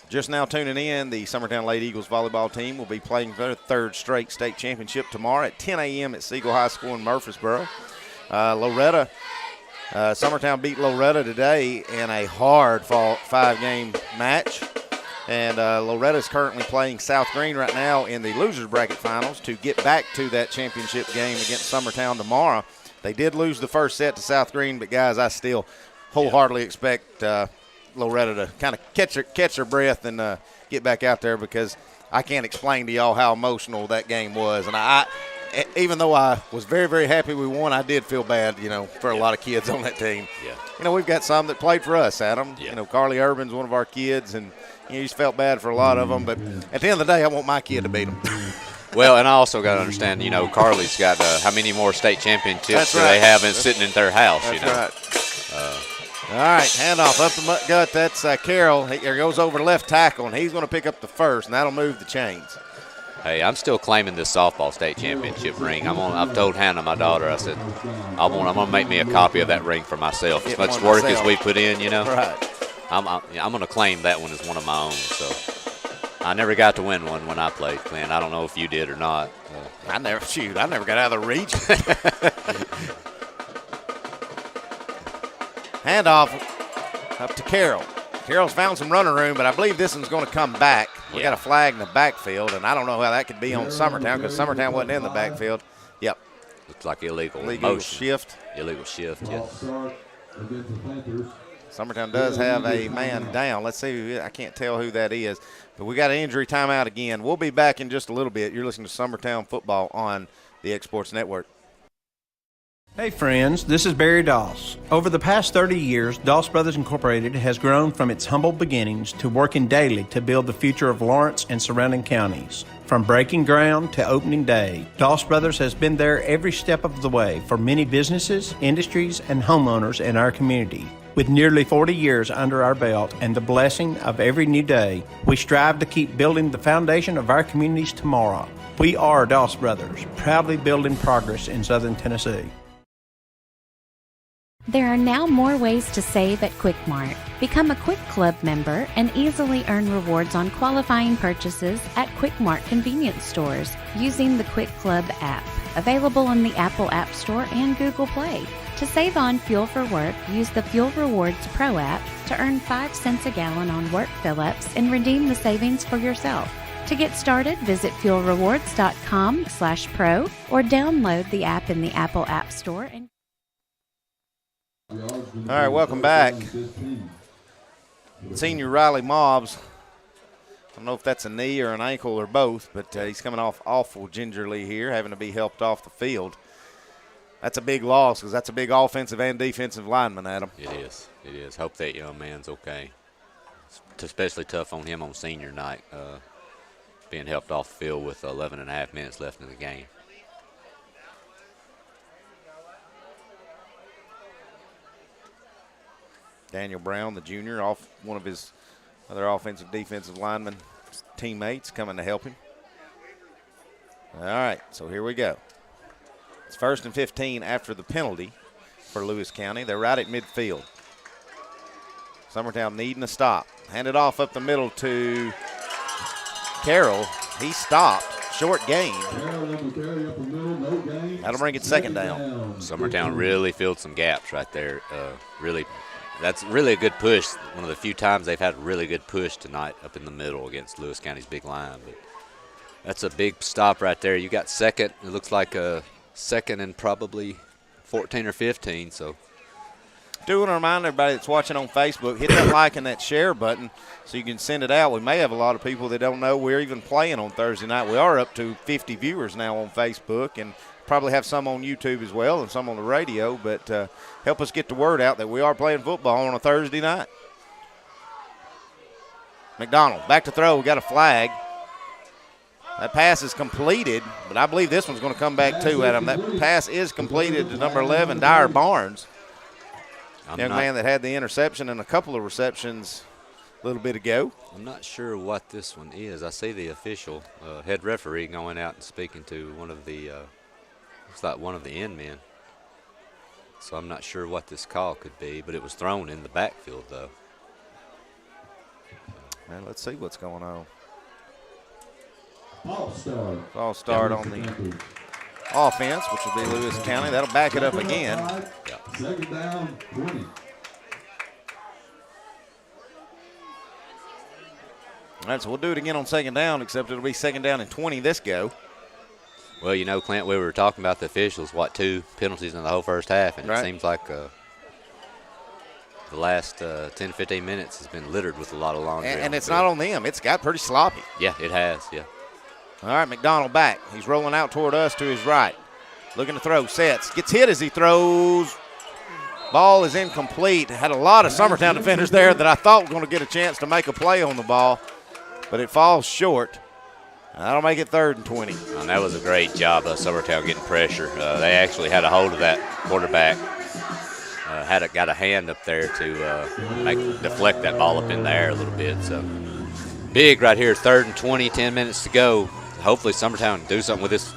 C: just now tuning in, the Summertown Lady Eagles volleyball team will be playing their 3rd straight state championship tomorrow at 10 a.m. at Siegel High School in Murfreesboro. Summertown beat Loretta today in a hard 5-game match. And Loretta is currently playing South Green right now in the losers bracket finals to get back to that championship game against Summertown tomorrow. They did lose the first set to South Green, but guys, I still wholeheartedly expect Loretta to kind of catch her breath and get back out there, because I can't explain to y'all how emotional that game was. And I even though I was very, very happy we won, I did feel bad, for a lot of kids on that team.
D: Yeah.
C: We've got some that played for us, Adam.
D: Yeah.
C: Carly Urban's one of our kids, and you just felt bad for a lot of them. But at the end of the day, I want my kid to beat them.
D: Well, and I also got to understand, Carly's got how many more state championships do they have sitting in their house,
C: That's right. All right, handoff up the gut. That's Carroll. He goes over left tackle, and he's going to pick up the first, and that'll move the chains.
D: Hey, I'm still claiming this softball state championship ring. I've told Hannah, my daughter, I said, I'm going to make me a copy of that ring for myself. As much work as we put in,
C: Right.
D: I'm going to claim that one as one of my own. So I never got to win one when I played, Clint. I don't know if you did or not.
C: I never got out of the region. Handoff up to Carroll. Carroll's found some running room, but I believe this one's going to come back. We got a flag in the backfield, and I don't know how that could be on Summertown, because Summertown wasn't in the backfield. Yep.
D: Looks like illegal
C: shift.
D: Illegal shift, yes.
C: Summertown does have a man down. Let's see. I can't tell who that is, but we got an injury timeout again. We'll be back in just a little bit. You're listening to Summertown Football on the X Sports Network.
H: Hey friends, this is Barry Doss. Over the past 30 years, Doss Brothers Incorporated has grown from its humble beginnings to working daily to build the future of Lawrence and surrounding counties. From breaking ground to opening day, Doss Brothers has been there every step of the way for many businesses, industries, and homeowners in our community. With nearly 40 years under our belt and the blessing of every new day, we strive to keep building the foundation of our communities tomorrow. We are Doss Brothers, proudly building progress in Southern Tennessee.
L: There are now more ways to save at Quick Mart. Become a Quick Club member and easily earn rewards on qualifying purchases at Quick Mart convenience stores using the Quick Club app, available in the Apple App Store and Google Play. To save on fuel for work, use the Fuel Rewards Pro app to earn 5 cents a gallon on work fill-ups and redeem the savings for yourself. To get started, visit fuelrewards.com/pro or download the app in the Apple App Store.
C: right, welcome back. Senior Riley Mobbs. I don't know if that's a knee or an ankle or both, but he's coming off awful gingerly here, having to be helped off the field. That's a big loss because that's a big offensive and defensive lineman, Adam.
D: It is. It is. Hope that young man's okay. It's especially tough on him on senior night, being helped off the field with 11 and a half minutes left in the game.
C: Daniel Brown, the junior, off one of his other offensive defensive lineman teammates coming to help him. All right, so here we go. It's 1st and 15 after the penalty for Lewis County. They're right at midfield. Summertown needing a stop. Hand it off up the middle to Carroll. He stopped. Short gain. That'll bring it 2nd down.
D: Summertown really filled some gaps right there. That's really a good push. One of the few times they've had a really good push tonight up in the middle against Lewis County's big line. But that's a big stop right there. You got 2nd. It looks like a 2nd and probably 14 or 15. So
C: do want to remind everybody that's watching on Facebook, hit that like and that share button so you can send it out. We may have a lot of people that don't know we're even playing on Thursday night. We are up to 50 viewers now on Facebook, and probably have some on YouTube as well and some on the radio, but help us get the word out that we are playing football on a Thursday night. McDonald back to throw. We got a flag. That pass is completed, but I believe this one's going to come back too, Adam. That pass is completed to number 11, Dyer Barnes. Young man that had the interception and a couple of receptions a little bit ago.
D: I'm not sure what this one is. I see the official head referee going out and speaking to one of the looks like one of the end men. So I'm not sure what this call could be, but it was thrown in the backfield, though.
C: Man, let's see what's going on.
A: False
C: start on the offense, which will be Lewis County. That'll back it up again.
D: Yeah.
A: 2nd down, 20.
C: All right, so we'll do it again on 2nd down, except it'll be 2nd down and 20 this go.
D: Well, you know, Clint, we were talking about the officials, 2 penalties in the whole first half, and
C: right.
D: It seems like the last 10, 15 minutes has been littered with a lot of laundry.
C: And it's not on them. It's got pretty sloppy.
D: Yeah, it has, yeah.
C: All right, McDonald back. He's rolling out toward us to his right. Looking to throw, sets, gets hit as he throws. Ball is incomplete. Had a lot of Summertown defenders there that I thought were going to get a chance to make a play on the ball, but it falls short. That'll make it 3rd and 20.
D: And that was a great job of Summertown getting pressure. They actually had a hold of that quarterback. Got a hand up there to deflect that ball up in the air a little bit. So big right here, 3rd and 20, 10 minutes to go. Hopefully Summertown can do something with this.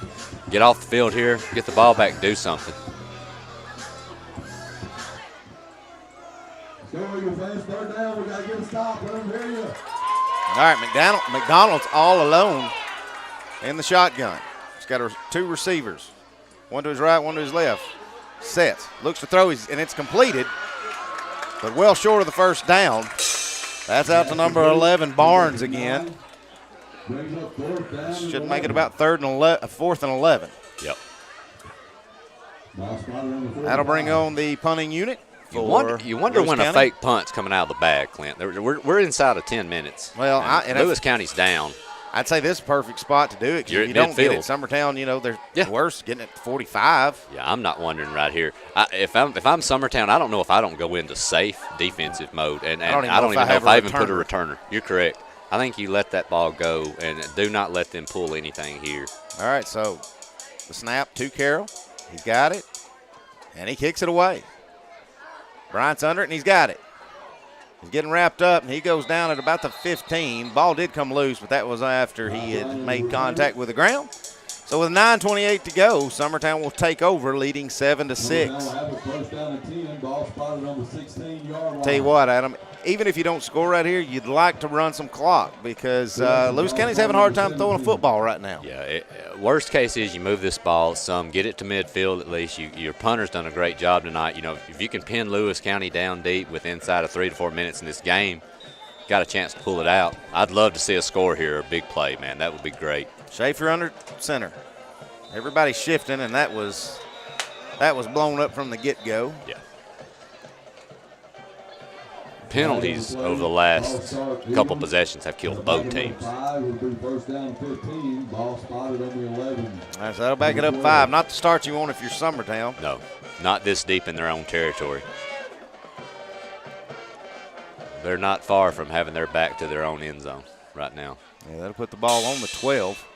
D: Get off the field here, get the ball back, and do something.
A: Go Eagle fans, 3rd down. We got to get a stop. Let them hear you.
C: All right, McDonald's all alone in the shotgun. He's got 2 receivers, one to his right, one to his left. Sets, looks to throw, and it's completed, but well short of the 1st down. That's out to number 11, Barnes again. Should make it about 4th and 11.
D: Yep.
C: That'll bring on the punting unit.
D: You wonder when a fake punt's coming out of the bag, Clint. We're inside of 10 minutes.
C: Well,
D: Lewis County's down.
C: I'd say this is a perfect spot to do it. Because if you don't get it, Summertown, they're worse, getting it to 45.
D: Yeah, I'm not wondering right here. If I'm Summertown, I don't know if I don't go into safe defensive mode, and I don't even know if I even put a returner. You're correct. I think you let that ball go, and do not let them pull anything here.
C: All right, so the snap to Carroll. He's got it, and he kicks it away. Bryant's under it, and he's got it. He's getting wrapped up, and he goes down at about the 15. Ball did come loose, but that was after he had made contact with the ground. So with 9:28 to go, Summertown will take over, leading 7-6. Tell you what, Adam, even if you don't score right here, you'd like to run some clock because Lewis County's having a hard time throwing a football right now.
D: Yeah, worst case is you move this ball some, get it to midfield at least. Your punter's done a great job tonight. You know, if you can pin Lewis County down deep with inside of 3 to 4 minutes in this game, got a chance to pull it out. I'd love to see a score here, a big play, man. That would be great.
C: Schaefer under center. Everybody's shifting, and that was blown up from the get-go.
D: Yeah. penalties over the last couple possessions have killed both teams.
A: First down 15, ball spotted on the 11.
C: All right, so that'll back it up 5. Not the start you want if you're Summertown.
D: No, not this deep in their own territory. They're not far from having their back to their own end zone right now.
C: Yeah, that'll put the ball on the 12.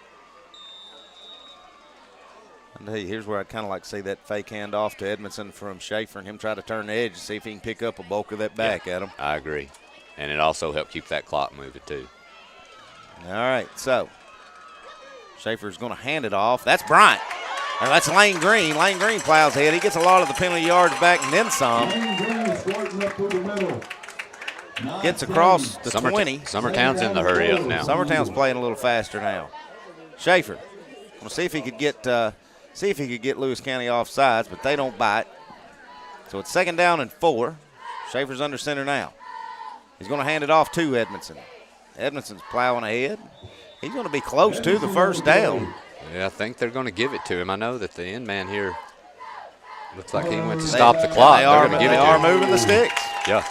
C: And hey, here's where I'd kind of like to see that fake handoff to Edmondson from Schaefer and him try to turn the edge and see if he can pick up a bulk of that back at him.
D: I agree. And it also helped keep that clock moving, too.
C: All right, so Schaefer's going to hand it off. That's Bryant. Or that's Lane Green. Lane Green plows ahead. He gets a lot of the penalty yards back and then some. Gets across the 20.
D: Summertown's in the hurry up now.
C: Summertown's playing a little faster now. Schaefer, we'll see if he could get Lewis County off sides, but they don't bite. So it's 2nd down and 4. Schaefer's under center now. He's going to hand it off to Edmondson. Edmondson's plowing ahead. He's going to be close to the first down.
D: Yeah, I think they're going to give it to him. I know that the end man here looks like he went to stop the clock. They're going to give it to him.
C: They are moving the sticks.
D: Yeah.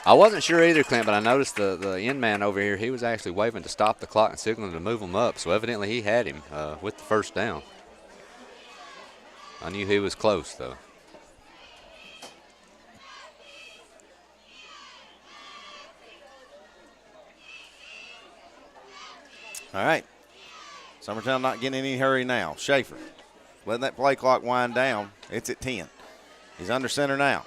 D: I wasn't sure either, Clint, but I noticed the end man over here, he was actually waving to stop the clock and signaling to move him up. So evidently he had him with the first down. I knew he was close, though.
C: All right. Summertown not getting any hurry now. Schaefer letting that play clock wind down. It's at 10. He's under center now.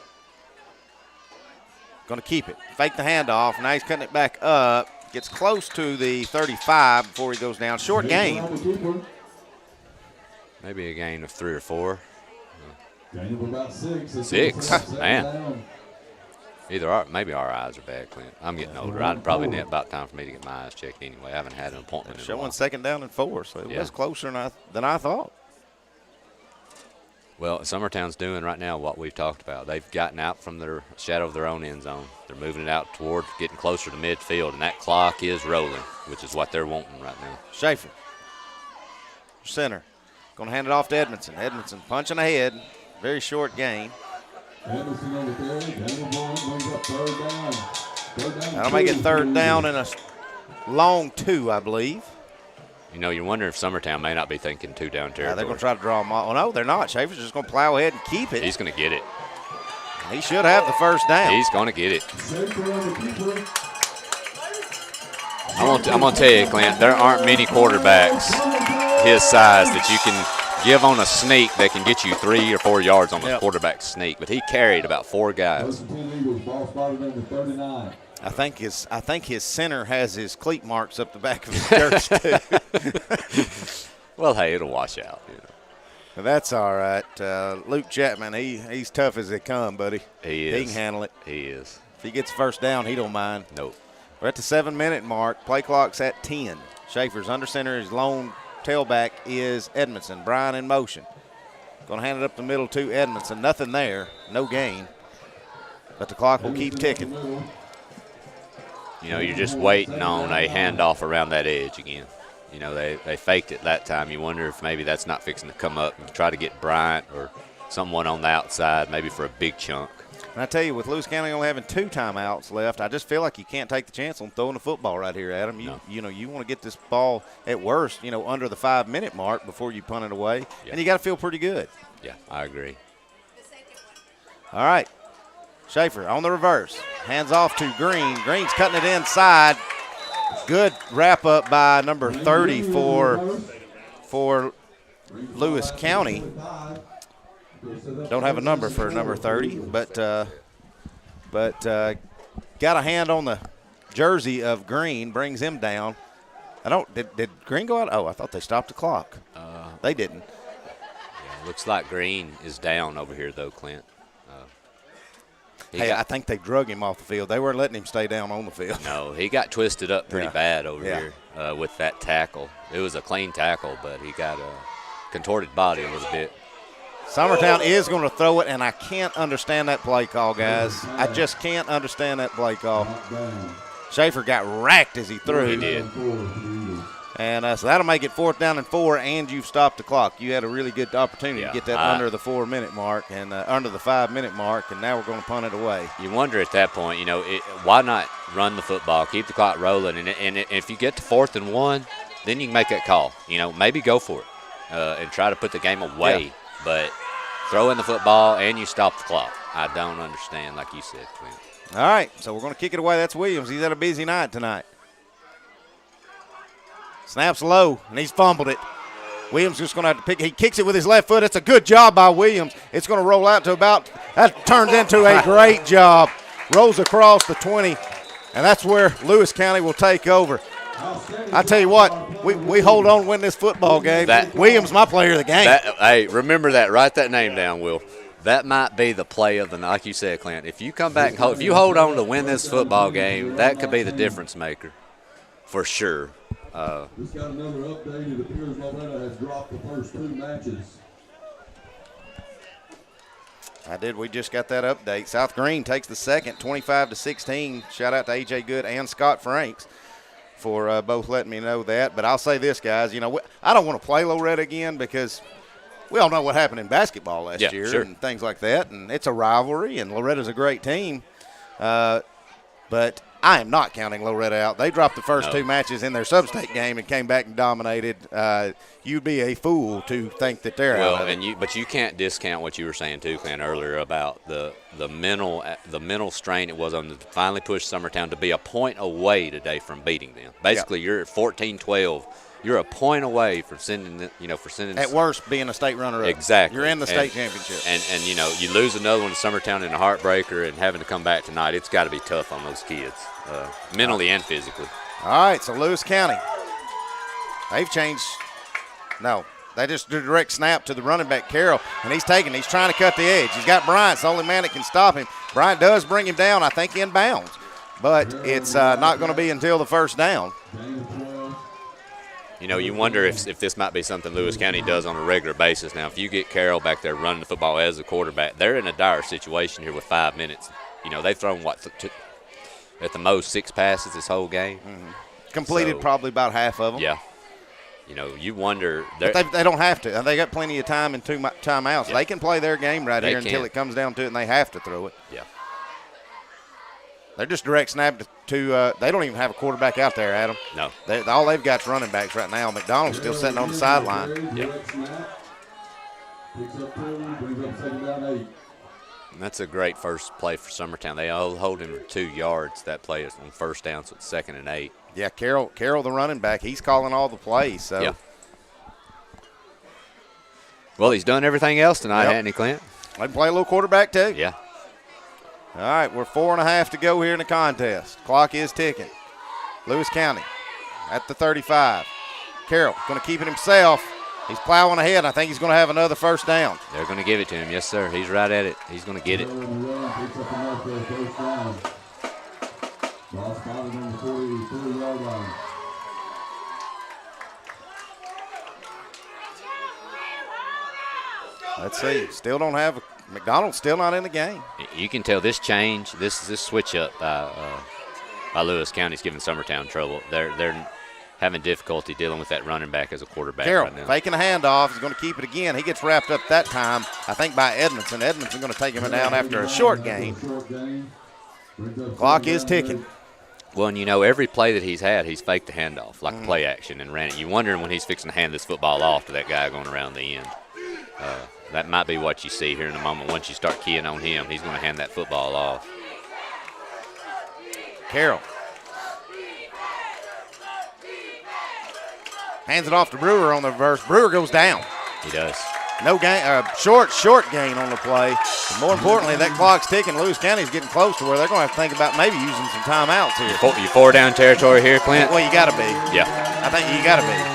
C: Going to keep it. Fake the handoff. Now he's cutting it back up. Gets close to the 35 before he goes down. Short gain.
D: Maybe a gain of 3 or 4.
A: Gain of about 6.
D: 6, man. Maybe our eyes are bad, Clint. I'm getting older. I'd probably about time for me to get my eyes checked anyway. I haven't had an appointment in a while.
C: Showing 2nd down and 4, so it was closer than I thought.
D: Well, Summertown's doing right now what we've talked about. They've gotten out from their shadow of their own end zone. They're moving it out toward getting closer to midfield, and that clock is rolling, which is what they're wanting right now.
C: Schaefer, center, going to hand it off to Edmondson. Edmondson punching ahead, very short gain.
A: Edmondson on the carry, down the ball, brings up 3rd down. 3rd down.
C: That'll make it 3rd down and a long 2, I believe.
D: You know, you're wondering if Summertown may not be thinking 2 down territory.
C: They're going to try to draw them off. Oh, no, they're not. Schaefer's just going to plow ahead and keep it.
D: He's going to get it.
C: He should have the first down.
D: He's going to get it. I'm going to tell you, Clint, there aren't many quarterbacks his size that you can give on a sneak that can get you 3 or 4 yards on a quarterback sneak. But he carried about 4 guys.
C: I think his center has his cleat marks up the back of his shirt too.
D: Well, hey, it'll wash out. You know.
C: Well, that's all right. Luke Chapman, he's tough as they come, buddy.
D: He is.
C: He can handle it.
D: He is.
C: If he gets first down, he don't mind.
D: Nope.
C: We're at the 7-minute mark. Play clock's at 10. Schaefer's under center. His lone tailback is Edmondson. Bryan in motion. Going to hand it up the middle to Edmondson. Nothing there. No gain. But the clock will keep ticking.
D: You know, you're just waiting on a handoff around that edge again. You know, they faked it that time. You wonder if maybe that's not fixing to come up and try to get Bryant or someone on the outside, maybe for a big chunk.
C: And I tell you, with Lewis County only having 2 timeouts left, I just feel like you can't take the chance on throwing the football right here, Adam. You know, you want to get this ball at worst, you know, under the 5-minute mark before you punt it away. Yeah. And you got to feel pretty good.
D: Yeah, I agree.
C: All right. Schaefer on the reverse. Hands off to Green. Green's cutting it inside. Good wrap up by number 30 for Lewis County. Don't have a number for number 30, but got a hand on the jersey of Green, brings him down. Did Green go out? Oh, I thought they stopped the clock. They didn't.
D: Yeah, looks like Green is down over here though, Clint.
C: I think they drug him off the field. They weren't letting him stay down on the field.
D: No, he got twisted up pretty bad over here with that tackle. It was a clean tackle, but he got a contorted body a little bit.
C: Summertown is going to throw it, and I can't understand that play call, guys. I just can't understand that play call. Schaefer got racked as he threw.
D: He did.
C: And so that'll make it 4th down and 4, and you've stopped the clock. You had a really good opportunity to get that under the 4-minute mark and under the 5-minute mark, and now we're going to punt it away.
D: You wonder at that point, why not run the football, keep the clock rolling, and if you get to 4th and 1, then you can make that call. Maybe go for it and try to put the game away. Yeah. But throw in the football and you stop the clock. I don't understand, like you said, Clint.
C: All right, so we're going to kick it away. That's Williams. He's had a busy night tonight. Snaps low, and he's fumbled it. Williams just going to have to pick. He kicks it with his left foot. It's a good job by Williams. It's going to roll out to about – that turns into a great job. Rolls across the 20, and that's where Lewis County will take over. I tell you what, we hold on to win this football game. Williams, my player of the game.
D: Hey, remember that. Write that name down, Will. That might be the play of the night, like you said, Clint. If you come back and if you hold on to win this football game, that could be the difference maker for sure.
A: Just got another update. It appears Loretta has dropped the first 2 matches.
C: We just got that update. South Green takes the second, 25-16. Shout out to A.J. Good and Scott Franks for both letting me know that. But I'll say this, guys. I don't want to play Loretta again because we all know what happened in basketball last year and things like that. And it's a rivalry, and Loretta's a great team. But I am not counting Loretta out. They dropped the first 2 matches in their sub-state game and came back and dominated. You'd be a fool to think that they're out of it.
D: But you can't discount what you were saying too, Clint, earlier about the mental strain it was on to finally push Summertown to be a point away today from beating them. Basically, you're at 14-12. You're a point away from sending
C: at worst being a state runner-up.
D: Exactly.
C: You're in the state championship.
D: And you lose another one to Summertown in a heartbreaker and having to come back tonight. It's got to be tough on those kids, mentally and physically.
C: All right, so Lewis County, they've changed. No, they just do a direct snap to the running back, Carroll, and he's trying to cut the edge. He's got Bryant, the only man that can stop him. Bryant does bring him down, I think, in bounds, but it's not going to be until the first down.
D: You wonder if this might be something Lewis County does on a regular basis. Now, if you get Carroll back there running the football as a quarterback, they're in a dire situation here with 5 minutes. They've thrown, at the most 6 passes this whole game.
C: Mm-hmm. Completed probably about half of them.
D: Yeah. You wonder.
C: But they don't have to. They got plenty of time and 2 timeouts. Yeah. They can play their game right here until it comes down to it, and they have to throw it.
D: Yeah.
C: They're just direct snap to they don't even have a quarterback out there, Adam.
D: No.
C: All they've got is running backs right now. McDonald's still sitting on the sideline.
D: Yeah. And that's a great first play for Summertown. They all hold him to 2 yards. That play is on first down, so it's 2nd and 8.
C: Yeah, Carroll, the running back, he's calling all the plays. So.
D: Yeah. Well, he's done everything else tonight, hasn't he, Clint?
C: They can play a little quarterback, too.
D: Yeah.
C: All right, we're 4.5 to go here in the contest. Clock is ticking. Lewis County at the 35. Carroll going to keep it himself. He's plowing ahead. I think he's going to have another first down.
D: They're going to give it to him. Yes, sir. He's right at it. He's going to get it.
C: Let's see. Still don't have McDonald's still not in the game.
D: You can tell this change, this switch up by Lewis County's giving Summertown trouble. They're having difficulty dealing with that running back as a quarterback
C: Carroll,
D: right now.
C: Faking a handoff. He's going to keep it again. He gets wrapped up that time, I think, by Edmondson. Edmondson going to take him down after a short gain. Clock is ticking.
D: Well, and every play that he's had, he's faked the handoff, like play action, and ran it. You're wondering when he's fixing to hand this football off to that guy going around the end. That might be what you see here in a moment. Once you start keying on him, he's going to hand that football off.
C: Carroll. Hands it off to Brewer on the reverse. Brewer goes down.
D: He does.
C: No gain, short gain on the play. And more importantly, that clock's ticking. Lewis County's getting close to where they're going to have to think about maybe using some timeouts here.
D: You 4 down territory here, Clint?
C: Well, you got to be.
D: Yeah.
C: I think you got to be.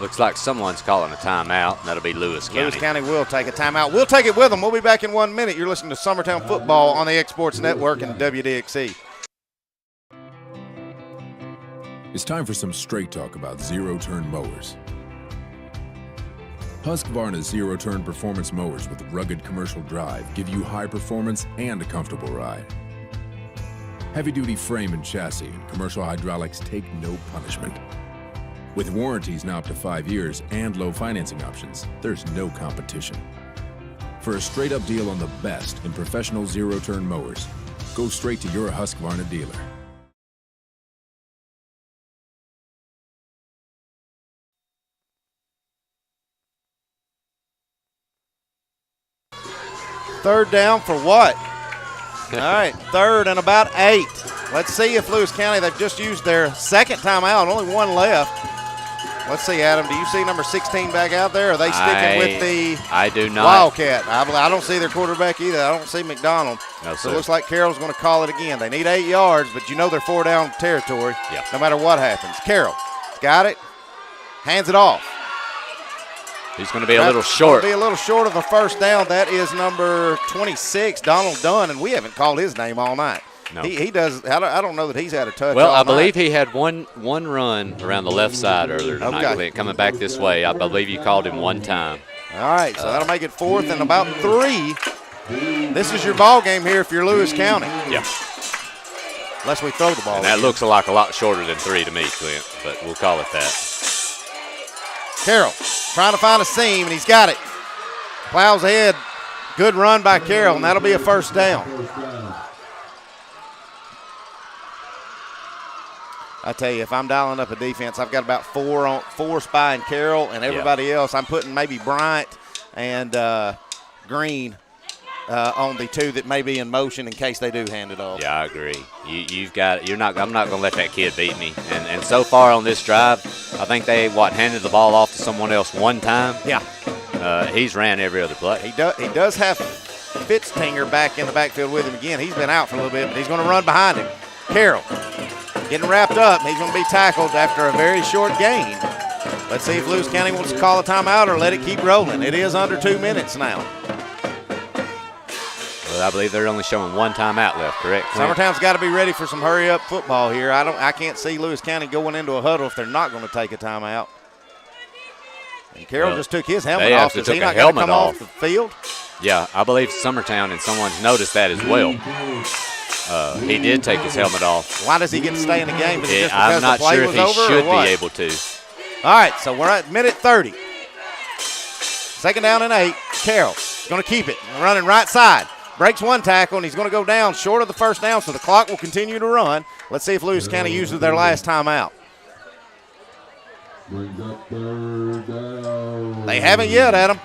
D: Looks like someone's calling a timeout, and that'll be Lewis County.
C: Lewis County will take a timeout. We'll take it with them. We'll be back in 1 minute. You're listening to Summertown Football on the Exports Network and WDXC.
O: It's time for some straight talk about zero-turn mowers. Husqvarna's zero-turn performance mowers with rugged commercial drive give you high performance and a comfortable ride. Heavy-duty frame and chassis and commercial hydraulics take no punishment. With warranties now up to 5 years and low financing options, there's no competition. For a straight-up deal on the best in professional zero-turn mowers, go straight to your Husqvarna dealer.
C: Third down for what? All right, third and about 8. Let's see if Lewis County, they've just used their second timeout, only one left. Let's see, Adam, do you see number 16 back out there? Or are they sticking with the
D: I do not.
C: Wildcat? I don't see their quarterback either. I don't see McDonald.
D: No,
C: so
D: sir.
C: it looks like Carroll's going to call it again. They need 8 yards, but you know they're 4 down territory no matter what happens. Carroll got it, hands it off.
D: He's going to be a little short.
C: Be a little short of the first down. That is number 26, Donald Dunn, and we haven't called his name all night.
D: No.
C: He does. I don't know that he's had a touch.
D: Well,
C: all
D: I believe
C: night.
D: he had one run around the left side earlier tonight.
C: Okay.
D: Coming back this way, I believe you called him one time.
C: All right, so that'll make it 4th and about 3. This is your ball game here if you're Lewis County.
D: Yeah.
C: Unless we throw the ball.
D: And that looks like a lot shorter than 3 to me, Clint, but we'll call it that.
C: Carroll trying to find a seam, and he's got it. Plows ahead. Good run by Carroll, and that'll be a first down. I tell you, if I'm dialing up a defense, I've got about 4 spy and Carroll, and everybody else, I'm putting maybe Bryant and Green on the 2 that may be in motion in case they do hand it off.
D: Yeah, I agree. I'm not going to let that kid beat me. And so far on this drive, I think they handed the ball off to someone else one time.
C: Yeah.
D: He's ran every other play.
C: He does have Fitztinger back in the backfield with him again. He's been out for a little bit, but he's going to run behind him. Carroll getting wrapped up. He's going to be tackled after a very short gain. Let's see if Lewis County wants to call a timeout or let it keep rolling. It is under 2 minutes now.
D: Well, I believe they're only showing one timeout left, correct?
C: Summertown's got to be ready for some hurry-up football here. I can't see Lewis County going into a huddle if they're not going to take a timeout. And Carroll just took his helmet off. Does he not got to come off the field?
D: Yeah, I believe Summertown and someone's noticed that as well. He did take his helmet off.
C: Why does he get to stay in the game?
D: I'm not sure if he should be able to.
C: All right, so we're at minute 30. Second down and 8. Carroll going to keep it. Running right side. Breaks one tackle, and he's going to go down short of the first down, so the clock will continue to run. Let's see if Lewis County uses their last timeout. They haven't yet, Adam.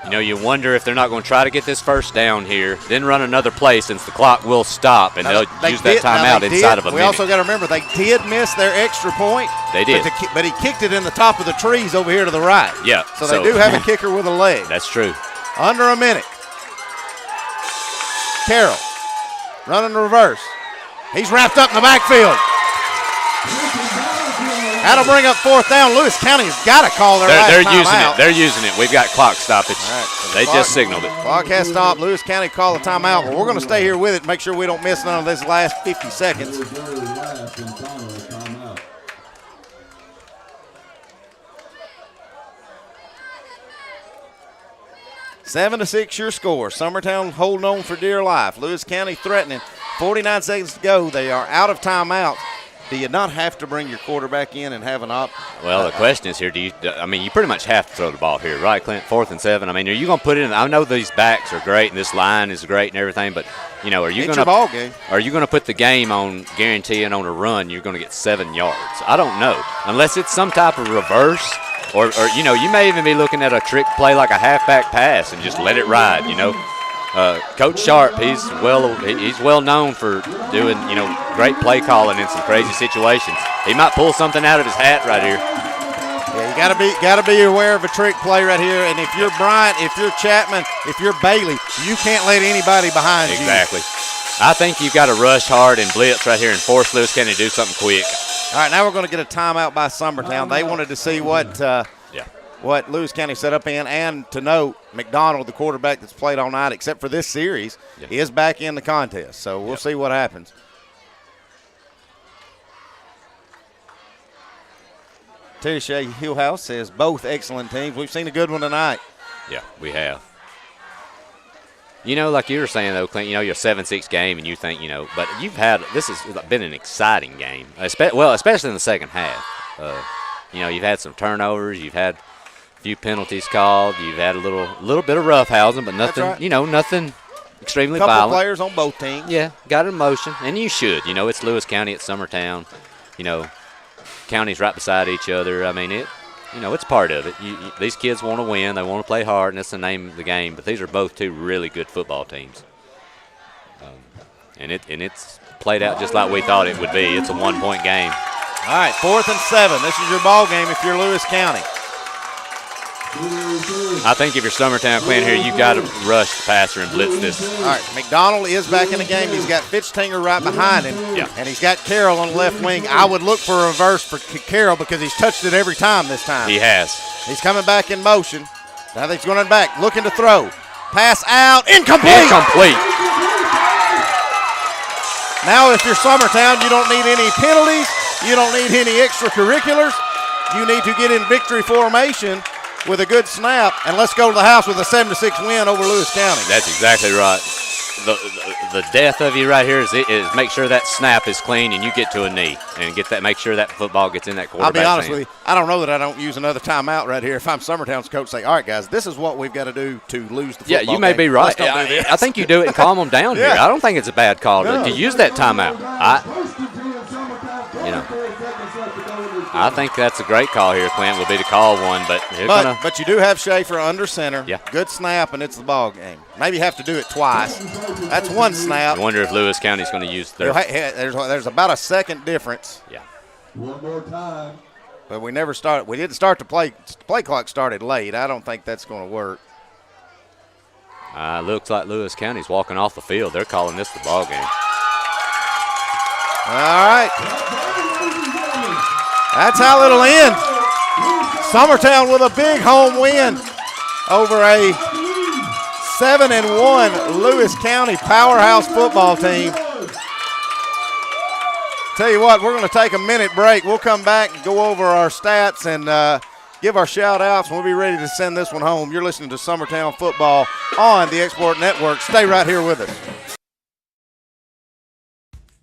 D: You know, you wonder if they're not going to try to get this first down here, then run another play since the clock will stop, and they'll use that timeout inside of a minute.
C: We also got to remember they did miss their extra point.
D: They did.
C: But he kicked it in the top of the trees over here to the right.
D: Yeah.
C: So they do have a kicker with a leg.
D: That's true.
C: Under a minute. Carroll running reverse. He's wrapped up in the backfield. That'll bring up 4th down. Lewis County's got to call their last timeout.
D: They're using it. We've got clock stoppage.
C: Right, so
D: they just signaled it.
C: Clock has stopped. Lewis County called a timeout. But we're going to stay here with it, make sure we don't miss none of this last 50 seconds. 7-6 your score. Summertown holding on for dear life. Lewis County threatening. 49 seconds to go. They are out of timeout. Do you not have to bring your quarterback in and have an op?
D: Well, the question is here, you pretty much have to throw the ball here, right, Clint? 4th and 7. I mean, are you going to put it in? I know these backs are great and this line is great and everything, but, you know, are you going to put the game on guaranteeing on a run you're going to get 7 yards? I don't know. Unless it's some type of reverse or you know, you may even be looking at a trick play like a halfback pass and just let it ride, you know. Coach Sharp, he's well known for doing, you know, great play calling in some crazy situations. He might pull something out of his hat right here.
C: Yeah, you gotta be aware of a trick play right here. And if you're Bryant, if you're Chapman, if you're Bailey, you can't let anybody behind you.
D: Exactly. I think you've got to rush hard and blitz right here and force Lewis County to do something quick.
C: All right, now we're going to get a timeout by Summertown. They wanted to see what Lewis County set up in, and to note, McDonald, the quarterback that's played all night except for this series, is back in the contest. So we'll see what happens. Terry Shea Hillhouse says both excellent teams. We've seen a good one tonight.
D: Yeah, we have. You know, like you were saying, though, Clint, you know, you're a 7-6 game, and you think, you know, but this has been an exciting game, especially in the second half. You know, you've had some turnovers, you've had a few penalties called, you've had a little bit of roughhousing, but nothing,
C: right.
D: you know, nothing extremely
C: Couple
D: violent.
C: players on both teams.
D: Yeah, got in motion, and you should. You know, it's Lewis County, it's Summertown. You know, counties right beside each other. I mean, you know, it's part of it. These kids want to win. They want to play hard, and that's the name of the game. But these are both two really good football teams. And it's played out just like we thought it would be. It's a 1-point game.
C: All right, 4th and 7. This is your ball game if you're Lewis County.
D: I think if you're Summertown playing here, you got to rush the passer and blitz this.
C: All right, McDonald is back in the game. He's got Fitztinger right behind him, and he's got Carroll on the left wing. I would look for a reverse for Carroll because he's touched it every time this time.
D: He has.
C: He's coming back in motion. Now he's going back, looking to throw. Pass out, incomplete.
D: Incomplete.
C: Now if you're Summertown, you don't need any penalties. You don't need any extracurriculars. You need to get in victory formation with a good snap, and let's go to the house with a 7-6 win over Lewis County.
D: That's exactly right. The death of you right here is make sure that snap is clean and you get to a knee and make sure that football gets in that quarterback's
C: I'll be honest
D: hand.
C: with you, I don't know that I don't use another timeout right here. If I'm Summertown's coach, say, all right, guys, this is what we've got to do to lose the football
D: Yeah, you may
C: game.
D: be right.
C: Let's don't do this.
D: I think you do it and calm them down here. I don't think it's a bad call to use that timeout. I think that's a great call here, Clint, would be to call one. But
C: you do have Schaefer under center.
D: Yeah.
C: Good snap, and it's the ball game. Maybe have to do it twice. That's one snap.
D: I wonder if Lewis County's going to use
C: There's about a second difference.
D: Yeah.
A: One more time.
C: But we never started. We didn't start the play. Play clock started late. I don't think that's going to work.
D: Looks like Lewis County's walking off the field. They're calling this the ball game.
C: All right. That's how it'll end. Summertown with a big home win over a 7-1 Lewis County powerhouse football team. Tell you what, we're going to take a minute break. We'll come back and go over our stats and give our shout-outs, and we'll be ready to send this one home. You're listening to Summertown Football on the Export Network. Stay right here with us.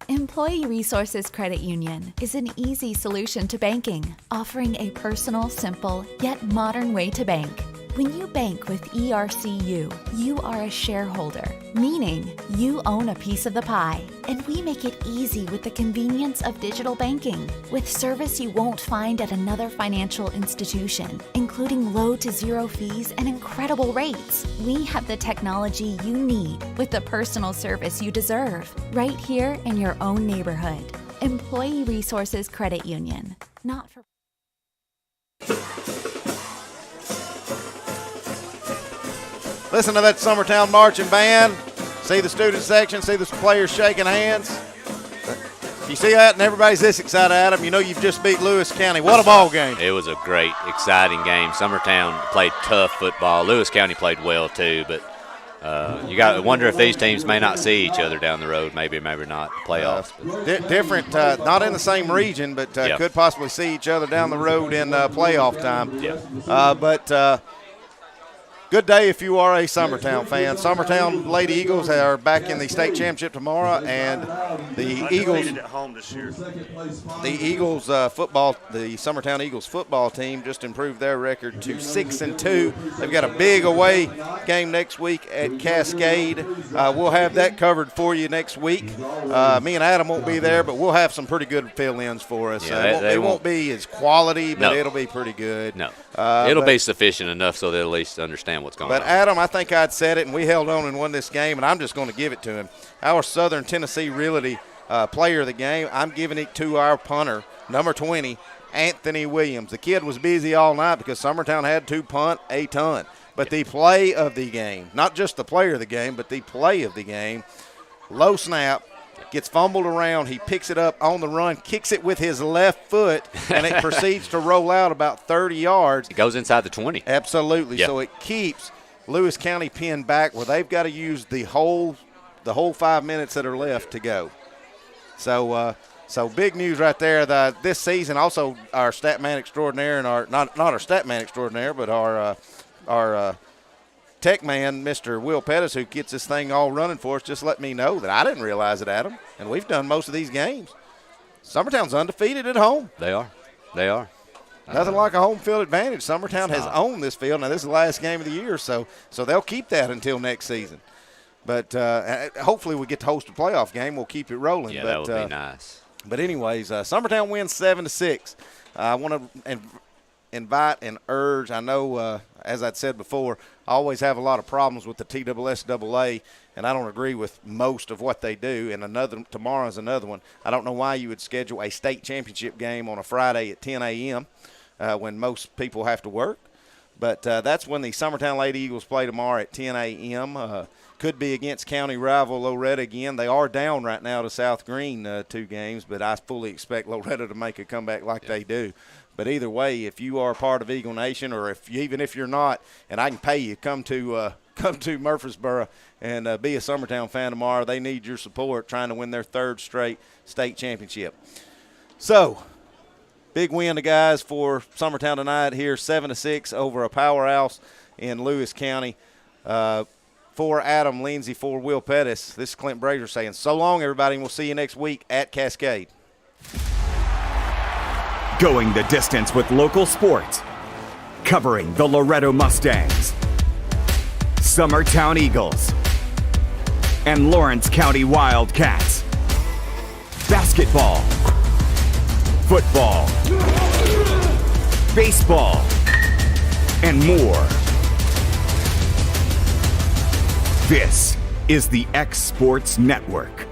Q: Employee Resources Credit Union is an easy solution to banking, offering a personal, simple, yet modern way to bank. When you bank with ERCU, you are a shareholder, meaning you own a piece of the pie, and we make it easy with the convenience of digital banking, with service you won't find at another financial institution, including low to zero fees and incredible rates. We have the technology you need with the personal service you deserve, right here in your own neighborhood. Employee Resources Credit Union, not for...
C: Listen to that Summertown marching band. See the student section, see the players shaking hands. You see that and everybody's this excited, Adam. You know you've just beat Lewis County. What a ball game.
D: It was a great, exciting game. Summertown played tough football. Lewis County played well too, but you got to wonder if these teams may not see each other down the road, maybe not playoffs.
C: Different, not in the same region, but could possibly see each other down the road in playoff time.
D: Yeah.
C: Good day if you are a Summertown fan. Summertown Lady Eagles are back in the state championship tomorrow, and the Eagles
P: at home this year.
C: The Summertown Eagles football team just improved their record to 6-2. They've got a big away game next week at Cascade. We'll have that covered for you next week. Me and Adam won't be there, but we'll have some pretty good fill-ins for us. It won't be as quality, but it'll be pretty good.
D: No, it'll be sufficient enough so they'll at least understand what's going on.
C: But Adam, I think I'd said it, and we held on and won this game, and I'm just going to give it to him. Our Southern Tennessee Realty player of the game, I'm giving it to our punter, number 20, Anthony Williams. The kid was busy all night because Summertown had to punt a ton. But the play of the game, not just the player of the game, but the play of the game, low snap, gets fumbled around, he picks it up on the run, kicks it with his left foot, and it proceeds to roll out about 30 yards.
D: It goes inside the 20.
C: Absolutely. Yep. So it keeps Lewis County pinned back where they've got to use the whole 5 minutes that are left to go. So big news right there. This season, also our stat man extraordinaire and our not our stat man extraordinaire, but our tech man, Mr. Will Pettis, who gets this thing all running for us, just let me know that I didn't realize it, Adam, and we've done most of these games. Summertown's undefeated at home.
D: They are.
C: Nothing like a home field advantage. Summertown has owned this field. Now, this is the last game of the year, so they'll keep that until next season. But hopefully we get to host a playoff game. We'll keep it rolling.
D: Yeah, that would be nice.
C: But anyways, Summertown wins 7-6. I want to invite and urge. I know, as I'd said before, I always have a lot of problems with the TSSAA, and I don't agree with most of what they do. And tomorrow's another one. I don't know why you would schedule a state championship game on a Friday at 10 a.m. When most people have to work. But that's when the Summertown Lady Eagles play tomorrow at 10 a.m. Could be against county rival Loretta again. They are down right now to South Green 2 games, but I fully expect Loretta to make a comeback like they do. But either way, if you are part of Eagle Nation, or even if you're not, and I can pay you, come to Murfreesboro and be a Summertown fan tomorrow. They need your support trying to win their 3rd straight state championship. So, big win, the guys, for Summertown tonight here, 7-6 over a powerhouse in Lewis County. For Adam Lindsay, for Will Pettis, this is Clint Brazier saying so long, everybody, and we'll see you next week at Cascade.
P: Going the distance with local sports. Covering the Loretto Mustangs, Summertown Eagles, and Lawrence County Wildcats. Basketball, football, baseball, and more. This is the X Sports Network.